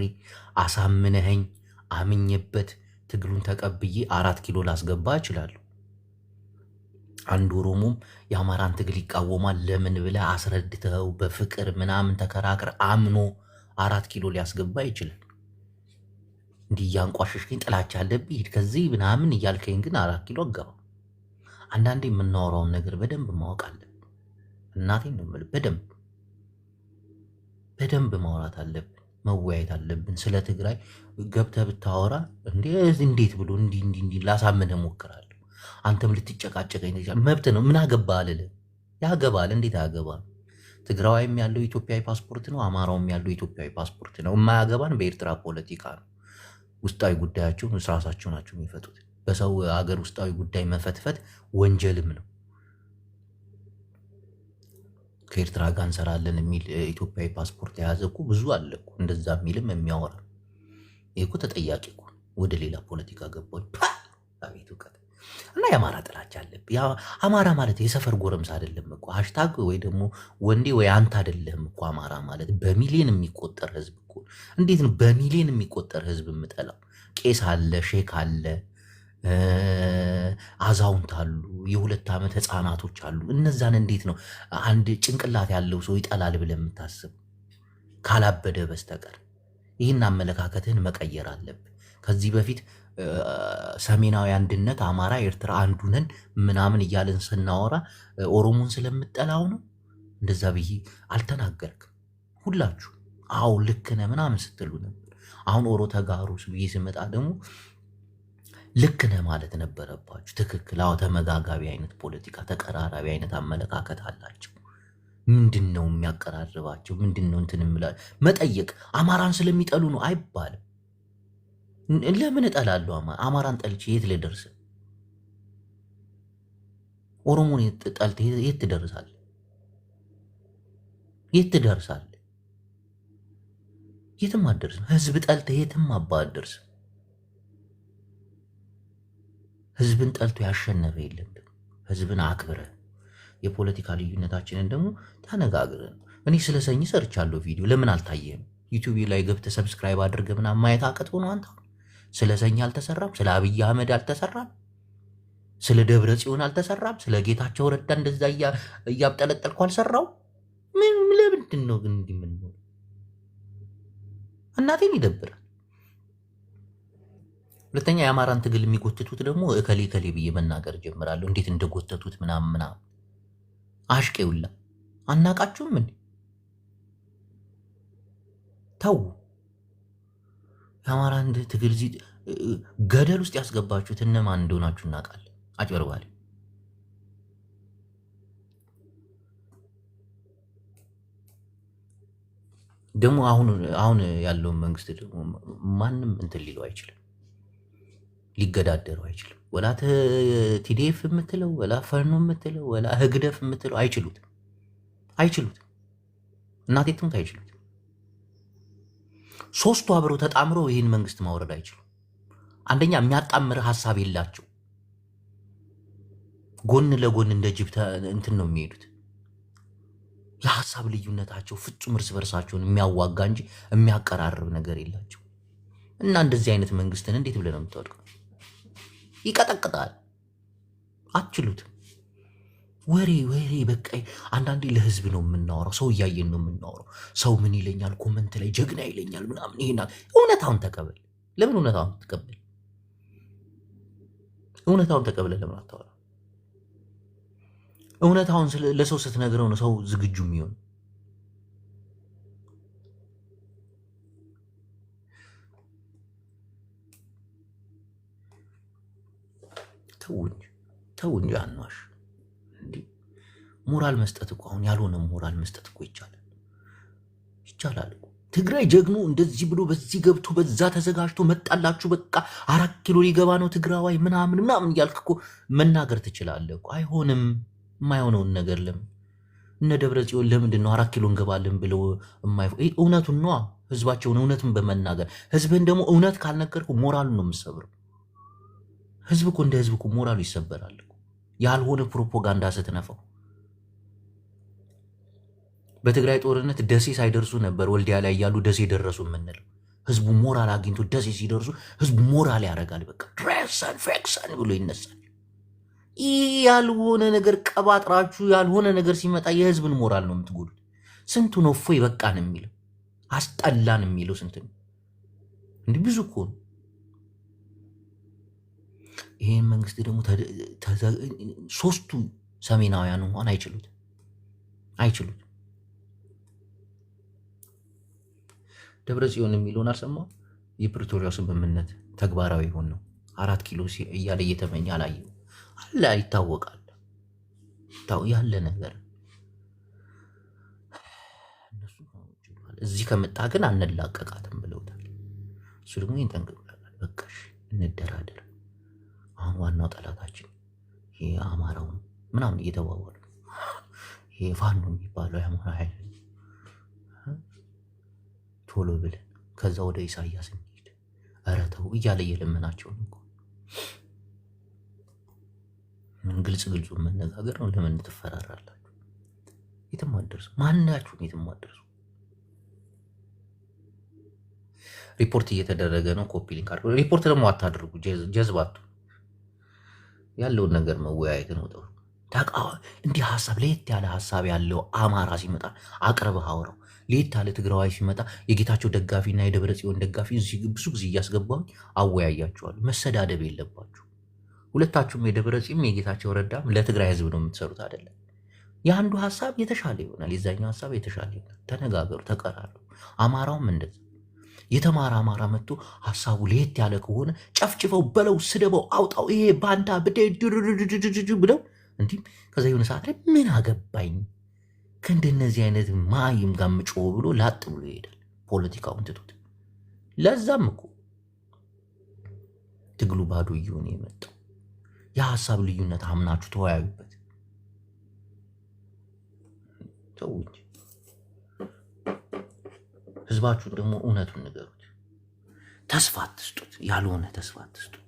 አሳምነኸኝ አምኜበት ትግሉን ተቀብዬ 4 ኪሎ ላስገባ እችላለሁ። አንድ ኦሮሞም የአማራን ትግል ይቃወማል ለምን ብለህ አስረድተው በፍቅር ምናምን ተከራክር አምኖ 4 ኪሎ ሊያስገባ ይችላል። እንዲህ እያንቋሸሽከኝ ጥላቻ አለብኝ ሂድ ከዚህ ምናምን እያልከኝ ግን 4 ኪሎ አገባ። አንዳንዴ የምናወራውን ነገር በደንብ ማወቅ አለብን። እናቴን ነው የምልህ፣ በደንብ ማውራት አለብን፣ መወያየት አለብን። ስለ ትግራይ ገብተህ ብታወራ እንዴት ብሎ እንዲህ ላሳምንህ እሞክራለሁ። አንተም ልትጨቃጨቀኝ መብት ነው። ምን አገባህ አልልም። ያገባል። እንዴት አያገባም? ትግራዋይም ያለው ኢትዮጵያዊ ፓስፖርት ነው፣ አማራውም ያለው ኢትዮጵያዊ ፓስፖርት ነው። የማያገባን በኤርትራ ፖለቲካ ነው። ውስጣዊ ጉዳያቸውን ራሳቸው ናቸው የሚፈቱት። በሰው ሀገር ውስጣዊ ጉዳይ መፈትፈት ወንጀልም ነው። ከኤርትራ ጋር እንሰራለን የሚል ኢትዮጵያዊ ፓስፖርት የያዘ እኮ ብዙ አለ እኮ እንደዛ የሚልም የሚያወራ። ይህ እኮ ተጠያቂ እኮ ወደ ሌላ ፖለቲካ ገባኝ። አቤት እውቀት እና የአማራ ጥላቻ አለብህ። አማራ ማለት የሰፈር ጎረምሳ አይደለም እኮ ሃሽታግ ወይ ደግሞ ወንዴ ወይ አንተ አይደለም እኮ አማራ ማለት በሚሊዮን የሚቆጠር ህዝብ እኮ። እንዴት ነው በሚሊዮን የሚቆጠር ህዝብ የምጠላው? ቄስ አለ፣ ሼክ አለ፣ አዛውንት አሉ፣ የ2 ዓመት ህፃናቶች አሉ። እነዛን እንዴት ነው አንድ ጭንቅላት ያለው ሰው ይጠላል ብለህ የምታስብ? ካላበደ በስተቀር ይህን አመለካከትህን መቀየር አለብህ። ከዚህ በፊት ሰሜናዊ አንድነት አማራ ኤርትራ አንዱ ነን ምናምን እያልን ስናወራ ኦሮሞን ስለምጠላው ነው እንደዛ ብዬ አልተናገርክም። ሁላችሁ አዎ ልክ ነህ ምናምን ስትሉ ነበር። አሁን ኦሮ ተጋሩስ ብዬ ስመጣ ደግሞ ልክ ነህ ማለት ነበረባችሁ። ትክክል። አዎ ተመጋጋቢ አይነት ፖለቲካ፣ ተቀራራቢ አይነት አመለካከት አላቸው። ምንድን ነው የሚያቀራርባቸው? ምንድን ነው እንትን መጠየቅ። አማራን ስለሚጠሉ ነው አይባልም። ለምን እጠላለሁ? አማራን ጠልቼ የት ልደርስ? ኦሮሞን ጠልተህ የት ትደርሳለህ? የትም አትደርስም። ህዝብ ጠልተህ የትም አትደርስም። ህዝብን ጠልቶ ያሸነፈ የለም። ህዝብን አክብረ የፖለቲካ ልዩነታችንን ደግሞ ተነጋግረን። እኔ ስለ ሰኝ ሰርቻለሁ ቪዲዮ፣ ለምን አልታየም? ዩቲዩብ ላይ ገብተህ ሰብስክራይብ አድርገህ ምናምን ማየት አቅቶ ነው አንተ? ስለ ሰኝ አልተሰራም? ስለ አብይ አህመድ አልተሰራም? ስለ ደብረ ጽዮን አልተሰራም? ስለ ጌታቸው ረዳ እንደዛ እያብጠለጠልኩ አልሰራው? ለምንድን ነው ግን እንዲህ ምን ነው? እናቴን ይደብራል። ሁለተኛ የአማራን ትግል የሚጎትቱት ደግሞ እከሌ እከሌ ብዬ መናገር ጀምራለሁ። እንዴት እንደጎተቱት ምናምን አሽቄውላ አናቃችሁም እንዴ? ተው። የአማራን ትግል ገደል ውስጥ ያስገባችሁት እነማን እንደሆናችሁ እናውቃለን። አጭበርባሪ። ደግሞ አሁን ያለውን መንግስት ደግሞ ማንም እንትን ሊለው አይችልም፣ ሊገዳደረው አይችልም። ወላ ቲዲኤፍ የምትለው ወላ ፈርኖ የምትለው ወላ ህግደፍ የምትለው አይችሉትም። እናቴ ትሙት አይችሉትም። ሶስቱ አብረው ተጣምረው ይህን መንግስት ማውረድ አይችሉም። አንደኛ የሚያጣምር ሀሳብ የላቸው። ጎን ለጎን እንደ ጅብ እንትን ነው የሚሄዱት። የሀሳብ ልዩነታቸው ፍጹም እርስ በርሳቸውን የሚያዋጋ እንጂ የሚያቀራርብ ነገር የላቸው። እና እንደዚህ አይነት መንግስትን እንዴት ብለህ ነው የምታወድቀው? ይቀጠቅጣል። አትችሉትም። ወሬ በቃ አንዳንዴ ለህዝብ ነው የምናወራው፣ ሰው እያየን ነው የምናወራው። ሰው ምን ይለኛል ኮመንት ላይ ጀግና ይለኛል ምናምን። ይሄና እውነታውን ተቀበል። ለምን እውነታውን ተቀበል? እውነታውን ተቀበለ ለምን አታወራ? እውነታውን ለሰው ስትነግረው ነው ሰው ዝግጁ የሚሆን። ተው እንጂ አንዋሽ። እንዴ ሞራል መስጠት እኮ አሁን ያልሆነ ሞራል መስጠት እኮ ይቻላል። ትግራይ ጀግኑ እንደዚህ ብሎ በዚህ ገብቶ በዛ ተዘጋጅቶ መጣላችሁ በቃ 4 ኪሎ ሊገባ ነው ትግራዋይ ምናምን እያልክ እኮ መናገር ትችላለህ እኮ። አይሆንም። የማይሆነውን ነገር ለምን እነ ደብረጽዮን ለምንድን ነው 4 ኪሎ እንገባለን ብለው እውነቱን ነው ህዝባቸውን እውነትን በመናገር ህዝብን ደግሞ እውነት ካልነገርኩ ሞራሉን ነው የምሰብረው። ህዝብ እኮ እንደ ህዝብ እኮ ሞራሉ ይሰበራል እኮ ያልሆነ ፕሮፓጋንዳ ስትነፋው። በትግራይ ጦርነት ደሴ ሳይደርሱ ነበር ወልዲያ ላይ ያሉ ደሴ ደረሱ የምንለው። ህዝቡ ሞራል አግኝቶ ደሴ ሲደርሱ ህዝቡ ሞራል ያደርጋል። በቃ ድሬሰን ፌክሰን ብሎ ይነሳል። ይህ ያልሆነ ነገር ቀባጥራችሁ ያልሆነ ነገር ሲመጣ የህዝብን ሞራል ነው የምትጎዱት። ስንቱ ነው እፎይ በቃን የሚለው አስጠላን የሚለው ስንት ነው? እንዲህ ብዙ እኮ ነው። ይህን መንግስት ደግሞ ሶስቱ ሰሜናውያን እንኳን አይችሉት። ደብረጽዮን የሚለውን አልሰማው። የፕሪቶሪያው ስምምነት ተግባራዊ ሆን ነው 4 ኪሎ እያለ እየተመኘ አላየው አለ። ይታወቃል ያለ ነገር እነሱ እዚህ ከመጣ ግን አንላቀቃትም ብለውታል። እሱ ደግሞ ይንጠንቅቃል። በቃሽ እንደራደር። አሁን ዋናው ጠላታችን ይሄ አማራው ምናምን እየተዋወሉ ይሄ ፋኖ የሚባለው የአማራ ኃይል ቶሎ ብለን ከዛ ወደ ኢሳያስ እንሂድ ኧረ ተው እያለ እየለመናቸው ነው። ምን ግልጽ መነጋገር ነው። ለምን ትፈራራላችሁ? የትም አትደርሱ። ማናችሁም የትም አትደርሱ። ሪፖርት እየተደረገ ነው። ኮፒ ሊንክ አድርጉ። ሪፖርት ደግሞ አታድርጉ። ጀዝባቱ ያለውን ነገር መወያየት ነው። ጥሩ እንዲህ ሀሳብ ለየት ያለ ሀሳብ ያለው አማራ ሲመጣ አቅርበህ አውራው። ለየት ያለ ትግራዋይ ሲመጣ የጌታቸው ደጋፊና የደብረጽዮን ደጋፊ ብዙ ጊዜ እያስገባሁኝ አወያያችኋለሁ። መሰዳደብ የለባችሁ። ሁለታችሁም የደብረጽዮን የጌታቸው ረዳም ለትግራይ ህዝብ ነው የምትሰሩት አይደለም። የአንዱ ሀሳብ የተሻለ ይሆናል፣ የዛኛው ሀሳብ የተሻለ ይሆናል። ተነጋገሩ፣ ተቀራሉ። አማራውም እንደዛ የተማረ አማራ መጥቶ ሀሳቡ ለየት ያለ ከሆነ ጨፍጭፈው በለው፣ ስደበው፣ አውጣው፣ ይሄ ባንዳ ብለው እንዲህ ከዛ የሆነ ሰዓት ላይ ምን አገባኝ ከእንደነዚህ አይነት ማይም ጋር ምጮ ብሎ ላጥ ብሎ ይሄዳል። ፖለቲካውን ትቶት። ለዛም እኮ ትግሉ ባዶ እየሆነ የመጣው የሀሳብ ልዩነት አምናችሁ ተወያዩበት። ተው እንጂ ህዝባችሁን ደግሞ እውነቱን ንገሩት። ተስፋ አትስጡት፣ ያልሆነ ተስፋ አትስጡት።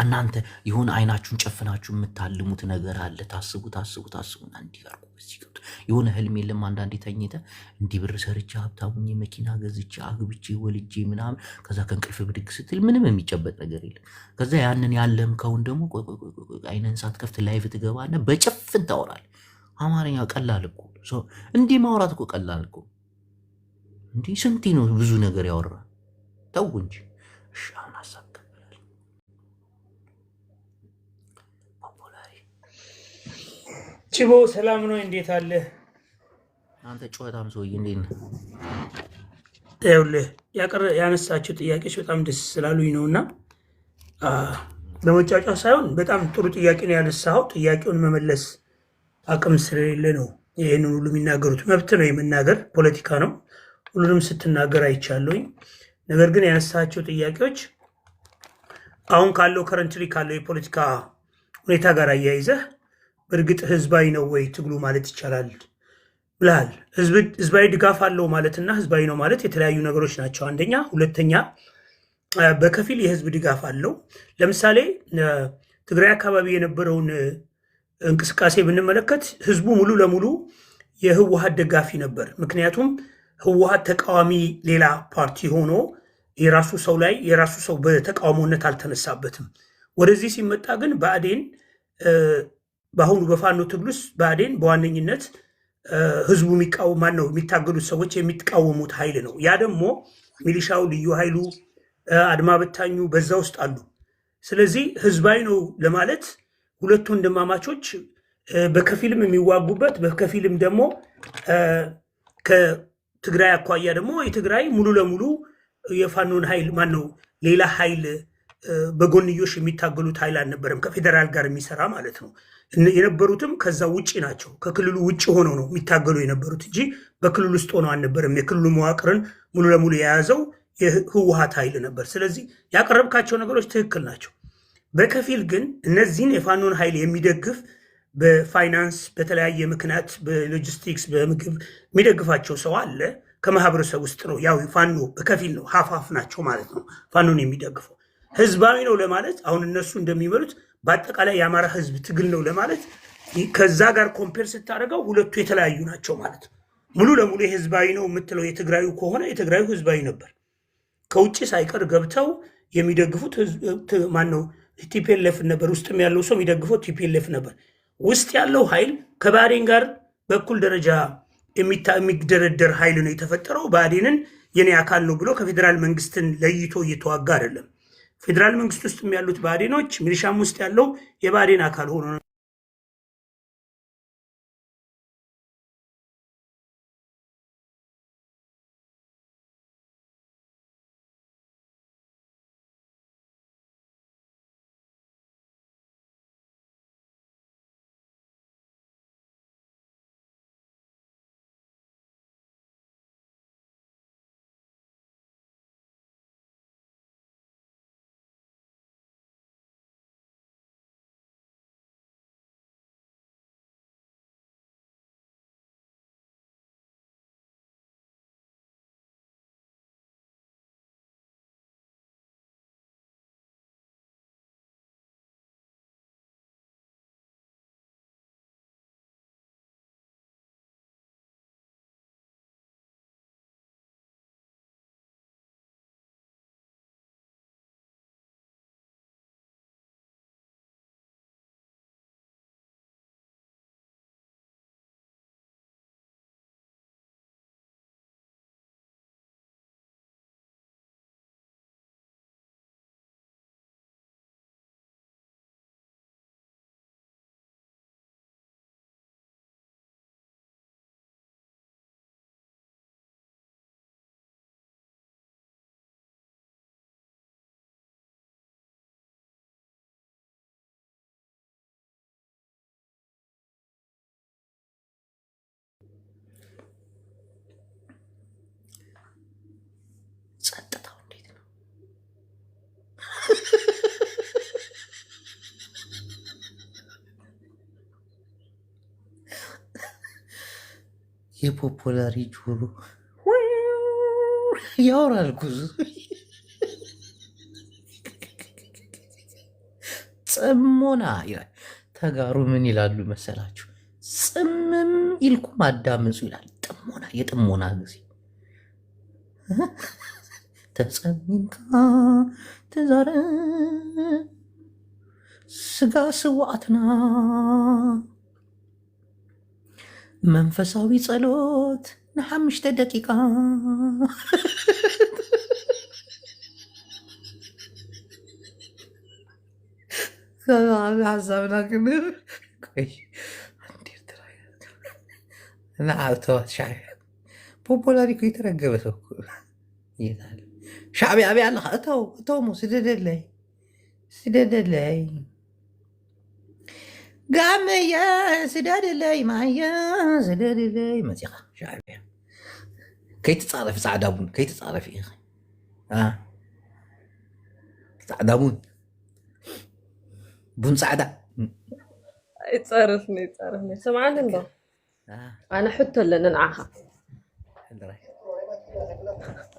እናንተ የሆነ አይናችሁን ጨፍናችሁ የምታልሙት ነገር አለ። ታስቡና እንዲያርጉ በዚህ ገብቶ የሆነ ህልም የለም። አንዳንዴ ተኝተ እንዲህ ብር ሰርቼ ሀብታሙኝ መኪና ገዝቼ አግብቼ ወልጄ ምናምን፣ ከዛ ከእንቅልፍ ብድግ ስትል ምንም የሚጨበጥ ነገር የለም። ከዛ ያንን ያለምከውን ደግሞ አይነን ሳትከፍት ላይቭ ትገባና በጭፍን ታወራል። አማርኛ ቀላል እኮ እንዲህ ማውራት እኮ ቀላል እኮ። እንዲህ ስንቴ ነው ብዙ ነገር ያወራ። ተው እንጂ እሺ። አሁን ሀሳብ ጭቦ ሰላም ነው? እንዴት አለ አንተ ጨዋታም ሰውዬ? እንዴት ነው? ይኸውልህ ያነሳቸው ጥያቄዎች በጣም ደስ ስላሉኝ ነውና ለመጫጫ ሳይሆን በጣም ጥሩ ጥያቄ ነው ያነሳኸው። ጥያቄውን መመለስ አቅም ስለሌለ ነው ይህንን ሁሉ የሚናገሩት። መብት ነው የመናገር፣ ፖለቲካ ነው። ሁሉንም ስትናገር አይቻለሁኝ። ነገር ግን ያነሳቸው ጥያቄዎች አሁን ካለው ከረንትሊ ካለው የፖለቲካ ሁኔታ ጋር አያይዘህ በእርግጥ ህዝባዊ ነው ወይ ትግሉ ማለት ይቻላል ብለሃል። ህዝባዊ ድጋፍ አለው ማለትና ህዝባዊ ነው ማለት የተለያዩ ነገሮች ናቸው። አንደኛ። ሁለተኛ በከፊል የህዝብ ድጋፍ አለው። ለምሳሌ ትግራይ አካባቢ የነበረውን እንቅስቃሴ ብንመለከት ህዝቡ ሙሉ ለሙሉ የህወሓት ደጋፊ ነበር። ምክንያቱም ህወሓት ተቃዋሚ ሌላ ፓርቲ ሆኖ የራሱ ሰው ላይ የራሱ ሰው በተቃውሞነት አልተነሳበትም። ወደዚህ ሲመጣ ግን ብአዴን በአሁኑ በፋኖ ትግል ውስጥ ብአዴን በዋነኝነት ህዝቡ የሚታገሉት ሰዎች የሚቃወሙት ኃይል ነው። ያ ደግሞ ሚሊሻው፣ ልዩ ኃይሉ፣ አድማ በታኙ በዛ ውስጥ አሉ። ስለዚህ ህዝባዊ ነው ለማለት ሁለቱ ወንድማማቾች በከፊልም የሚዋጉበት በከፊልም ደግሞ ከትግራይ አኳያ ደግሞ የትግራይ ሙሉ ለሙሉ የፋኖን ኃይል ሌላ ኃይል በጎንዮሽ የሚታገሉት ኃይል አልነበረም፣ ከፌዴራል ጋር የሚሰራ ማለት ነው። የነበሩትም ከዛ ውጭ ናቸው። ከክልሉ ውጭ ሆነው ነው የሚታገሉ የነበሩት እንጂ በክልሉ ውስጥ ሆነው አልነበረም። የክልሉ መዋቅርን ሙሉ ለሙሉ የያዘው የህወሓት ኃይል ነበር። ስለዚህ ያቀረብካቸው ነገሮች ትክክል ናቸው። በከፊል ግን እነዚህን የፋኖን ኃይል የሚደግፍ በፋይናንስ በተለያየ ምክንያት በሎጂስቲክስ በምግብ የሚደግፋቸው ሰው አለ ከማህበረሰብ ውስጥ ነው። ያው ፋኖ በከፊል ነው፣ ሀፋፍ ናቸው ማለት ነው ፋኖን የሚደግፈው። ህዝባዊ ነው ለማለት አሁን እነሱ እንደሚመሩት በአጠቃላይ የአማራ ህዝብ ትግል ነው ለማለት ከዛ ጋር ኮምፔር ስታደርገው ሁለቱ የተለያዩ ናቸው ማለት ነው። ሙሉ ለሙሉ የህዝባዊ ነው የምትለው የትግራዩ ከሆነ የትግራዩ ህዝባዊ ነበር። ከውጭ ሳይቀር ገብተው የሚደግፉት ማነው? ቲፒኤልኤፍ ነበር። ውስጥም ያለው ሰው የሚደግፈው ቲፒኤልኤፍ ነበር። ውስጥ ያለው ኃይል ከባህዴን ጋር በኩል ደረጃ የሚደረደር ኃይል ነው የተፈጠረው። ባህዴንን የኔ አካል ነው ብሎ ከፌዴራል መንግስትን ለይቶ እየተዋጋ አይደለም። ፌዴራል መንግስት ውስጥ ያሉት ባህዴኖች፣ ሚሊሻም ውስጥ ያለው የባህዴን አካል ሆኖ ነው። ጸጥታው እንዴት ነው? የፖፑላሪ ጆሮ ያወራል ጉዙ ጽሞና ይላል። ተጋሩ ምን ይላሉ መሰላችሁ? ጽምም ይልኩም አዳምጹ ይላል። ጥሞና የጥሞና ጊዜ ተጸሚምካ ተዛረ ስጋ ስዋዕትና መንፈሳዊ ጸሎት ንሓሙሽተ ደቂቃ ሀሳብና ክንር ንዓብተዋት ሻዕቢያ ፖፑላሪ እኮ የተረገበ ሰው ይታል። ሻዕቢያ አብያ ኣለኻ እተውሙ ስደደለይ ስደደለይ ጋመየ ስደደለይ ማየ ስደደለይ መፂኻ ሻዕቢያ ከይትፃረፊ ፃዕዳ ቡን ከይትፃረፊ ኢኸ ፃዕዳ ቡን ፃዕዳ يتصرفني سمعني انت انا حتى اللي ننعاها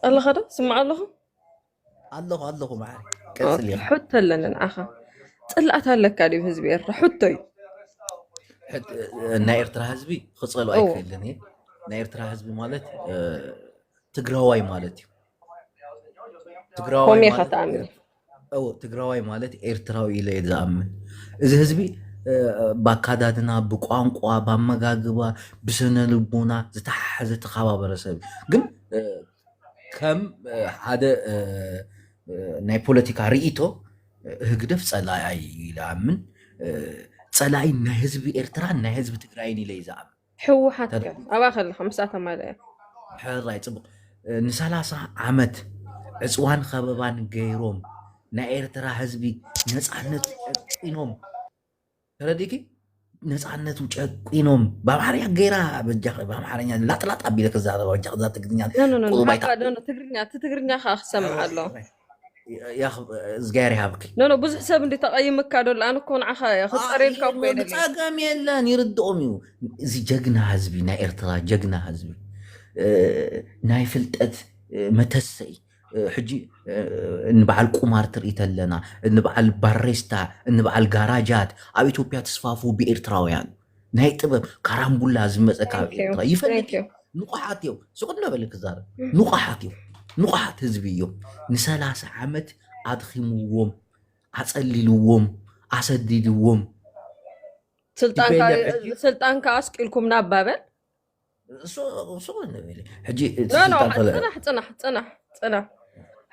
الله خدا سمع الله معك كسل حتى اللي ننعاها طلعت لك علي بحزبي حتى ናይ ኤርትራ ህዝቢ ክፀሉ ኣይክእልን እየ። ናይ ኤርትራ ህዝቢ ማለት ትግራዋይ ማለት እዩ። ትግራዋይ ማለት ኤርትራዊ ኢለ እየ ዝኣምን። እዚ ህዝቢ በአካዳድና ብቋንቋ በአመጋግባ ብስነ ልቦና ዝተሓሓዘ ተኸባበረ ሰብ ግን ከም ሓደ ናይ ፖለቲካ ርእይቶ ህግደፍ ፀላኢ ይለኣምን። ፀላኢ ናይ ህዝቢ ኤርትራ ናይ ህዝቢ ትግራይን ኢለ እዩ ዝኣምን። ሕወሓት ኣብኣ ከለካ ምስኣታ ማለት እያ ሕራይ ፅቡቅ ን30 ዓመት ዕፅዋን ከበባን ገይሮም ናይ ኤርትራ ህዝቢ ነፃነት ጨቂኖም ተረዲኪ ነፃነቱ ጨቂኖም በአማርኛ ገይራ በአማርኛ ላጥላጥ አቢለ ከዛረባ ጃዛ ትግርኛ ትግርኛ ክሰምዕ ኣሎ يا زغاري هابك نو بزح سب انت تقيمك كادو لان كون عخا خصرين كاف بيدلي تاقام يلان يردقوم زي جغنا حزبي نا ارترا جغنا حزبي ناي فلطت متسي حجي نبعل قمار تريت لنا نبعل باريستا نبعل غاراجات اب اثيوبيا تصفافو بإرتراويان ناي طبب كارامبولا زمصكا يفلك نقحاتيو سقدنا بالك زار نقحاتيو نقحات ህዝብዮም ن30 ዓመት አድኺሙዎም አጸልልዎም አሰድድዎም ስልጣን ካስቅልኩም ናባበል ሶ ነብለ ሕጂ ጽናሕ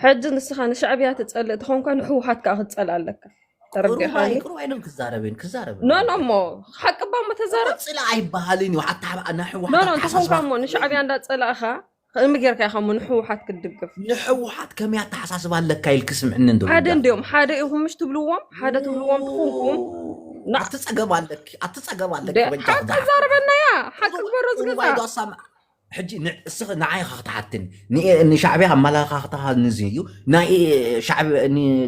ሕጂ ንስኻ ንሻዕብያ ትጸልእ ትኾንካ ንሕውሓት ካ ክትጸልእ ኣለካ ተረዲኻ አይቅሩባይንም ክዛረብን ኖ ሞ ሓቅባ መተዛረብ ጽላ አይባሃልን ወሓታ ናሕውሓት ኖ ትኾንካ ሞ ንሻዕብያ እንዳጸላእኻ ምገርካ ይኸሙ ንሕውሓት ክድግፍ ንሕውሓት ከመይ ኣተሓሳስባ ኣለካ ኢልክስምዕኒ እንደው ሓደ እንዲኦም ሓደ ኢኹም ምሽ ትብልዎም ሓደ ትብልዎም ትኾንኩም ኣትጸገብ ኣለክ ሓቂ ዛረበናያ ሓቂ ግበሮ ዝገዛ ሕጂ ንስኽ ንዓይ ክትሓትን ንሻዕብያ ኣመላኻኽታ ንዝዩ ናይ ሻዕብ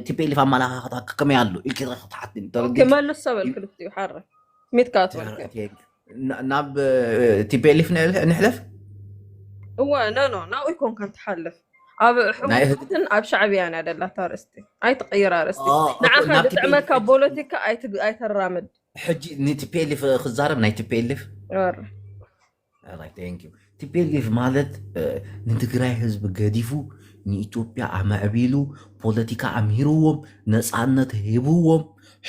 ቲፔሊፍ ኣመላኻኽታ ከመይ ኣሎ ኢልክ ክትሓትን ክመልስ ሰበል ክልትዩ ሓረ ሚትካ ትፈልክ ናብ ቲፔሊፍ ንሕለፍ هو لا ناوي يكون كنت حلف اب حكومتن اب شعبيان هذا تارستي اي تغير ارستي نعم تعمل كبوليتيكا اي ترامد حجي نيتي بيلف خزارم نايتي بيلف الله ثانك يو تي بيلف مالت نتግራይ ህዝብ ገዲፉ ንኢትዮጵያ ኣማዕቢሉ ፖለቲካ ኣምሂሩዎም ነፃነት ሂብዎም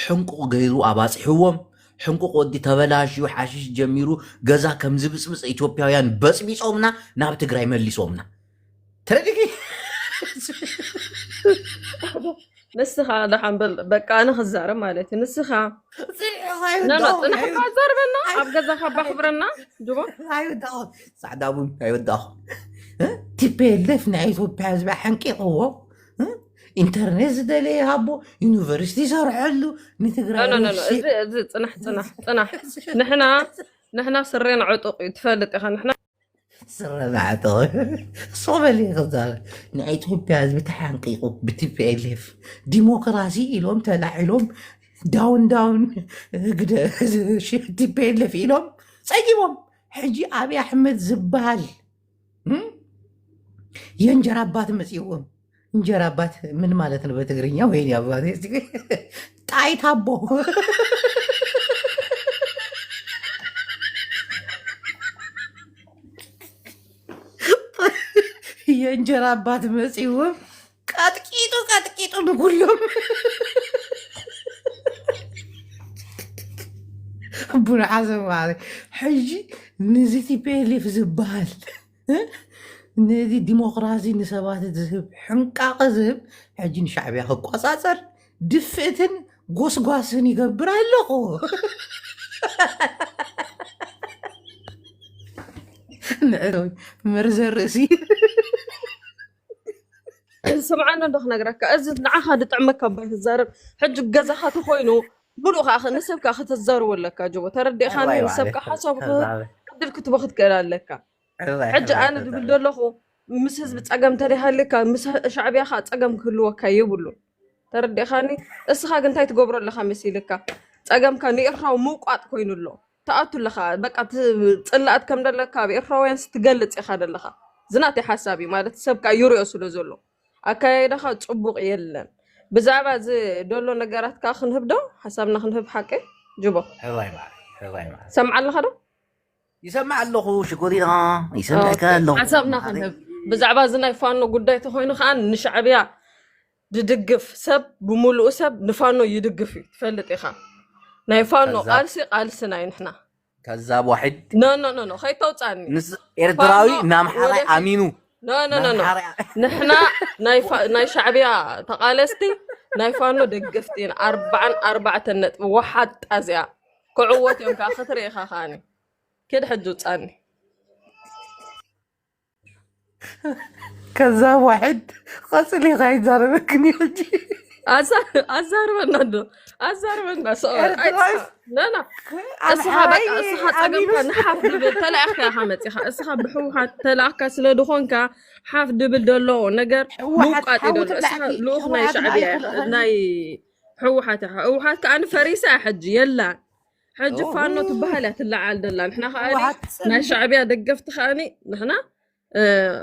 ሕንቁ ገይሩ ኣባጽሕዎም حنقو قدي تبلاشي وحاشيش جميرو غزا كم زبصبص ايثيوبياوያን በጽቢጾምና ናብ ትግራይ መሊሶምና تردكي نسخه لحنبل بقى انا خزاره مالتي نسخه لا انا خزار بنا اب غزا خبحبرنا جوبا ايوداو سعدابون ايوداو تيبلفنا ايثيوبيا حزب حنقيقو انترنت دلي هابو يونيفرسيتي صارحلو نتقرا لا صنح نحنا سرينا عطق يتفلت يا نحنا سرنا عطق صوبلي غزال نعيتهم بياز بتحنقيقو بتبلف ديمقراطي لهم تلعلهم داون قد شي تبلف لهم صيبهم حجي ابي احمد زبال ينجربات مسيوهم እንጀራ አባት ምን ማለት ነው በትግርኛ? ወይኔ አባቴ ጣይት አቦ የእንጀራ አባት መጽው ቀጥቂጡ ንጉሎም ቡና ዓዘም ማለት ሕጂ ንዚቲ ፔሊፍ ዝበሃል نادي ديمقراطي نسبات ذهب حنقاق ذهب حجين شعبي قصاصر دفتن غوسغواسن يقبر له نعم مرزرسي سمعنا ندخ نغرك ازت نعها دطعمك باي تزارب حج غزخات خوينو بلوخ اخ نسبك اخ تزار ولا كجو تردي خاني نسبك حسابك قدل كتب اخذ كلام لك حج انا دبل دلخو مس حزب صقم تريحلك مس شعبيا خا صقم كلوكا يبلو تردي خاني اسخا غنتاي تغبر لخا مسيلك صقم كان يخراو موقات كوينلو تاعتو لخا بقى صلات كم دلك بيخراوين ستغلص يخا دلخا زناتي حسابي مالت سبكا يوريو سلو زلو اكايدخا صبوق يلن بزعبا ز دولو نغارات كا خنهبدو حسابنا خنهب حقي جوبو الله يبارك سمع الله خدو يسمع له شكورينا يسمعك له حسابنا خنهب بزعبا زناي فانو غداي تخوينو خان نشعبيا ددغف سب بملؤ سب نفانو يدغفي تفلط يخا ناي فانو قالسنا نحنا كذاب واحد نو خي توصاني اردراوي نامحراي امينو نو نحنا ناي شعبيا تقالستي ناي فانو دغفتين 4 نطب واحد ازيا كعوت يوم كاخطر يخا خاني كده حجو تصاني كذاب واحد خاصلي غاي زاربكني حجي أزاربنا سؤال لا أصحى بقى أصحى تجمع نحاف دبل تلاقي يا حمد أصحى بحوحة تلاقي سلدخونك حاف دبل دلو نجر موقع تدل أصحى لوخ ناي شعبية ناي حوحة كأن فريسة حج يلا حج فانو تبهلة تلعال دلان إحنا خالي ناي شعبية دقفت خاني نحنا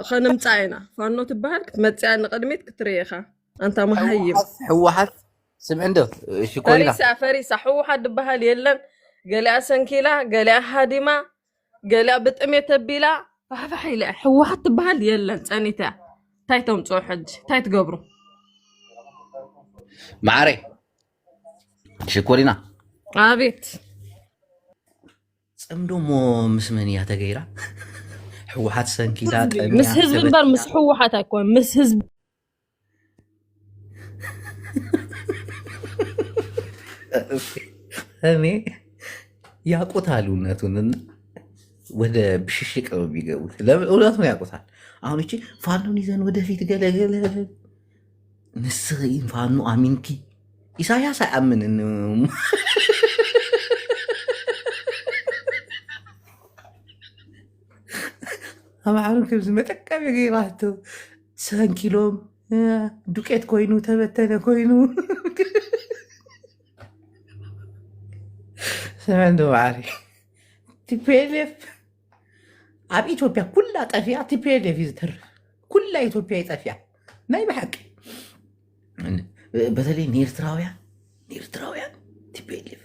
خنمتعينا فانو تبهل كتمتعنا قدميت كتريخة أنت مهيب حوحت سمع عنده شو كوينا فريسة حوحة دبهل يلا قال سنكيلا قال هادمة قال بتأمي تبيلا فحيلا حوحة دبهل يلا تانيتا تايتم تروح حج تايت قبرو معاري شو كوينا عابيت صمدو مو مسمنية تغيرا حوحات سنكيلا مس هزب بر مس حوحات أكون مس هزب እኔ ያውቁታል እውነቱን ወደ ብሽሽቅ ነው የሚገቡት። እውነቱን ያውቁታል። አሁን እቺ ፋኖን ይዘን ወደፊት ገለገለ ንስይን ፋኖ አሚንኪ ኢሳያስ አያምንን አማሩን ከብዝ መጠቀም ገይራቱ ሰንኪሎም ዱቄት ኮይኑ ተበተነ ኮይኑ سمعنا معاري TPLF عب إثيوبيا كلها طفيعة TPLF يزدر كلها إثيوبيا طفيعة ناي بحق بدلي نيرتراويا TPLF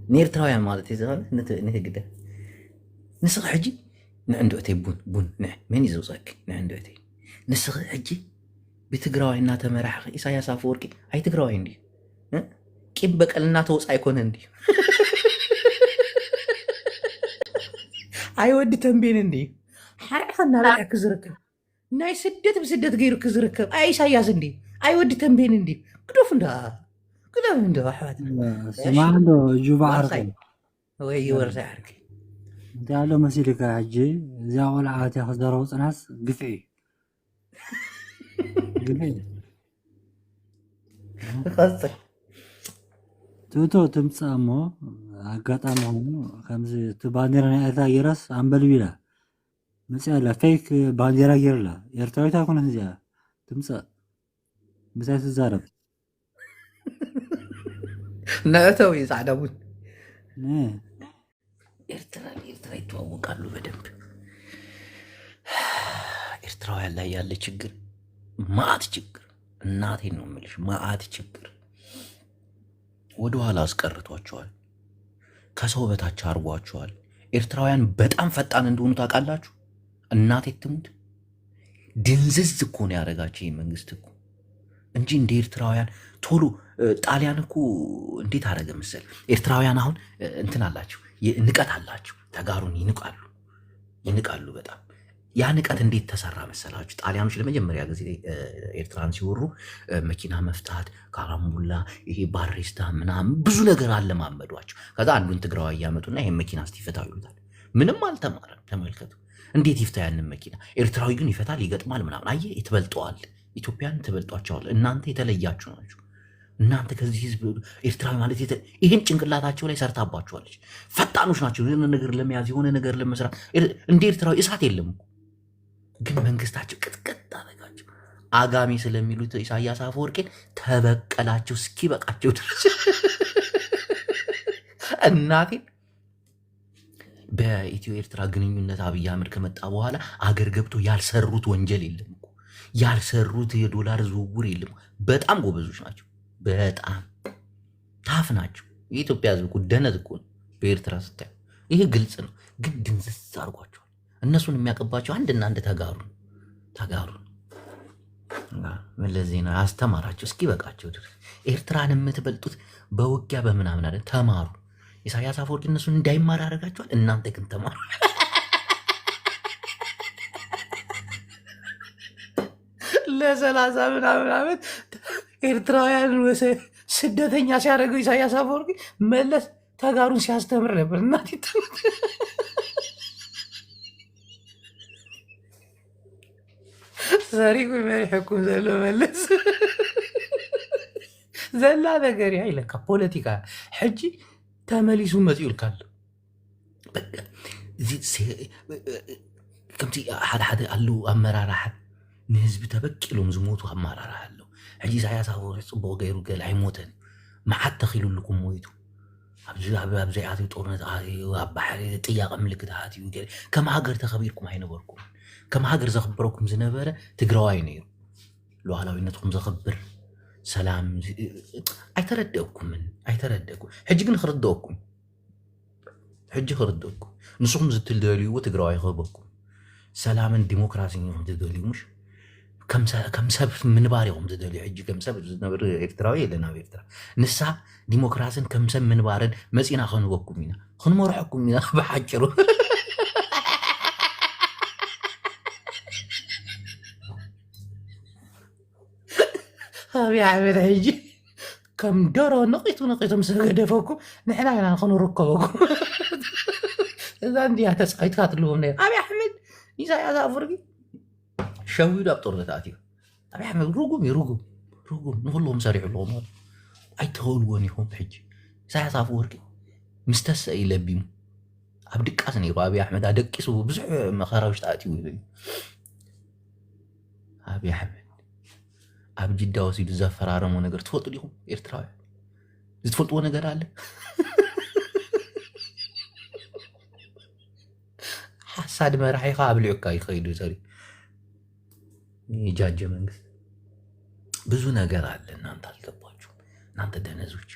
نيرتراويا مالتي زغال نهجده نسخ حجي نعنده أتي بون مين يزوزك نعنده أتي نسخ حجي بتقراوي إنها تمرح إساياس أفوركي هاي تقراوي عندي كيف بقلنا توص أيكون عندي أي ودي تنبين عندي حرقنا لا كزرك ناي سدت بسدت غير كزرك أي ساياس عندي أي ودي تنبين عندي كده فندا أحمد سمعنا جوبا عرقي وي ورزع عرقي انت على مسيرك حجي زي أول عاتي خزروا ناس قفعي قصدك توتو تمصامو አጋጣሚ ሆኖ ከምዚ እቲ ባንዴራ ናይ ኤርትራ ጌራስ ኣንበል ቢላ መፅኣ ኣላ ፌክ ባንዴራ ጌርላ ኤርትራዊት ኣይኮነት እዚኣ ትምፀእ ምሳይ ትዛረብ ነእተው ፃዕዳ ቡን ኤርትራ ይተዋወቃሉ በደንብ ኤርትራውያን ላይ ያለ ችግር ማአት ችግር እናቴን ነው የምልሽ ማአት ችግር ወደኋላ አስቀርቷቸዋል ከሰው በታች አርጓቸዋል ኤርትራውያን በጣም ፈጣን እንደሆኑ ታውቃላችሁ እናቴ ትሙት ድንዝዝ እኮ ነው ያደረጋቸው መንግስት እኮ እንጂ እንደ ኤርትራውያን ቶሎ ጣሊያን እኮ እንዴት አደረገ መሰል ኤርትራውያን አሁን እንትን አላችሁ ንቀት አላችሁ ተጋሩን ይንቃሉ በጣም ያ ንቀት እንዴት ተሰራ መሰላችሁ ጣሊያኖች ለመጀመሪያ ጊዜ ኤርትራን ሲወሩ መኪና መፍታት ካራምቡላ ይሄ ባሬስታ ምናምን ብዙ ነገር አለማመዷቸው ከዛ አንዱን ትግራዋይ ያመጡና ይሄን መኪና እስቲፈታው ይሉታል ምንም አልተማረም ተመልከቱ እንዴት ይፍታ ያንን መኪና ኤርትራዊ ግን ይፈታል ይገጥማል ምናምን አየ ይተበልጧል ኢትዮጵያን ተበልጧቸዋል እናንተ የተለያችሁ ናችሁ እናንተ ከዚህ ህዝብ ኤርትራዊ ማለት ይሄን ጭንቅላታቸው ላይ ሰርታባችኋለች ፈጣኖች ናቸው የሆነ ነገር ለመያዝ የሆነ ነገር ለመስራት እንደ ኤርትራዊ እሳት የለም ግን መንግስታቸው ቅጥቅጥ አደረጋቸው አጋሚ ስለሚሉት ኢሳያስ አፈወርቄን ተበቀላቸው እስኪበቃቸው ድረስ እናቴ በኢትዮ ኤርትራ ግንኙነት አብይ አህመድ ከመጣ በኋላ አገር ገብቶ ያልሰሩት ወንጀል የለም እኮ ያልሰሩት የዶላር ዝውውር የለም በጣም ጎበዞች ናቸው በጣም ታፍ ናቸው የኢትዮጵያ ህዝብ እኮ ደነት እኮ ነው በኤርትራ ስታይ ይሄ ግልጽ ነው ግን ድንዝዝ አድርጓቸዋል እነሱን የሚያቀባቸው አንድና አንድ ተጋሩ ለዚህ ነው አስተማራቸው እስኪበቃቸው ድረስ ኤርትራን የምትበልጡት በውጊያ በምናምን አይደል ተማሩ ኢሳያስ አፈወርቂ እነሱን እንዳይማር አደረጋቸዋል እናንተ ግን ተማሩ ለሰላሳ ምናምን ዓመት ኤርትራውያን ስደተኛ ሲያደርገው ኢሳያስ አፈወርቂ መለስ ተጋሩን ሲያስተምር ነበር እናቴ زاريك ويمرحكم زلو ملس زلا ነገር ያ ይለካ ፖለቲካ ሕጂ ተመሊሱ መፅኡ ልካሎ ከምቲ ሓደ ሓደ ኣለው ኣመራርሓት ንህዝቢ ተበቂሎም ዝሞቱ ኣመራርሓ ኣለው ሕጂ ኢሳያስ ኣፈወርቂ ፅቡቅ ገይሩ ገለ ኣይሞተን መዓት ተኺሉልኩም ሞይቱ ኣብዚ ኣትዩ ጦርነት ኣብ ባሕሪ ጥያቐ ምልክት ኣትዩ ከም ሃገር ተኸቢርኩም ኣይነበርኩም ከም ሃገር ዘኽብረኩም ዝነበረ ትግራዋይ ነይሩ ሉዓላዊነትኩም ዘኽብር ሰላም ኣይተረድአኩም ሕጂ ግን ክርድአኩም ንስኹም ዝትደልይዎ ትግራዋይ ክህበኩም ሰላምን ዲሞክራሲን ኢኹም ትደልዩ ሙሽ ከም ሰብ ምንባር ኢኹም ትደልዩ ሕጂ ከም ሰብ ዝነብር ኤርትራዊ የለና ኣብ ኤርትራ ንሳ ዲሞክራሲን ከም ሰብ ምንባርን መፂና ክንህበኩም ኢና ክንመርሐኩም ኢና ብሓጭሩ أبي عامل هيجي كم دارو نقيتو مسجدفوكم نحن على نركبكم إذا عندي هتسقيت كاتلوهم نير أبي أحمد إذا يا زافرقي شوي ده بطرد تأتيه أبي أحمد روقهم نقول لهم سريع لهم أي تقولوني هم حج إذا يا زافرقي مستسق يلبيم أبدك أصني أبي أحمد أدك يسوي بزح ما خرجت تأتيه أبي أحمد ኣብ ጅዳ ወሲዱ ዘፈራረመው ነገር ትፈልጡ ዲኹም ኤርትራዊ ዝትፈልጥዎ ነገር አለ ሓሳድ መራሒኻ ኣብ ልዑካ ይኸይዱ ዘሪ የጃጀ መንግስት ብዙ ነገር አለ እናንተ አልገባችሁም እናንተ ደነዞች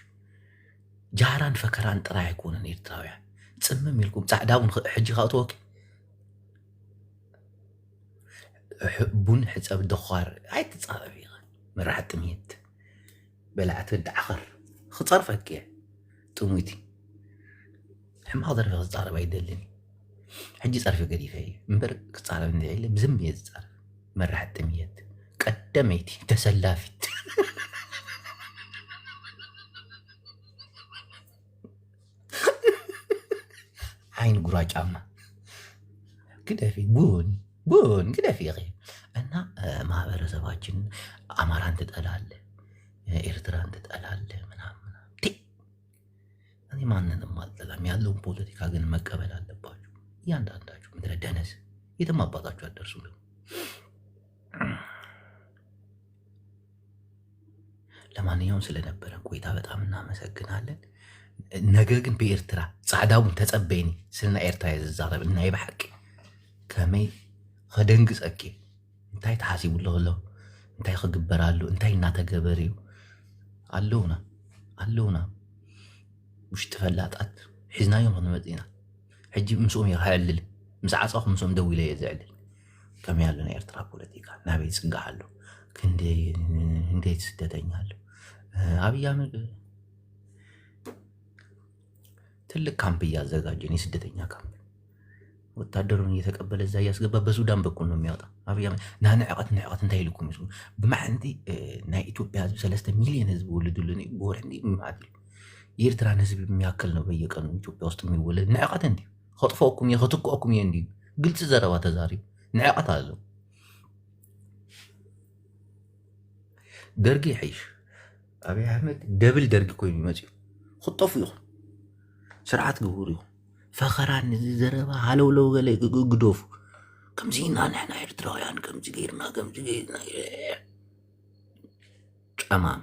ጃራን ፈከራን ጥራይ አይኮንን ኤርትራውያን ጽምም ይልኩም ጻዕዳውን ሕጂ ካውቶክ ቡን ሕጸብ ደኻር ኣይትጻረቢ مرحت ميت بلعت الدعخر خطر فكيه طموتي حماضر في الصار بيدلني حجي صار في قديفه مبرك صار عندي عيله بزم يزار مرحت ميت قدميتي تسلافت عين قراج عما كده في بون كده في غير እና ማህበረሰባችን አማራን ትጠላለ ኤርትራን ትጠላለ ምናምን እኔ ማንንም አልጠላም ያለውን ፖለቲካ ግን መቀበል አለባችሁ እያንዳንዳችሁ ምድረ ደነስ የትም አባታችሁ አደርሱ ነው ለማንኛውም ስለነበረ ቆይታ በጣም እናመሰግናለን ነገ ግን በኤርትራ ጻዕዳውን ተጸበይኒ ስልና ኤርትራ ይዛረብ እና ይባሐቅ ከመይ ከደንግጸቂ እንታይ ተሓሲቡሎ ኣሎ እንታይ ክግበራሉ እንታይ እናተገበርዩ ኣለውና ውሽጢ ፈላጣት ሒዝናዮም ክንመፅና ሕጂ ምስኦም ይኸዕልል ምስ ዓፃኹም ምስኦም ደው ኢለ እየ ዝዕልል ከመይ ኣሎ ናይ ኤርትራ ፖለቲካ ናበይ ይፅጋሕ ኣሎ ክንደይ ስደተኛ ኣሎ ኣብይ ኣሕመድ ትልቅ ካምፕ እያዘጋጀን የስደተኛ ካምፕ ወታደሩን እየተቀበለ እዛ እያስገባ በሱዳን በኩል ነው የሚያወጣ አብይ አሕመድ ናንዕቀት እንታይ ይልኩም ይሱ ብማዕንቲ ናይ ኢትዮጵያ ህዝብ 3 ሚሊዮን ህዝብ ወልዱልን ቦረንዲ ማለት የኤርትራን ህዝብ የሚያክል ነው በየቀኑ ኢትዮጵያ ውስጥ የሚወለድ ንዕቀት እንዲ خطفوكم يخطقوكم يندي قلت زربا تزاري نعقت አለው ደርግ ይحيش አብይ አሕመድ ደብል ደርግ እኮ የሚመጪው خطፉ ይሁን ስርዓት ግቡር ይሁን فخران زربا حلولو ገለ ግዶፉ ከምዚና نحن ኤርትራውያን ከምዚ ገይርና ጨማም